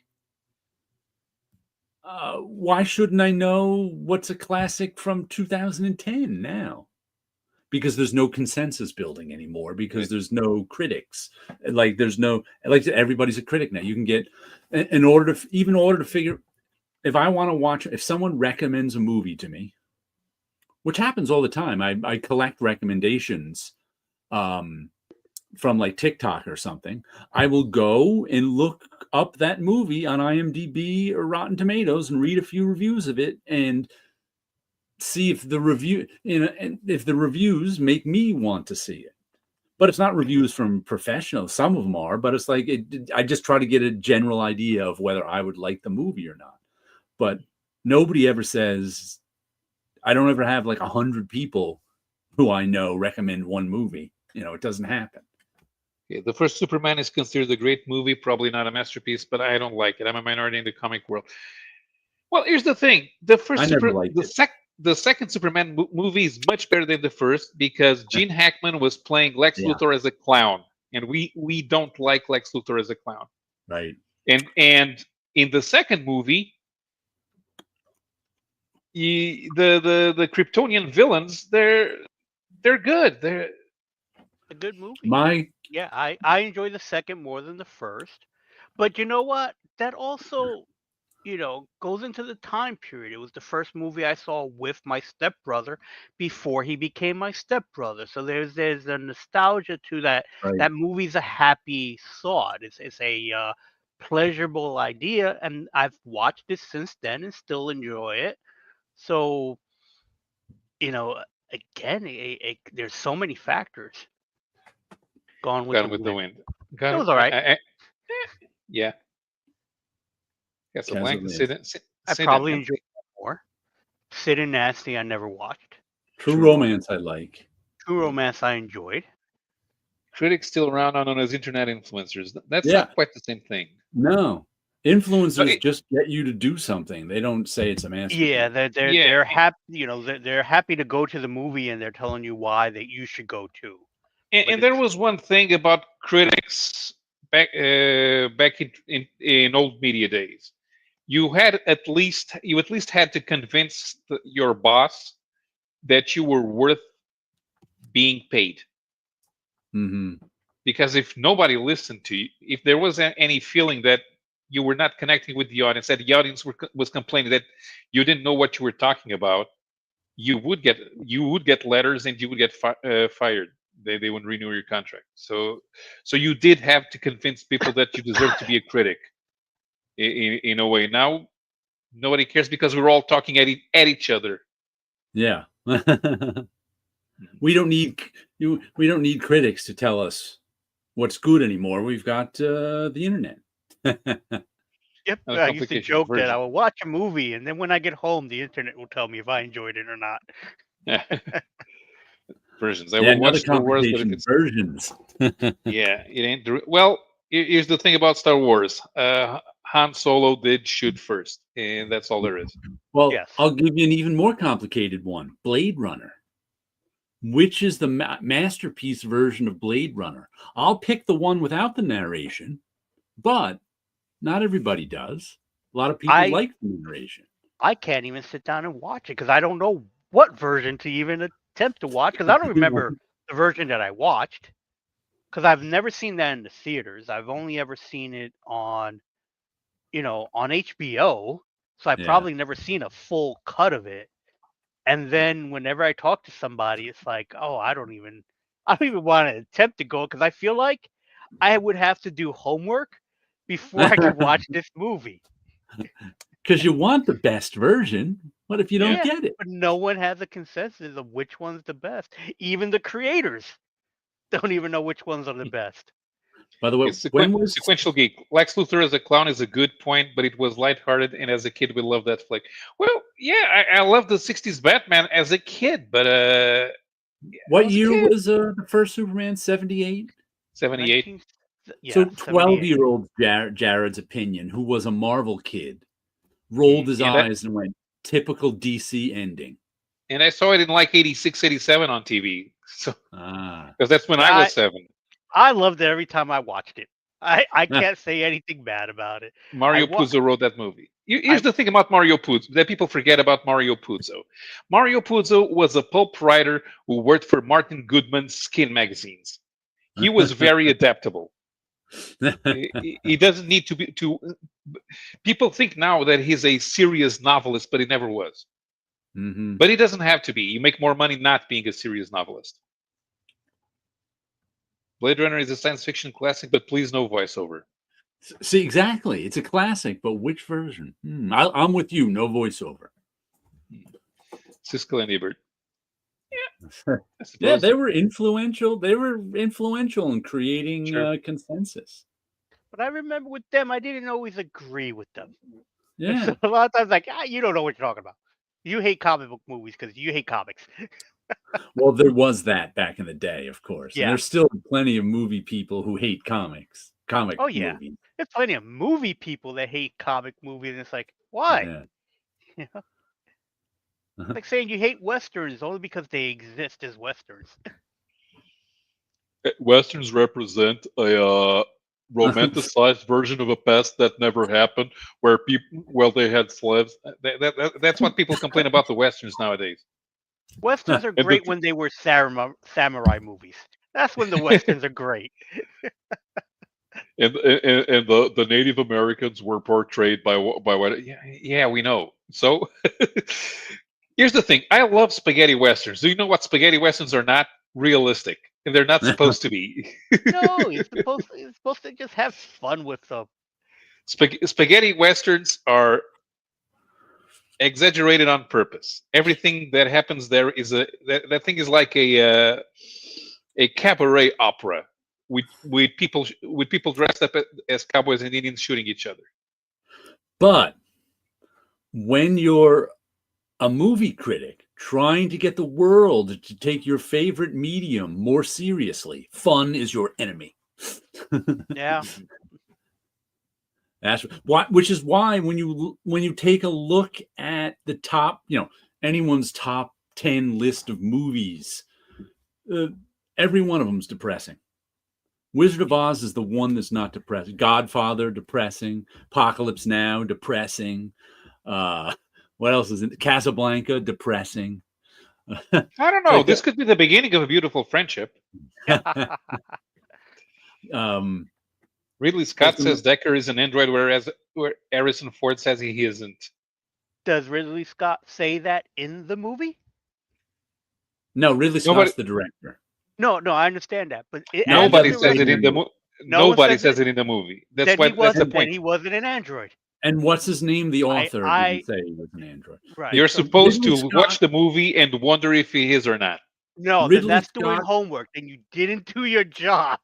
C: Why shouldn't I know what's a classic from 2010 now? Because there's no consensus building anymore, because there's no critics. Like there's no, like everybody's a critic now. You can get, in order to figure, if I want to watch, if someone recommends a movie to me, which happens all the time, I collect recommendations from like TikTok or something. I will go and look up that movie on IMDb or Rotten Tomatoes and read a few reviews of it and see if the reviews make me want to see it. But it's not reviews from professionals. Some of them are, but it's like I just try to get a general idea of whether I would like the movie or not. But nobody ever says, I don't ever have like 100 people who I know recommend one movie. It doesn't happen.
A: Yeah, the first Superman is considered a great movie, probably not a masterpiece, but I don't like it. I'm a minority in the comic world. Well, here's the thing: the second Superman movie is much better than the first because Gene Hackman was playing Lex Luthor as a clown, and we don't like Lex Luthor as a clown.
C: Right.
A: And in the second movie, the Kryptonian villains they're good. They're
B: A good movie. Yeah, I enjoy the second more than the first. But you know what? That also, goes into the time period. It was the first movie I saw with my stepbrother before he became my stepbrother. So there's a nostalgia to that.
C: Right.
B: That movie's a happy thought. It's a pleasurable idea, and I've watched it since then and still enjoy it. So, again, there's so many factors. Gone with
A: Gone
B: the
A: with the
B: Wind.
A: Wind.
B: It was all right.
A: Yeah. Casablanca,
B: I probably enjoyed that more. Sid and Nasty I never watched.
C: True Romance I like.
B: True Romance I enjoyed.
A: Critics still around on as internet influencers. That's
C: Yeah.
A: not quite the same thing.
C: No. Influencers just get you to do something. They don't say it's a masterpiece.
B: Yeah, they're happy. They're happy to go to the movie, and they're telling you why that you should go too.
A: And there was one thing about critics back in old media days. You at least had to convince your boss that you were worth being paid.
C: Mm-hmm.
A: Because if nobody listened to you, if there was any feeling that you were not connecting with the audience, that the audience was complaining that you didn't know what you were talking about, you would get letters and you would get fired. They wouldn't renew your contract. So you did have to convince people that you deserve to be a critic. in a way. Now nobody cares because we're all talking at each other.
C: Yeah. we don't need we don't need critics to tell us what's good anymore. We've got the internet.
B: Yep,
A: No
B: I used to
A: complication.
B: joke that I
A: Virgin.
B: will watch a movie, and then when I get home, the internet will tell me if I enjoyed it or not.
A: Versions. I
C: Yeah,
A: will
C: another
A: watch Star Wars, but if
C: complication,
A: it's
C: versions.
A: yeah, it ain't. Well, here's the thing about Star Wars. Han Solo did shoot first, and that's all there is.
C: Well,
B: Yes.
C: I'll give you an even more complicated one. Blade Runner. Which is the masterpiece version of Blade Runner? I'll pick the one without the narration, but not everybody does. A lot of people
B: I
C: like the narration.
B: I can't even sit down and watch it because I don't know what version to even attempt to watch because I don't remember the version that I watched because I've never seen that in the theaters. I've only ever seen it on, on HBO. So I
C: Yeah.
B: probably never seen a full cut of it. And then whenever I talk to somebody, it's like, oh, I don't even want to attempt to go because I feel like I would have to do homework before I could watch this movie.
C: Because you want the best version. What if you don't
B: Yeah,
C: get it?
B: but no one has a consensus of which one's the best. Even the creators don't even know which ones are the best.
C: By the way,
A: It's
C: when was
A: sequential geek. Lex Luthor as a clown is a good point, but it was lighthearted, and as a kid, we loved that flick. Well, yeah, I loved the '60s Batman as a kid, but I
C: what
A: was a
C: year
A: kid.
C: was the first Superman? 78.
A: 78.
B: 19, yeah,
C: So
B: 78.
C: 12-year-old Jared's opinion, who was a Marvel kid, rolled his
A: And
C: eyes and went, "Typical DC ending."
A: And I saw it in like 86, 87 on TV. So because that's when
B: Yeah,
A: I was 7.
B: I loved it every time I watched it. I can't say anything bad about it.
A: Mario
B: wa-
A: Puzo wrote that movie. Here's the thing about Mario Puzo that people forget about Mario Puzo. Mario Puzo was a pulp writer who worked for Martin Goodman's Skin magazines. He was very adaptable. He doesn't need to be to. People think now that he's a serious novelist, but he never was.
C: Mhm.
A: But he doesn't have to be. You make more money not being a serious novelist. Blade Runner is a science fiction classic, but please no voiceover.
C: See, exactly. It's a classic, but which version? I'm with you. No voiceover.
A: Siskel and Ebert.
C: Yeah, they were influential. They were influential in creating
A: Sure.
C: Consensus.
B: But I remember with them, I didn't always agree with them.
C: Yeah.
B: So a lot of times, like, you don't know what you're talking about. You hate comic book movies because you hate comics.
C: Well, there was that back in the day, of course.
B: Yeah.
C: And there's still plenty of movie people who hate comics.
B: Oh yeah,
C: movies.
B: there's plenty of movie people that hate comic movies, and it's like, why?
C: Yeah.
B: You know? Like saying you hate westerns only because they exist as westerns.
A: Westerns represent a romanticized version of a past that never happened, where they had slaves. That's what people complain about the westerns nowadays.
B: Westerns are great when they were samurai movies. That's when the westerns are great.
A: And the Native Americans were portrayed by what? Yeah, we know. So here's the thing: I love spaghetti westerns. Do you know what spaghetti westerns are not? Realistic, and they're not supposed to be.
B: No, you're supposed to just have fun with them.
A: Spaghetti westerns are exaggerated on purpose. Everything that happens there is that thing is like a cabaret opera with people dressed up as cowboys and Indians shooting each other.
C: But when you're a movie critic trying to get the world to take your favorite medium more seriously, fun is your enemy.
B: Yeah.
C: That's why, which is why when you take a look at the top, anyone's top 10 list of movies, every one of them is depressing. Wizard of Oz is the one that's not depressing. Godfather, depressing. Apocalypse Now, depressing. What else is it? Casablanca, depressing.
A: I don't know. This could be the beginning of a beautiful friendship. Ridley Scott says Deckard is an android, where Harrison Ford says he isn't.
B: Does Ridley Scott say that in the movie?
C: No, Ridley Scott's the director.
B: No, I understand that, but
A: nobody says it in the movie. Nobody says it in the movie. That's the point.
B: Then he wasn't an android.
C: And what's his name? The author
B: I
C: didn't say he was an android.
B: right.
A: You're
B: So
A: supposed
C: Ridley
A: to watch
C: Scott.
A: the movie and wonder if he is or not.
B: no, then
C: Ridley
B: that's doing
C: Scott.
B: homework. Then you didn't do your job.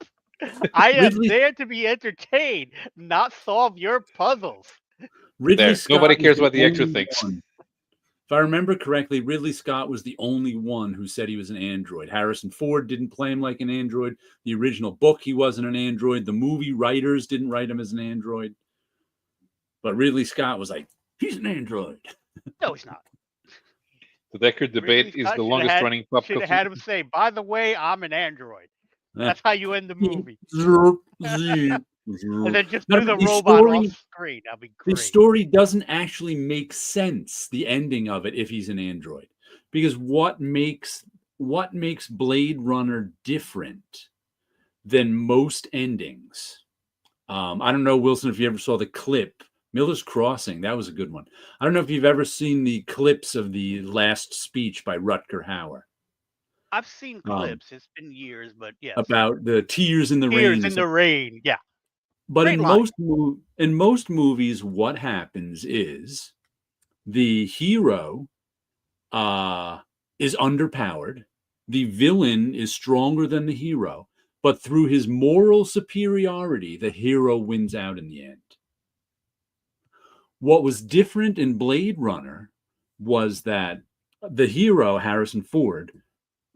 B: I am
C: Ridley
B: there to be entertained, not solve your puzzles.
C: Ridley
A: There, nobody
C: Scott was
A: cares
C: the
A: what the actor
C: only
A: thinks.
C: one. If I remember correctly, Ridley Scott was the only one who said he was an android. Harrison Ford didn't play him like an android. The original book, he wasn't an android. The movie writers didn't write him as an android. But Ridley Scott was like, he's an android.
B: No, he's not.
A: The Deckard debate
B: Ridley
A: is
B: Scott
A: the longest running pop
B: should have
A: culture.
B: had him say, "By the way, I'm an android." That's how you end the movie, and then just do the robot off screen. That'd be
C: The
B: great.
C: story doesn't actually make sense, the ending of it, if he's an android. Because what makes Blade Runner different than most endings? I don't know, Wilson, if you ever saw the clip, Miller's Crossing, that was a good one. I don't know if you've ever seen the clips of the last speech by Rutger Hauer
B: I've seen clips. It's been years, but yes.
C: about the tears in the
B: Tears
C: rain.
B: in the rain. Yeah.
C: But
B: Great
C: in
B: line.
C: most movies, what happens is the hero is underpowered. The villain is stronger than the hero, but through his moral superiority, the hero wins out in the end. What was different in Blade Runner was that the hero, Harrison Ford,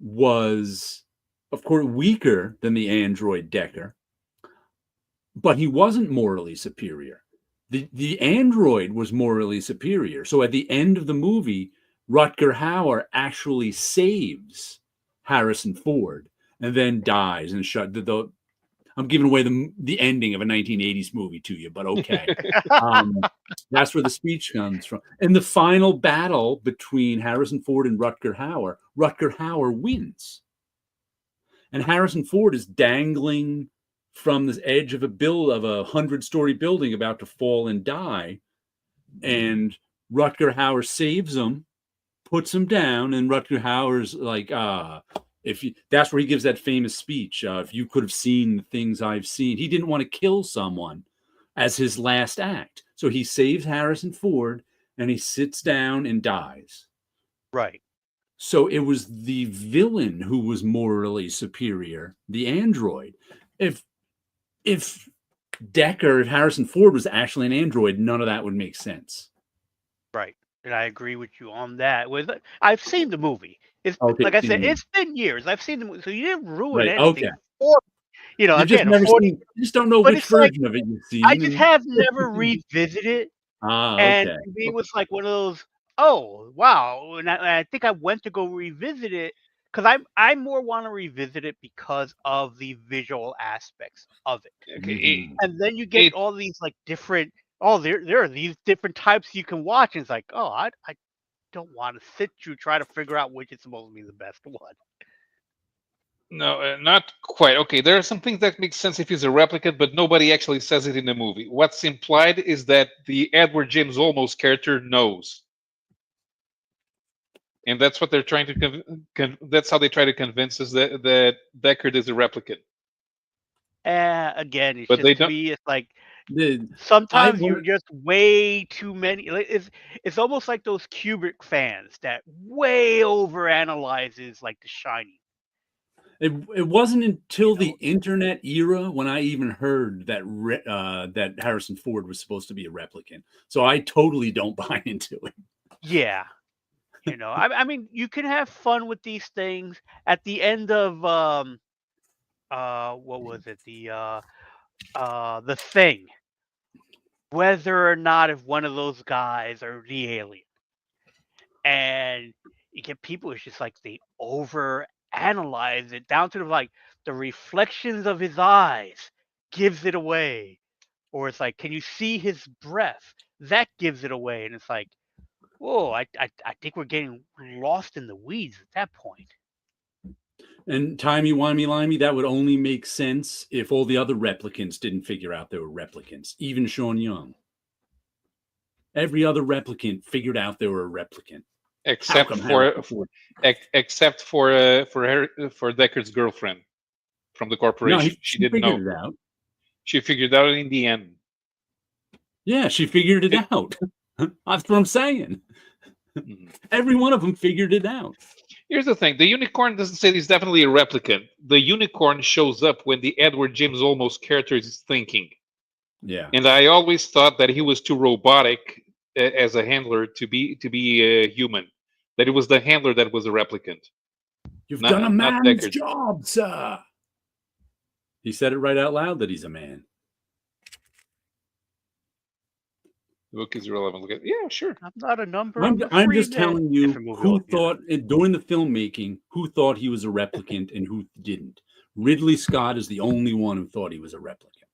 C: was, of course, weaker than the android Deckard, but he wasn't morally superior. The android was morally superior. So at the end of the movie, Rutger Hauer actually saves Harrison Ford and then dies and shut the I'm giving away the ending of a 1980s movie to you, but okay. That's where the speech comes from. In the final battle between Harrison Ford and Rutger Hauer wins. And Harrison Ford is dangling from the edge of a 100-story building about to fall and die. And Rutger Hauer saves him, puts him down, and Rutger Hauer's like, that's where he gives that famous speech. If you could have seen the things I've seen. He didn't want to kill someone as his last act. So he saves Harrison Ford and he sits down and dies.
B: Right.
C: So it was the villain who was morally superior, the android. If Harrison Ford was actually an android, none of that would make sense.
B: Right. And I agree with you on that. I've seen the movie. It's
C: Okay,
B: like I said, it's been years. I've seen the movie, so you didn't ruin
C: right,
B: anything.
C: okay.
B: For,
C: You've
B: again,
C: just you just don't know
B: but
C: which
B: it's like,
C: version of it you've seen.
B: I just have never revisited it. And
C: Okay.
B: to me, it was like one of those, oh, wow. And I think I went to go revisit it because I more want to revisit it because of the visual aspects of it.
A: Okay,
B: And then you get all these like different, there are these different types you can watch. And it's like, oh, I don't want to sit through try to figure out which is supposed to be the best one.
A: no, not quite. Okay, there are some things that make sense if he's a replicant, but nobody actually says it in the movie. What's implied is that the Edward James Olmos character knows, and that's what they're trying to. That's how they try to convince us that Deckard is a replicant.
B: Again, it's
A: But
B: just
A: they
B: to
A: don't.
B: me, it's like sometimes
C: I
B: you're just way too many. It's almost like those Kubrick fans that way overanalyzes like The Shining.
C: It wasn't until the internet era when I even heard that that Harrison Ford was supposed to be a replicant. So I totally don't buy into it.
B: Yeah, I mean, you can have fun with these things. At the end of what was it? The Thing. Whether or not if one of those guys are the alien. And you get people it's just like they over analyze it down to the reflections of his eyes gives it away. Or it's like, can you see his breath? That gives it away. And it's like, whoa, I think we're getting lost in the weeds at that point.
C: And timey-wimey-limey, that would only make sense if all the other replicants didn't figure out they were replicants. Even Sean Young. Every other replicant figured out they were a replicant.
A: Except for Deckard's girlfriend from the corporation.
C: No, she didn't know. It out.
A: She figured it out in the end.
C: Yeah, she figured it out. That's what I'm saying.
A: Mhm.
C: Every one of them figured it out.
A: Here's the thing: the unicorn doesn't say he's definitely a replicant. The unicorn shows up when the Edward James Olmos character is thinking,
C: Yeah.
A: and I always thought that he was too robotic as a handler to be a human. That it was the handler that was a replicant,
C: You've done a
A: not
C: man's
A: Deckard.
C: job, sir. He said it right out loud that he's a man.
A: The book is irrelevant. Look at yeah, sure.
B: I'm not a number.
C: I'm just telling you
B: Different movie
C: who
B: altogether.
C: thought during the filmmaking who thought he was a replicant and who didn't. Ridley Scott is the only one who thought he was a replicant.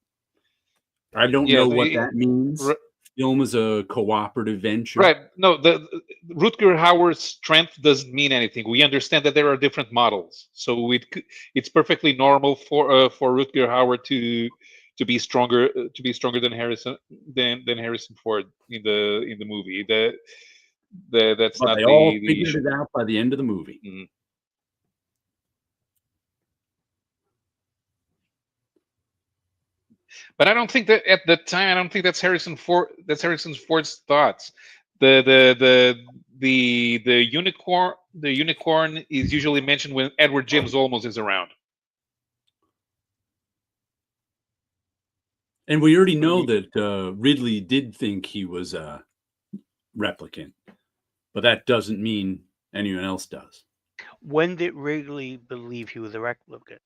C: I don't
A: Yeah,
C: know what that means.
A: r-
C: Film is a cooperative venture.
A: Right. No, the Rutger Hauer's strength doesn't mean anything. We understand that there are different models, so it's perfectly normal for Rutger Hauer to be stronger than Harrison Ford in the movie. That's
C: But
A: not
C: they all
A: the
C: figured
A: issue.
C: it out by the end of the movie.
A: Mhm. But I don't think that at the time. I don't think that's Harrison Ford. That's Harrison Ford's thoughts. The unicorn. The unicorn is usually mentioned when Edward James Olmos is around.
C: And we already know that Ridley did think he was a replicant, but that doesn't mean anyone else does.
B: When did Wrigley believe he was a replicant?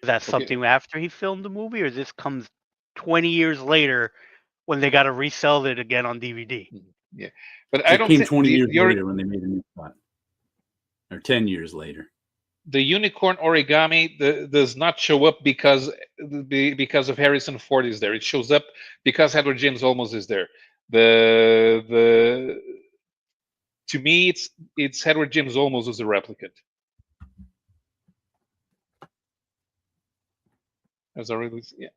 B: Is that
A: Okay.
B: something after he filmed the movie, or this comes 20 years later when they got to resell it again on DVD?
A: Yeah, but I
C: It
A: don't
C: came
A: think
C: 20 years later when they made a new cut, or 10 years later.
A: the unicorn origami does not show up because of Harrison Ford is there. It shows up because Edward James Olmos is there. The To me, it's Edward James Olmos as a replicant. As a release, yeah,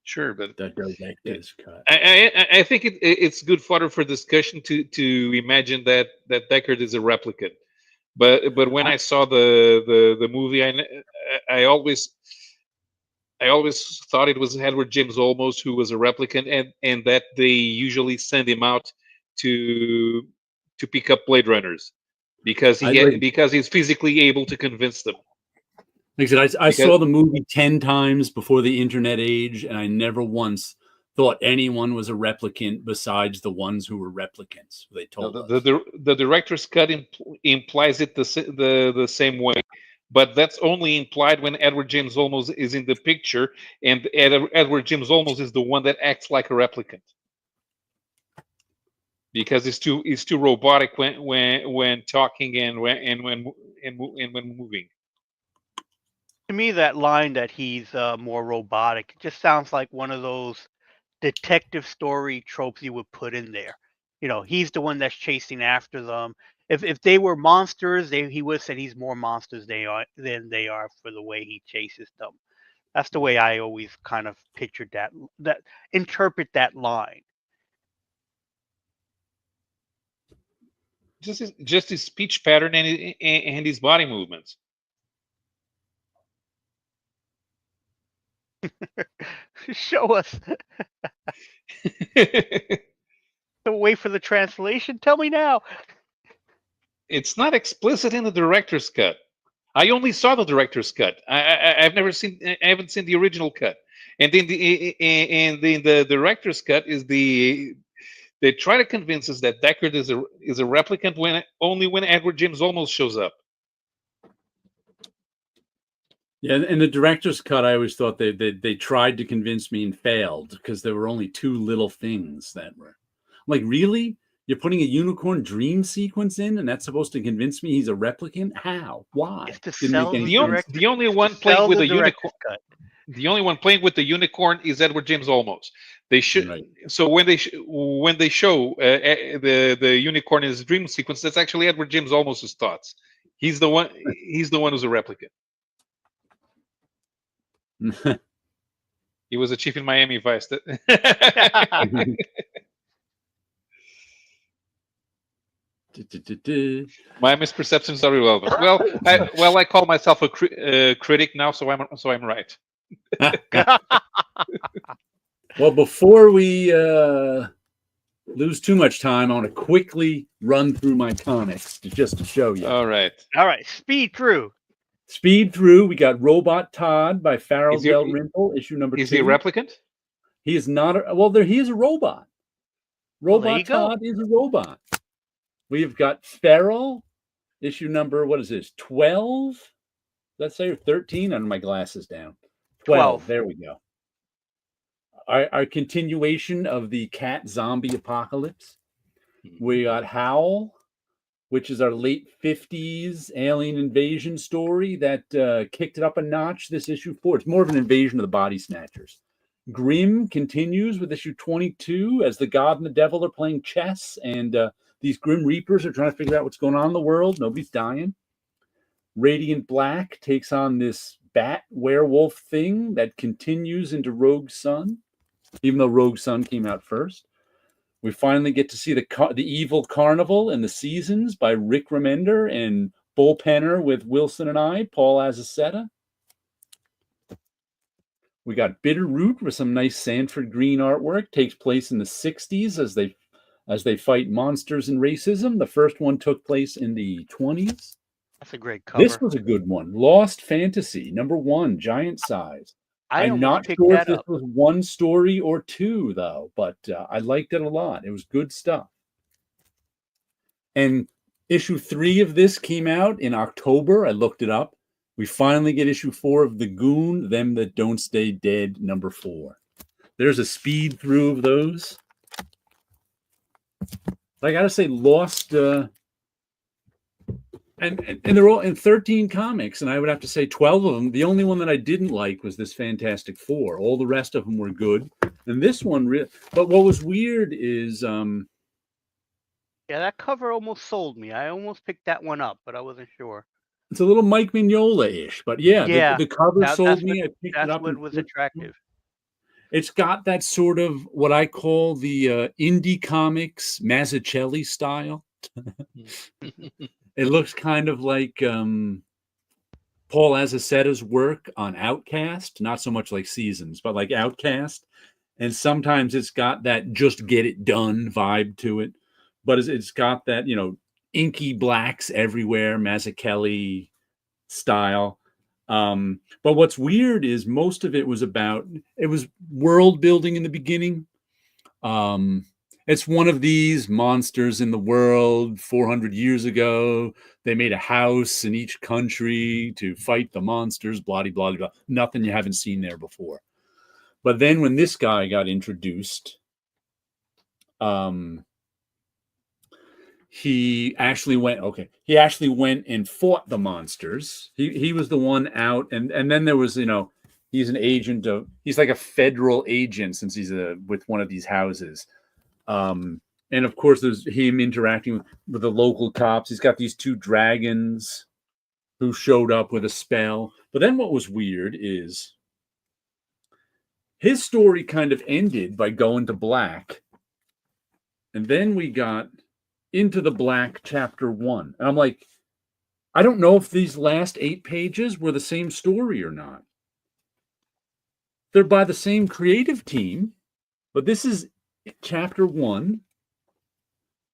A: sure, but
C: That director's cut.
A: I think it's good fodder for discussion to imagine that Deckard is a replicant. But when I saw the movie, I always thought it was Edward James Olmos who was a replicant, and that they usually send him out to pick up Blade Runners because because he's physically able to convince them.
C: Like I said, I saw the movie 10 times before the internet age, and I never once thought anyone was a replicant besides the ones who were replicants. They told us.
A: The director's cut implies it the same way, but that's only implied when Edward James Olmos is in the picture, and Edward James Olmos is the one that acts like a replicant because he's too robotic when talking and when moving.
B: To me, that line that he's more robotic just sounds like one of those detective story tropes you would put in there. You know, he's the one that's chasing after them. If they were monsters, he would have said he's more monsters than they are for the way he chases them. That's the way I always kind of pictured that interpret that line.
A: Just his speech pattern and his body movements.
B: Show us. So wait for the translation. Tell me now.
A: It's not explicit in the director's cut. I only saw the director's cut. I haven't seen the original cut. And in the director's cut is they try to convince us that Deckard is a replicant only when Edward James Olmos shows up.
C: Yeah, in the director's cut, I always thought they tried to convince me and failed because there were only two little things that were. I'm like, really? You're putting a unicorn dream sequence in, and that's supposed to convince me he's a replicant? How? Why?
A: The only one playing with a unicorn. The only one playing with the unicorn is Edward James Olmos. They should. Right. So when they show the unicorn in his dream sequence, that's actually Edward James Olmos' thoughts. He's the one. He's the one who's a replicant. He was a chief in Miami Vice. My misperceptions are irrelevant. Well, I call myself a critic now, so I'm right.
C: Well, before we lose too much time, I want to quickly run through my comics just to show you.
A: All right.
B: All right, speed through.
C: Speed through. We got Robot Todd by Farrell
A: Is he-
C: Dalrymple, issue number 2.
A: Is he a replicant?
C: He is not. He is a robot.
B: Well, there
C: Robot
B: you go.
C: Todd is a robot. We've got Farrell, issue number, what is this, 12? Let's say 13 on my glasses down. 12. There we go. Our continuation of the cat zombie apocalypse. We got Howl, which is our late 50s alien invasion story that kicked it up a notch this issue 4. It's more of an invasion of the body snatchers. Grimm continues with issue 22 as the God and the Devil are playing chess, and these Grim Reapers are trying to figure out what's going on in the world. Nobody's dying. Radiant Black takes on this bat werewolf thing that continues into Rogue Sun, even though Rogue Sun came out first. We finally get to see the Evil Carnival and the Seasons by Rick Remender and Bullpenner with Wilson and I, Paul Azaceta. We got Bitterroot with some nice Sanford Green artwork. Takes place in the 60s as they fight monsters and racism. The first one took place in the 20s.
B: That's a great cover.
C: This was a good one. Lost Fantasy, number 1, giant size. I'm
B: almost
C: not
B: picked
C: sure
B: that
C: if this
B: up.
C: was one story or two, though, but I liked it a lot. It was good stuff. And issue 3 of this came out in October. I looked it up. We finally get issue 4 of The Goon, Them That Don't Stay Dead, number 4. There's a speed through of those. I got to say, Lost... And they're all in 13 comics, and I would have to say 12 of them. The only one that I didn't like was this Fantastic Four. All the rest of them were good, and this one, but what was weird is,
B: yeah, that cover almost sold me. I almost picked that one up, but I wasn't sure.
C: It's a little Mike Mignola-ish, but yeah. The cover sold me. I picked it up.
B: That's what was attractive.
C: It's got that sort of what I call the indie comics Mazzucchelli style. It looks kind of like Paul Azaceta's work on Outcast, not so much like Seasons, but like Outcast. And sometimes it's got that just get it done vibe to it. But it's got that, inky blacks everywhere, Mazzucchelli style. But what's weird is most of it was world building in the beginning. It's one of these monsters in the world 400 years ago. They made a house in each country to fight the monsters, blah, blah, blah. Nothing you haven't seen there before. But then when this guy got introduced, he actually went and fought the monsters. He was the one out. And then there was, he's an agent he's like a federal agent since he's with one of these houses. And of course, there's him interacting with the local cops. He's got these 2 dragons who showed up with a spell. But then what was weird is his story kind of ended by going to black. And then we got Into the Black, chapter 1. And I'm like, I don't know if these last 8 pages were the same story or not. They're by the same creative team, but this is chapter 1,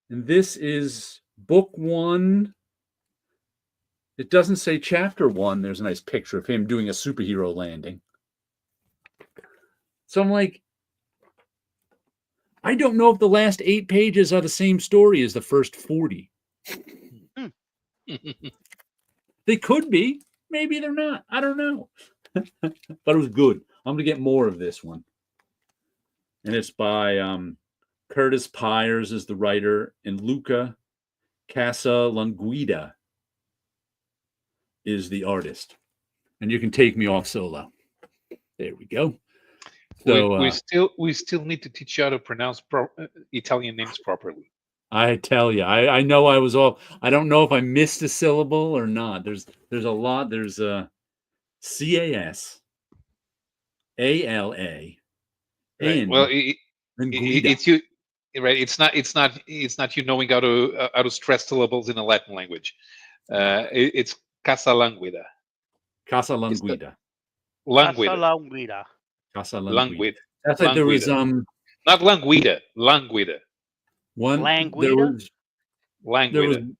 C: and this is book 1. It doesn't say chapter 1. There's a nice picture of him doing a superhero landing. So I'm like, I don't know if the last 8 pages are the same story as the first 40. They could be. Maybe they're not. I don't know. But it was good. I'm going to get more of this one. And it's by Curtis Pyers is the writer, and Luca Casalanguida is the artist. And you can take me off solo. There we go. So
A: we still need to teach you how to pronounce Italian names properly.
C: I tell you, I know I was off. I don't know if I missed a syllable or not. There's a lot. There's CASALA.
A: Right. Well, it's you, right? It's not you knowing how to stress syllables in a Latin language. It's Casalanguida.
C: Casalanguida.
A: Languid.
C: Casalanguida. That's like there was
A: not languida, languida,
C: one
B: Languida?
C: there was
A: languida.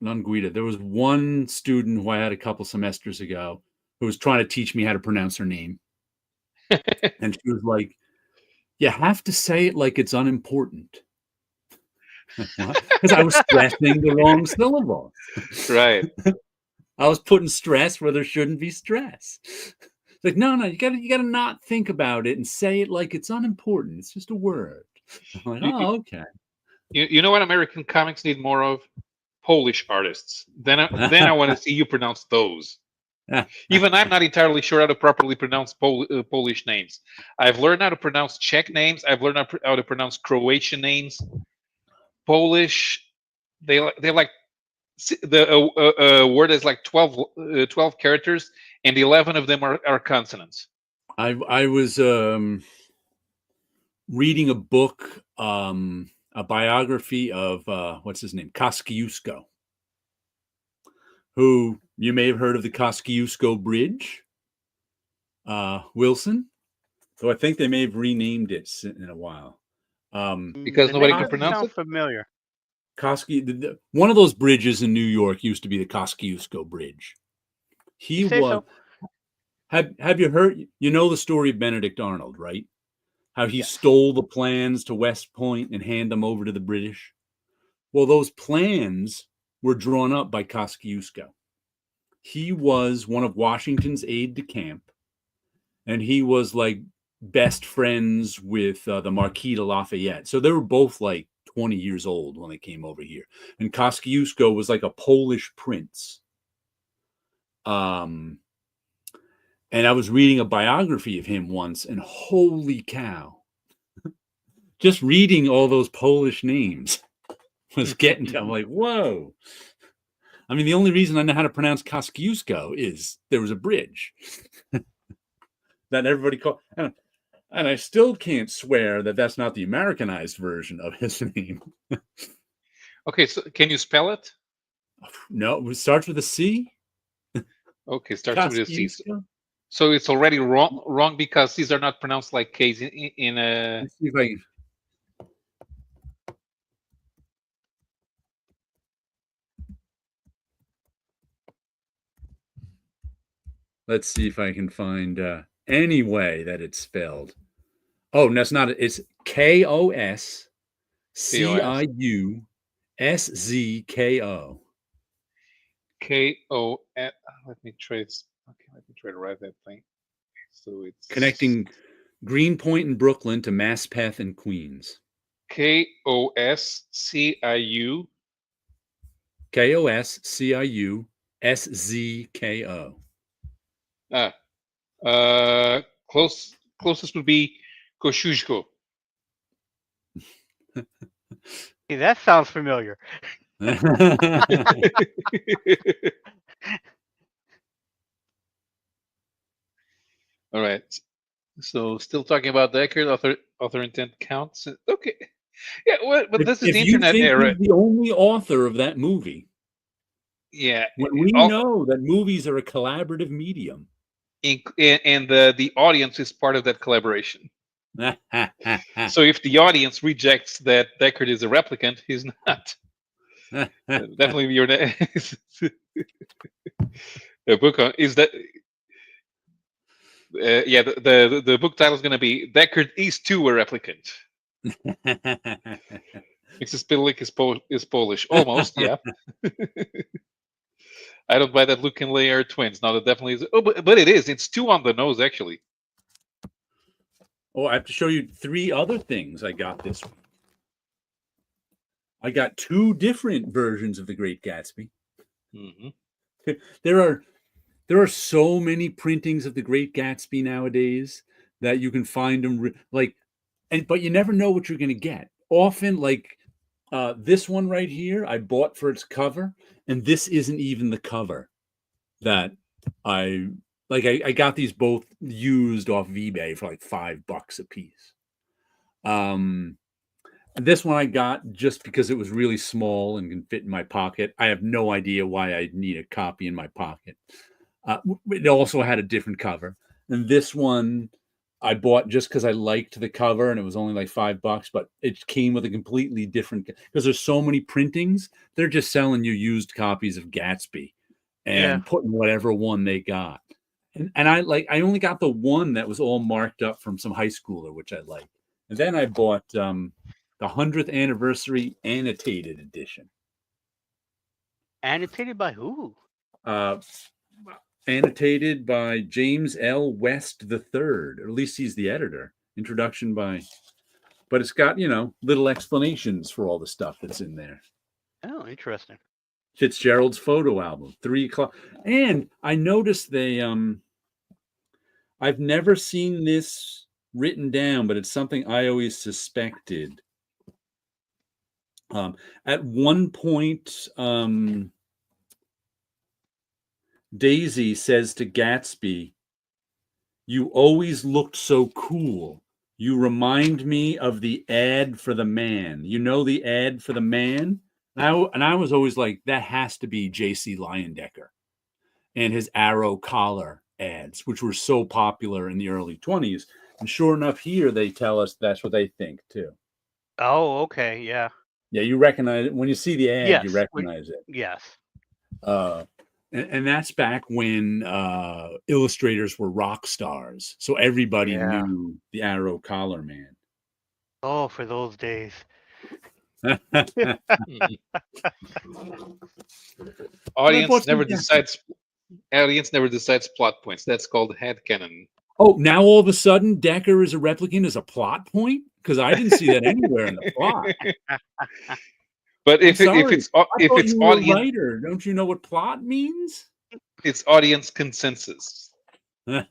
C: Languida. There was one student who I had a couple semesters ago who was trying to teach me how to pronounce her name. And she was like, you have to say it like it's unimportant. Because I was stressing the wrong syllable.
A: Right.
C: I was putting stress where there shouldn't be stress. It's like, no, you gotta not think about it and say it like it's unimportant. It's just a word. I'm like, oh, okay.
A: You know what American comics need more of? Polish artists. Then I want to see you pronounce those. Even I'm not entirely sure how to properly pronounce Polish names. I've learned how to pronounce Czech names. I've learned how to pronounce Croatian names. Polish, they like the word is like 12 characters, and 11 of them are consonants.
C: I was reading a book, a biography of what's his name, Kosciuszko, who you may have heard of the Kosciuszko Bridge, Wilson. So I think they may have renamed it in a while.
A: Because
B: The
A: nobody
B: name
A: can pronounce
B: sounds
A: it?
B: familiar.
C: One of those bridges in New York used to be the Kosciuszko Bridge. He
B: You say
C: was.
B: so?
C: Have you heard? You know the story of Benedict Arnold, right? How he
B: Yes.
C: stole the plans to West Point and hand them over to the British. Well, those plans were drawn up by Kosciuszko. He was one of Washington's aide de camp, and he was like best friends with the Marquis de Lafayette. So they were both like 20 years old when they came over here. And Kosciuszko was like a Polish prince. And I was reading a biography of him once, and holy cow, just reading all those Polish names was getting to, I'm like, whoa. I mean, the only reason I know how to pronounce Kosciuszko is there was a bridge that everybody called. And I still can't swear that that's not the Americanized version of his name.
A: Okay, so can you spell it?
C: No, it starts with a C.
A: Okay, starts with a C.
C: Kosciuszko.
A: So it's already wrong because these are not pronounced like K's in a.
C: Let's see if I can. Let's see if I can find any way that it's spelled. Oh, that's not it. It's Kosciuszko.
A: KO. Let me try. Okay, let me try to write that thing. So it's
C: Connecting Greenpoint and Brooklyn to Maspeth and Queens.
A: KOSCIU.
C: KOSCIUSZKO.
A: Closest would be Kosciuszko.
B: Hey, that sounds familiar.
A: All right. So still talking about Deckard, author intent counts. Okay. Yeah, well, but this is the internet
C: you think
A: era.
C: he's the only author of that movie,
A: Yeah.
C: when we know that movies are a collaborative medium.
A: And the audience is part of that collaboration. So if the audience rejects that Deckard is a replicant, he's not. Definitely your the book is that. Yeah, the book title is going to be Deckard is too a replicant. Mrs. Spillik is Polish. Almost, yeah. I don't buy that Luke and Leia are twins. Now that definitely is. Oh, but it is. It's two on the nose, actually.
C: Oh, I have to show you 3 other things I got this week. I got 2 different versions of The Great Gatsby.
A: Mm-hmm.
C: There are so many printings of The Great Gatsby nowadays that you can find them but you never know what you're going to get. Often, like this one right here, I bought for its cover, and this isn't even the cover that I got these both used off of eBay for like $5 a piece. This one I got just because it was really small and can fit in my pocket. I have no idea why I need a copy in my pocket. It also had a different cover. And this one I bought just because I liked the cover and it was only like $5, but it came with a completely different because there's so many printings. They're just selling you used copies of Gatsby
B: Yeah.
C: and putting whatever one they got. And I only got the one that was all marked up from some high schooler, which I liked. And then I bought the 100th anniversary annotated edition.
B: Annotated by who?
C: Annotated by James L. West III, or at least he's the editor. Introduction by, but it's got, little explanations for all the stuff that's in there.
B: Oh, interesting.
C: Fitzgerald's photo album, 3 o'clock. And I noticed they, I've never seen this written down, but it's something I always suspected. At one point, Daisy says to Gatsby, "You always looked so cool. You remind me of the ad for the man." You know the ad for the man? And I was always like, that has to be J.C. Leyendecker and his Arrow collar ads, which were so popular in the early 20s. And sure enough, here they tell us that's what they think too.
B: Oh, okay, yeah.
C: Yeah, you recognize it. When you see the ad,
B: Yes.
C: you recognize it.
B: Yes.
C: And that's back when illustrators were rock stars. So everybody knew the Arrow collar man.
B: Oh, for those days.
A: Audience never decides plot points. That's called headcanon.
C: Oh, now all of a sudden Decker is a replicant is a plot point? Because I didn't see that anywhere in the plot.
A: But if it's
C: audience,
A: writer,
C: don't you know what plot means?
A: It's audience consensus. In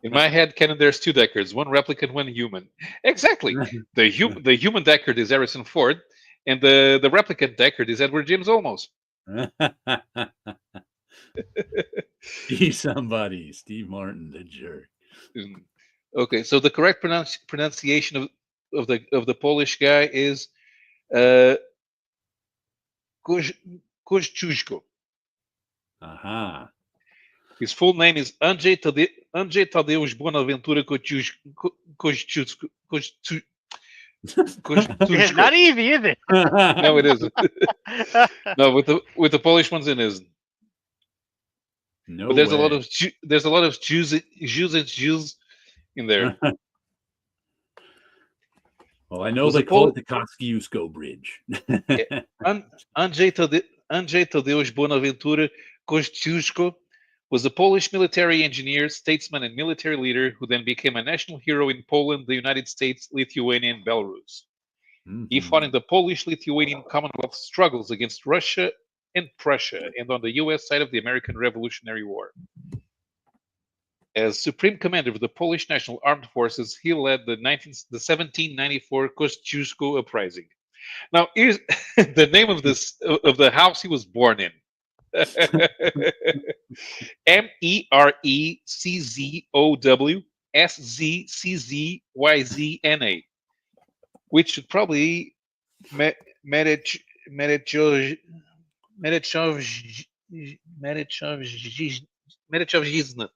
A: my head canon, there's 2 Deckards, one replicant, one human. Exactly. The human Deckard is Harrison Ford, and the replicant Deckard is Edward James Olmos.
C: Be somebody, Steve Martin, the jerk.
A: Okay, so the correct pronunciation of the Polish guy is Kościuszko.
C: Aha.
A: His full name is Andrzej Tadeusz Bonaventura Kościuszko.
B: It's not easy, is it?
A: No, it isn't. No, with the Polish ones, it isn't.
C: No,
A: but there's
C: way.
A: a lot of Jews in there.
C: Well, I know they call it the Kosciuszko Bridge.
A: Andrzej Tadeusz Bonaventura Kościuszko was a Polish military engineer, statesman, and military leader who then became a national hero in Poland, the United States, Lithuania, and Belarus. Mm-hmm. He fought in the Polish-Lithuanian Commonwealth struggles against Russia and Prussia, and on the U.S. side of the American Revolutionary War. As Supreme Commander of the Polish National Armed Forces, he led the 1794 Kościuszko Uprising. Now, here's the name of the house he was born in. MERECZOWSZCZYZNA, which should probably Merechowizna.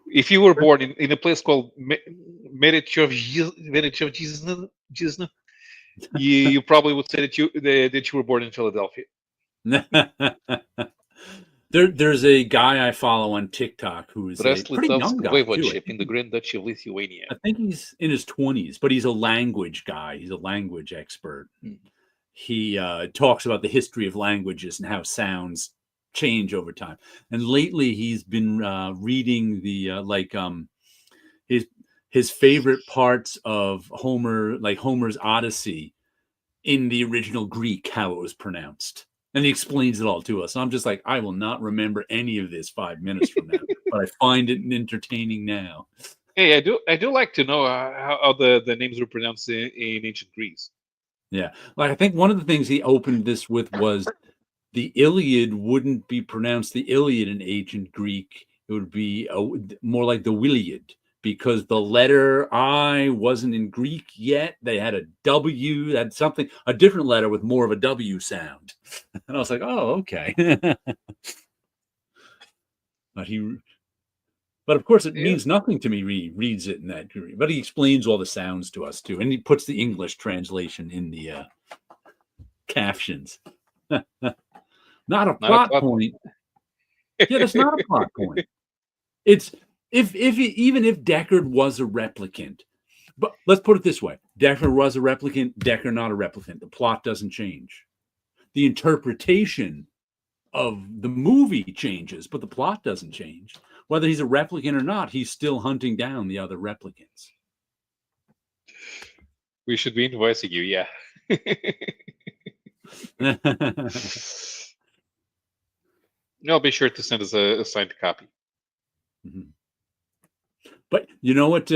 A: If you were born in a place called Merechowizna, you probably would say that you were born in Philadelphia.
C: There's a guy I follow on TikTok who is a pretty young guy too.
A: In the Grand Duchy of Lithuania.
C: I think he's in his 20s, but he's a language guy. He's a language expert. He talks about the history of languages and how sounds change over time. And lately, he's been reading the his favorite parts of Homer, like Homer's Odyssey, in the original Greek, how it was pronounced. And he explains it all to us. And I'm just like, I will not remember any of this 5 minutes from now, but I find it entertaining now.
A: Hey, I do like to know how the names were pronounced in ancient Greece.
C: Yeah. Like, I think one of the things he opened this with was the Iliad wouldn't be pronounced the Iliad in ancient Greek. It would be more like the Williad, because the letter I wasn't in Greek yet. They had a W, had something, a different letter with more of a W sound. And I was like, oh, okay. But But of course, it
A: Yeah.
C: means nothing to me. He reads it in that degree, but he explains all the sounds to us too, and he puts the English translation in the captions. Not a
A: Not a
C: plot
A: plot.
C: point. Yeah, that's not a plot point. It's even if Deckard was a replicant, but let's put it this way: Deckard was a replicant, Deckard not a replicant. The plot doesn't change. The interpretation of the movie changes, but the plot doesn't change. Whether he's a replicant or not, he's still hunting down the other replicants.
A: We should be invoicing you, yeah. I'll be sure to send us a signed copy.
C: Mhm. But you know what?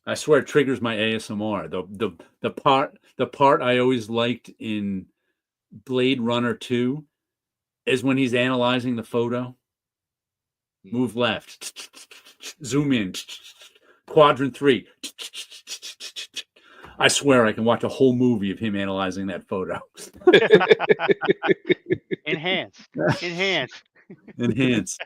C: I swear it triggers my ASMR. The part I always liked in Blade Runner 2 is when he's analyzing the photo. Move left, zoom in, quadrant 3. I swear I can watch a whole movie of him analyzing that photo.
B: Enhance.
C: Enhance.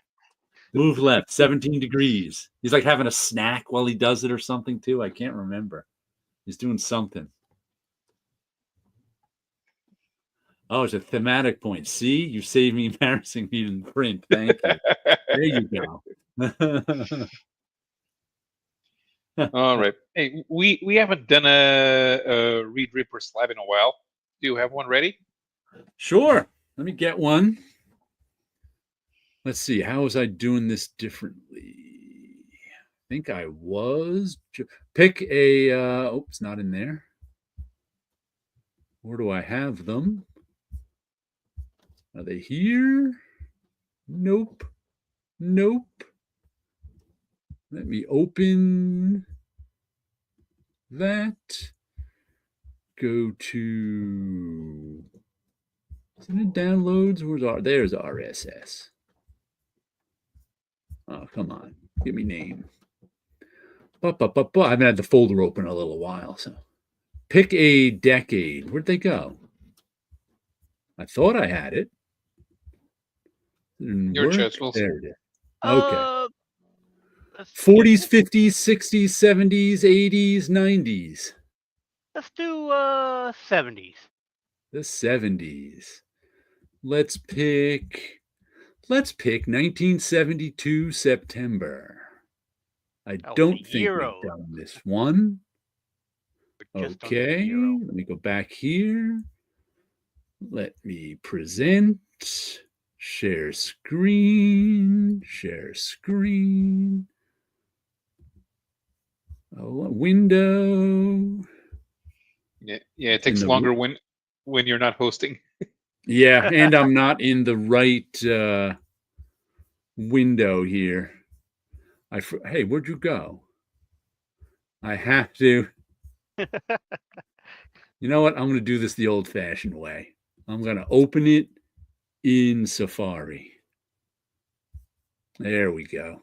C: Move left, 17 degrees. He's like having a snack while he does it or something too. I can't remember. He's doing something. Oh, it's a thematic point. See, you saved me embarrassing me in print. Thank you. There you go.
A: All right. Hey, we haven't done a Reed Reaper slab in a while. Do you have one ready?
C: Sure. Let me get one. Let's see. How was I doing this differently? I think I was. Pick a. Oh, it's not in there. Where do I have them? Are they here? Nope. Nope. Let me open that. Go to. Isn't it downloads? There's RSS. Oh, come on. Give me name. I haven't had the folder open in a little while, so. Pick a decade. Where'd they go? I thought I had it. Didn't
A: Your
C: work.
A: choice, Wilson.
C: There it is. Okay.
B: Let's
C: 40s, 50s, 60s, 70s, 80s, 90s.
B: Let's do 70s.
C: The 70s. Let's pick 1972 September. I
B: Oh,
C: don't
B: the
C: think we've
B: Euro.
C: done this one.
B: We're just on the
C: Okay,
B: Euro.
C: let me go back here. Let me present. Share screen. Share screen. Oh, window.
A: Yeah, it takes longer when you're not hosting.
C: Yeah, and I'm not in the right window here. Hey, where'd you go? I have to. You know what? I'm going to do this the old-fashioned way. I'm going to open it in Safari. There we go.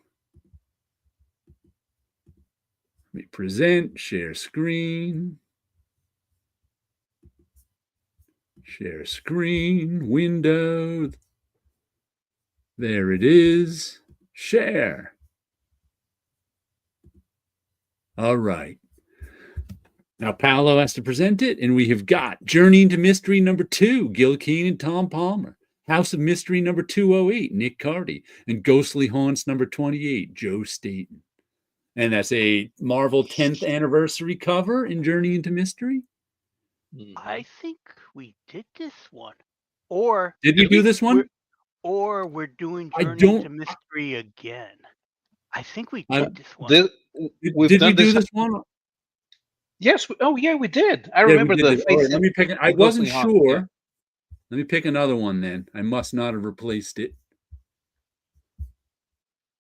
C: Let me present, share screen. Share screen, window. There it is. Share. All right. Now Paolo has to present it, and we have got Journey into Mystery number 2, Gil Keane and Tom Palmer. House of Mystery number 208, Nick Cardy. And Ghostly Haunts number 28, Joe Staten. And that's a Marvel 10th anniversary cover in Journey into Mystery.
B: I think we did this one. Or
C: Did we do this one?
B: We're doing
C: I
B: Journey
C: don't-
B: to Mystery again. I think we
C: I-
B: did this one.
C: Did we do this one?
A: Yes. Oh, yeah, we did. I remember
C: we
A: the
C: did. All right,
A: face.
C: let me pick. I
A: the
C: wasn't
A: Ghostly Haunt,
C: sure.
A: yeah.
C: Let me pick another one then. I must not have replaced it.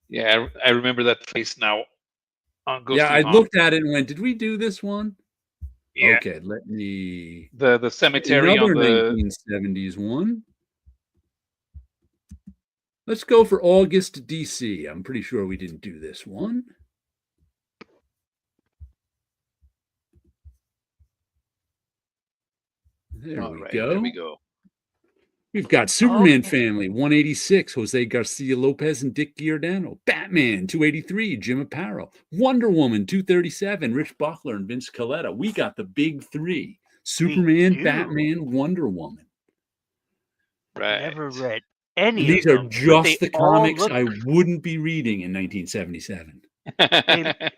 A: Yeah, I remember that face now. On Ghostly
C: Yeah, I
A: Haunt.
C: looked at it and went, "Did we do this one?"
A: Yeah.
C: Okay, let me.
A: The cemetery
C: Another
A: on the
C: 1970s one. Let's go for August DC. I'm pretty sure we didn't do this one. There we go.
A: There we go.
C: We've got Superman
B: Okay.
C: family, 186, Jose Garcia Lopez and Dick Giordano. Batman, 283, Jim Aparo. Wonder Woman, 237, Rich Buckler and Vince Coletta. We got the big three.
B: We
C: Superman,
B: do.
C: Batman, Wonder Woman.
A: Right.
B: Never read
C: And
B: any
C: these
B: of
C: are
B: them, but they
C: just the
B: all
C: comics
B: look
C: I wouldn't be reading in 1977.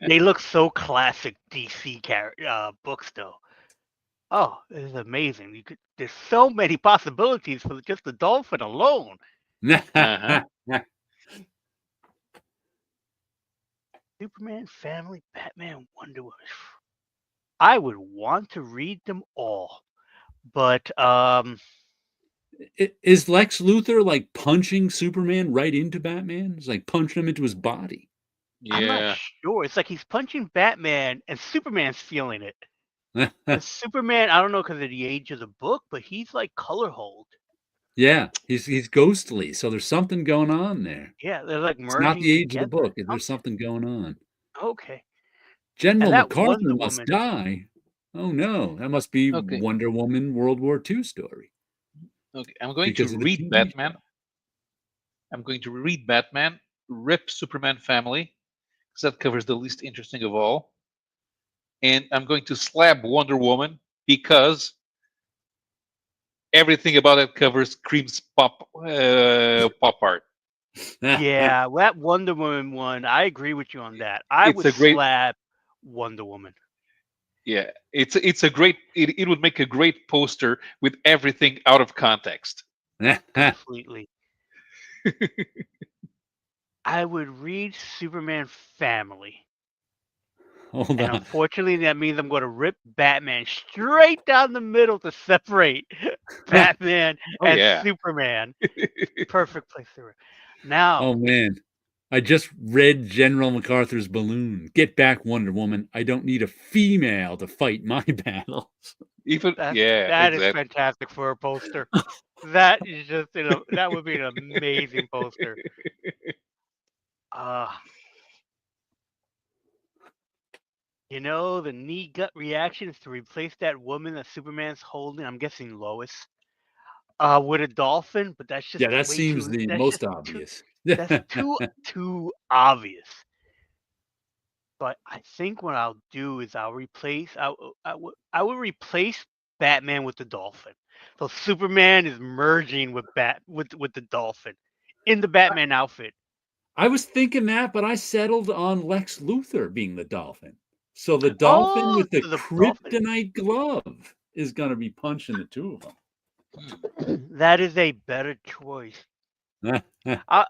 B: they look so classic DC books though. Oh, this is amazing. There's so many possibilities for just the dolphin alone.
A: Uh-huh.
B: Superman, Family, Batman, Wonder Woman. I would want to read them all, but
C: Is Lex Luthor like punching Superman right into Batman? It's like punching him into his body.
B: I'm not
A: Yeah.
B: sure. It's like he's punching Batman, and Superman's feeling it. And Superman, I don't know because of the age of the book, but he's like color hold.
C: Yeah, he's ghostly, so there's something going on there.
B: Yeah, they're like
C: It's not
B: merging
C: the age of the
B: together.
C: book. There's something going on.
B: Okay.
C: General
B: And that
C: MacArthur
B: Wonder
C: must
B: Woman.
C: die. Oh no, that must be
A: Okay.
C: Wonder Woman World War II story.
A: Okay. I'm going
C: Because
A: to
C: of the
A: read
C: TV
A: Batman.
C: show.
A: I'm going to read Batman, rip Superman family, because that covers the least interesting of all. And I'm going to slab Wonder Woman because everything about it cover screams pop art.
B: Yeah, well, that Wonder Woman one, I agree with you on that. I
A: It's
B: would
A: a great,
B: slap Wonder Woman.
A: yeah. It's a great. It would make a great poster with everything out of context.
B: Completely. I would read Superman Family.
C: Hold
B: And
C: on.
B: unfortunately, that means I'm going to rip Batman straight down the middle to separate Batman
A: Oh
B: and
A: yeah.
B: Superman. Perfect place to rip. Now,
C: Oh man. I just read General MacArthur's balloon. Get back, Wonder Woman. I don't need a female to fight my battles.
A: Even
B: that
A: yeah,
B: is
A: exactly.
B: fantastic for a poster. That is just that would be an amazing poster. The knee gut reaction is to replace that woman that Superman's holding. I'm guessing Lois. With a dolphin, but that's just
C: Yeah, that
B: way
C: seems
B: too.
C: the
B: That's
C: most
B: just too.
C: obvious.
B: That's too obvious. But I think what I'll do is I'll replace. I will replace Batman with the dolphin. So Superman is merging with with the dolphin in the Batman outfit.
C: I was thinking that, but I settled on Lex Luthor being the dolphin. So the dolphin
B: Oh,
C: with the
B: so the dolphin.
C: kryptonite glove is going to be punching the two of
B: That is a better choice.
C: them.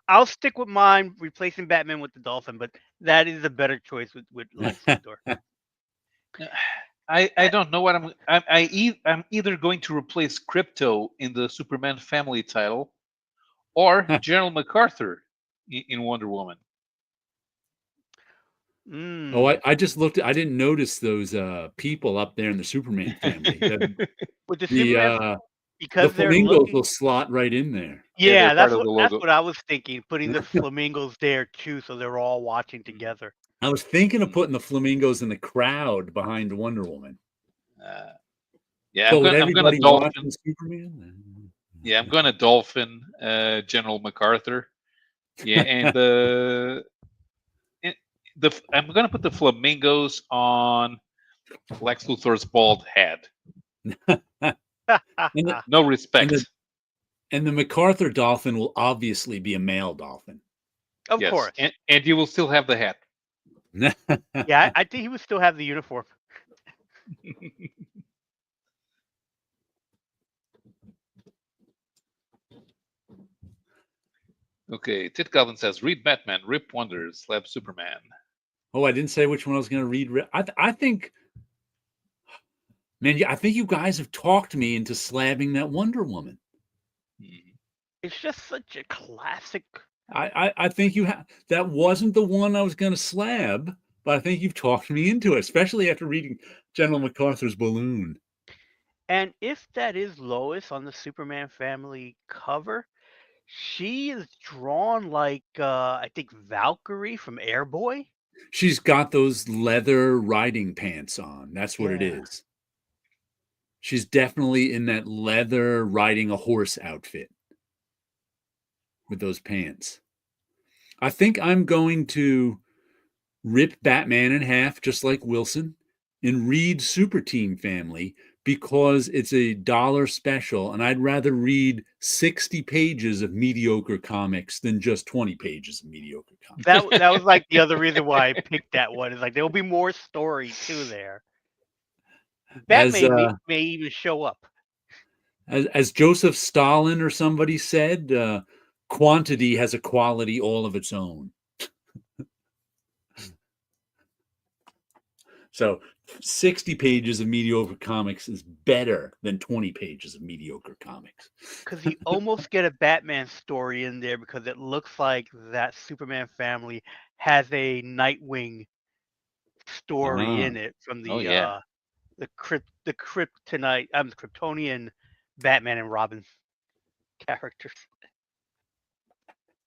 B: I'll stick with mine, replacing Batman with the dolphin, but that is a better choice with Lex Luthor.
A: I don't know what I'm either going to replace Crypto in the Superman family title or General MacArthur in Wonder Woman.
C: Oh, I just looked at, I didn't notice those people up there in the Superman family.
B: With the
C: The
B: Superman,
C: the
B: because they're
C: flamingos
B: looking.
C: will slot right in there.
A: Yeah, they're
B: Yeah,
A: part of the
B: that's
A: logo.
B: what I was thinking, putting the flamingos there too, so they're all watching together.
C: I was thinking of putting the flamingos in the crowd behind Wonder Woman.
A: Yeah,
C: But with
A: I'm gonna
C: everybody
A: dolphin.
C: watching Superman.
A: Yeah, I'm gonna dolphin General MacArthur. Yeah, and I'm gonna put the flamingos on Lex Luthor's bald head. No respect.
C: And the MacArthur dolphin will obviously be a male dolphin.
B: Of
A: Yes,
B: course.
A: and you will still have the hat.
B: Yeah, I think he would still have the uniform.
A: Okay, Tit Goblin says, read Batman, rip Wonders, slap Superman.
C: Oh, I didn't say which one I was going to read. I think, man, I think you guys have talked me into slabbing that Wonder Woman.
B: It's just such a classic.
C: I think you have. That wasn't the one I was going to slab, but I think you've talked me into it, especially after reading General MacArthur's balloon.
B: And if that is Lois on the Superman family cover, she is drawn like I think Valkyrie from Airboy.
C: She's got those leather riding pants on. That's what it
B: Yeah.
C: is. She's definitely in that leather riding a horse outfit with those pants. I think I'm going to rip Batman in half, just like Wilson, and read Super Team Family because it's a $1 special, and I'd rather read 60 pages of mediocre comics than just 20 pages of mediocre comics.
B: That was like the other reason why I picked that one. Is like there will be more story too there. Batman may even show up.
C: As Joseph Stalin or somebody said, quantity has a quality all of its own. So 60 pages of mediocre comics is better than 20 pages of mediocre comics.
B: Because you almost get a Batman story in there because it looks like that Superman family has a Nightwing story in it from the Kryptonite, the Kryptonian Batman and Robin characters.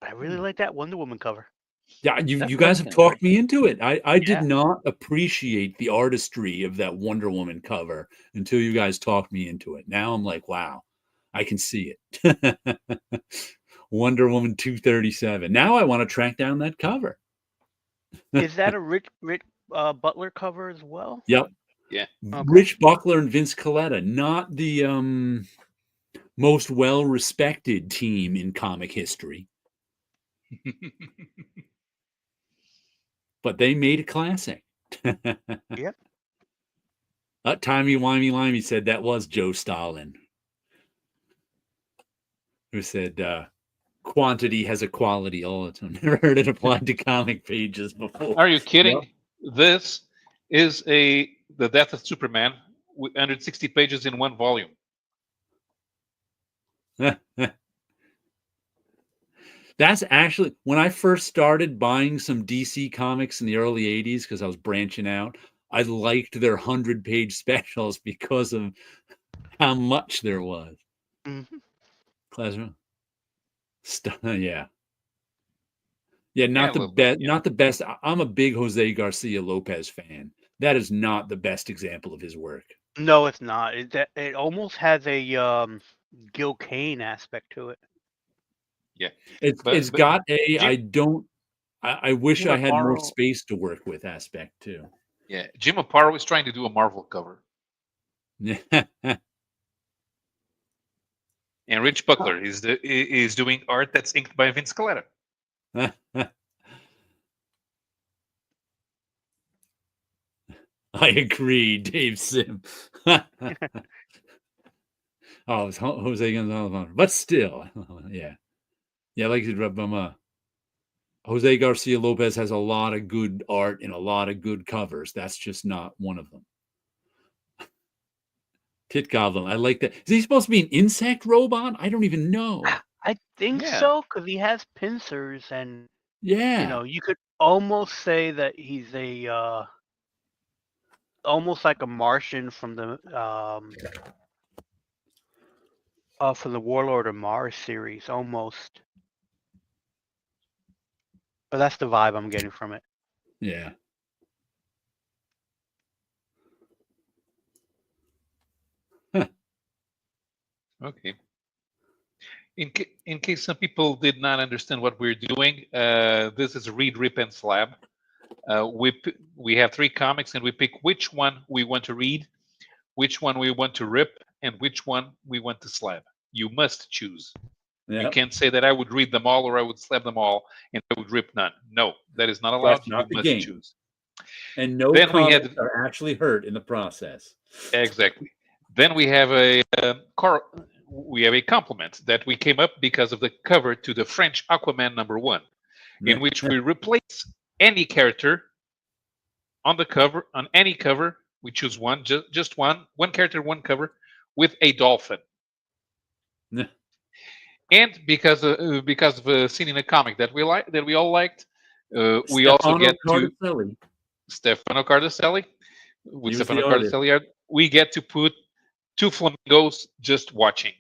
B: I really like that Wonder Woman cover.
C: Yeah, you guys have talked me into it. I did not appreciate the artistry of that Wonder Woman cover until you guys talked me into it. Now I'm like, wow, I can see it. Wonder Woman 237. Now I want to track down that cover.
B: Is that a Rich Butler cover as well?
C: Yep.
A: Yeah.
B: Okay.
C: Rich Buckler and Vince Colletta, not the most well-respected team in comic history. But they made a classic.
B: Yep.
C: Timey Wimey Limey said that was Joe Stalin, who said quantity has a quality all its own. Never heard it applied to comic pages before.
A: Are you kidding?
C: Yep.
A: This is the Death of Superman with 160 pages in one volume.
C: That's actually when I first started buying some DC comics in the early 80s because I was branching out. I liked their 100-page specials because of how much there was.
B: Mm-hmm.
C: Yeah. Yeah, not the best. Not the best. I'm a big Jose Garcia Lopez fan. That is not the best example of his work.
B: No, it's not. It almost has a Gil Kane aspect to it.
A: Yeah,
C: it's got a.
A: Jim,
C: I wish
A: Jim
C: I had more
A: Aparo,
C: space to work with aspect too.
A: Yeah, Jim Aparo is trying to do a Marvel cover.
C: Yeah.
A: And Rich Buckler is doing art that's inked by Vince Colletta.
C: I agree, Dave Sim. Oh, it's Jose Gonzalez, but still, yeah, like Jose Garcia Lopez has a lot of good art and a lot of good covers. That's just not one of them. Tit Goblin, I like that. Is he supposed to be an insect robot? I don't even know.
B: I think so, because he has pincers, and you could almost say that he's a almost like a Martian from the Warlord of Mars series, almost. But that's the vibe I'm getting from it.
C: Yeah.
A: Okay. In case some people did not understand what we're doing, this is Read, Rip, and Slab. We have 3 comics, and we pick which one we want to read, which one we want to rip, and which one we want to slab. You must choose. Yep. You can't say that I would read them all or I would slab them all and I would rip none. No, that is not allowed.
C: That's not
A: you
C: the
A: must
C: game.
A: Choose.
C: And no comics are actually hurt in the process. Exactly.
A: Then we have a compliment that we came up because of the cover to the French Aquaman #1, in which we replace any character on the cover, on any cover. We choose one, just one character, one cover, with a dolphin. And because of a scene in a comic that we all liked, we also get to Stefano Cardacelli. With Stefano Cardacelli, we get to put 2 flamingos just watching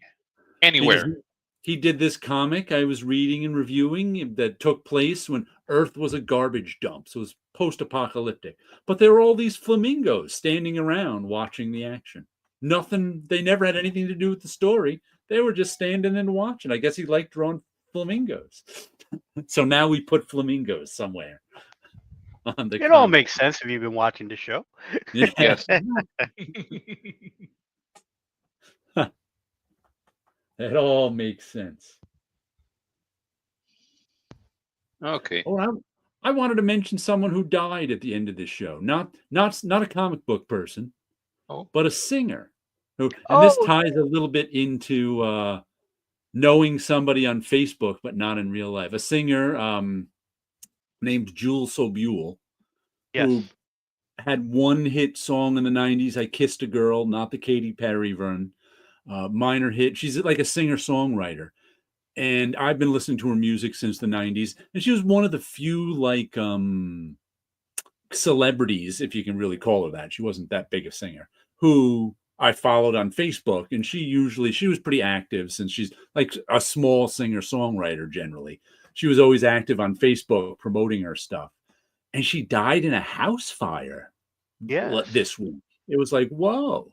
A: anywhere.
C: He did this comic I was reading and reviewing that took place when Earth was a garbage dump. So it was post-apocalyptic. But there were all these flamingos standing around watching the action. nothing. They never had anything to do with the story. They were just standing and watching. I guess he liked drawing flamingos. So now we put flamingos somewhere on the
B: It all
C: comic.
B: makes sense if you've been watching the show.
C: Yeah.
A: Yes.
C: It all makes sense.
A: Okay.
C: Oh, I wanted to mention someone who died at the end of this show. Not a comic book person,
A: Oh.
C: but a singer. Who, and this
B: Oh,
C: ties a little bit into knowing somebody on Facebook, but not in real life. A singer named Jules Sobule,
B: yes.
C: who had one hit song in the 90s, I Kissed a Girl, not the Katy Perry version. Minor hit. She's like a singer-songwriter. And I've been listening to her music since the 90s. And she was one of the few like celebrities, if you can really call her that. She wasn't that big a singer, who I followed on Facebook. And she was pretty active since she's like a small singer-songwriter generally. She was always active on Facebook promoting her stuff. And she died in a house fire
B: Yes.
C: this week. It was like, whoa.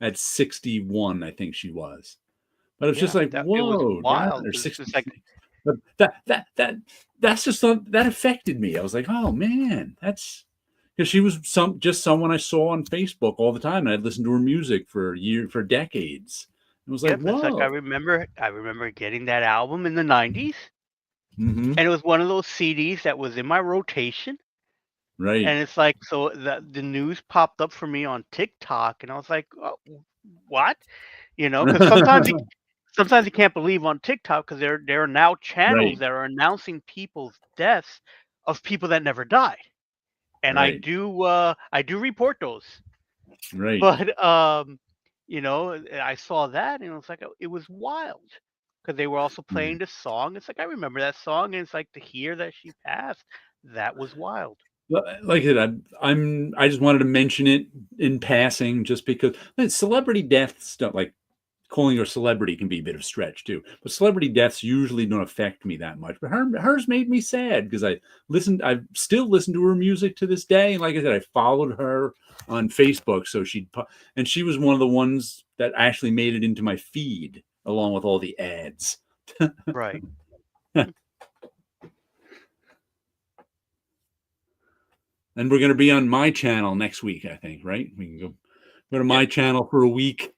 C: At 61, I think she was. But it was just like,
B: it was
C: whoa,
B: wild.
C: or
B: It's
C: 66.
B: like,
C: But that's just that affected me. I was like, oh man, that's because she was just someone I saw on Facebook all the time, and I'd listened to her music for decades. It was like,
B: yep. It's like
C: whoa.
B: I remember getting that album in the '90s,
C: Mm-hmm.
B: and it was one of those CDs that was in my rotation.
C: Right.
B: And it's like, so the news popped up for me on TikTok, and I was like, oh, what? Because sometimes you can't believe on TikTok because there are now channels
C: Right.
B: that are announcing people's deaths of people that never died, and
C: Right.
B: I do report those.
C: Right.
B: But I saw that and it was like it was wild because they were also
C: Yeah.
B: playing the song. It's like I remember that song, and it's like to hear that she passed. That was wild.
C: Like I said, I just wanted to mention it in passing, just because celebrity deaths don't like calling her a celebrity can be a bit of a stretch too. But celebrity deaths usually don't affect me that much. But hers made me sad because I still listen to her music to this day. And like I said, I followed her on Facebook, so and she was one of the ones that actually made it into my feed along with all the ads.
B: Right.
C: And we're going to be on my channel next week, I think, right? We can go to my channel for a week.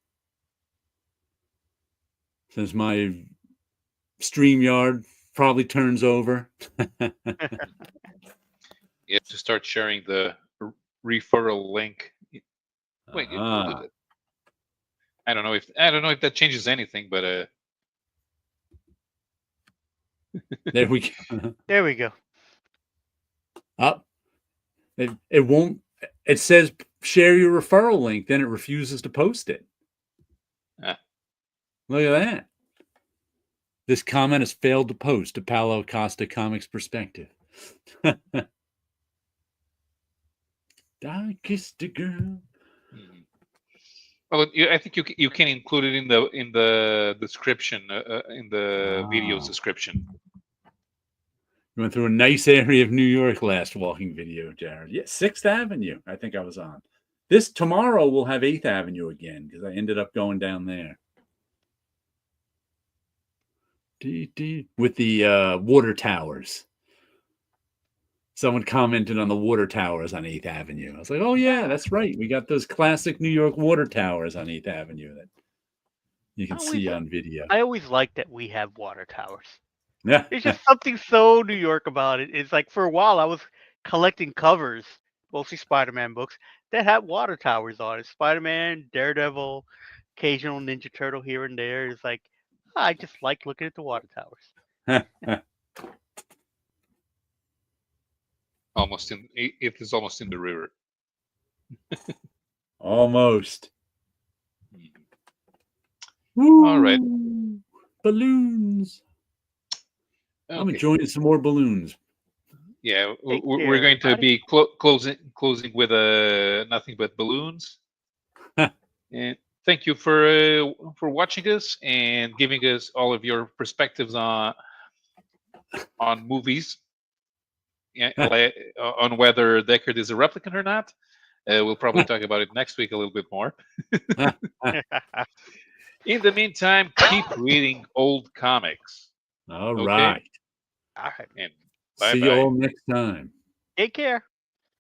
C: Since my StreamYard probably turns over.
A: You have to start sharing the referral link. Wait, I don't know if that changes anything, but
C: there we go.
B: There we go.
C: Up. It won't. It says share your referral link, then it refuses to post it. Look at that. This comment has failed to post to Paulo Costa Comics Perspective. I kissed a girl.
A: Well, I think you can include it in the description, in the video's description.
C: We went through a nice area of New York last walking video, Jared. Yeah, 6th Avenue. I think I was on. Tomorrow we'll have 8th Avenue again because I ended up going down there. With the water towers. Someone commented on the water towers on 8th Avenue. I was like, oh yeah, that's right. We got those classic New York water towers on 8th Avenue that you can see on video.
B: I always like that we have water towers.
C: Yeah.
B: There's just something so New York about it. It's like for a while I was collecting covers, mostly Spider-Man books, that had water towers on it. Spider-Man, Daredevil, occasional Ninja Turtle here and there. It's like, I just like looking at the water towers.
A: It is almost in the river.
C: Almost.
A: All right.
C: Balloons. Okay. I'm enjoying some more balloons.
A: Yeah, we're going to be closing with nothing but balloons. And thank you for watching us and giving us all of your perspectives on movies, on whether Deckard is a replicant or not. We'll probably talk about it next week a little bit more. In the meantime, keep reading old comics.
C: All
A: Okay.
C: right.
B: All right.
A: And
C: See you
A: bye-bye.
C: all next time.
B: Take care.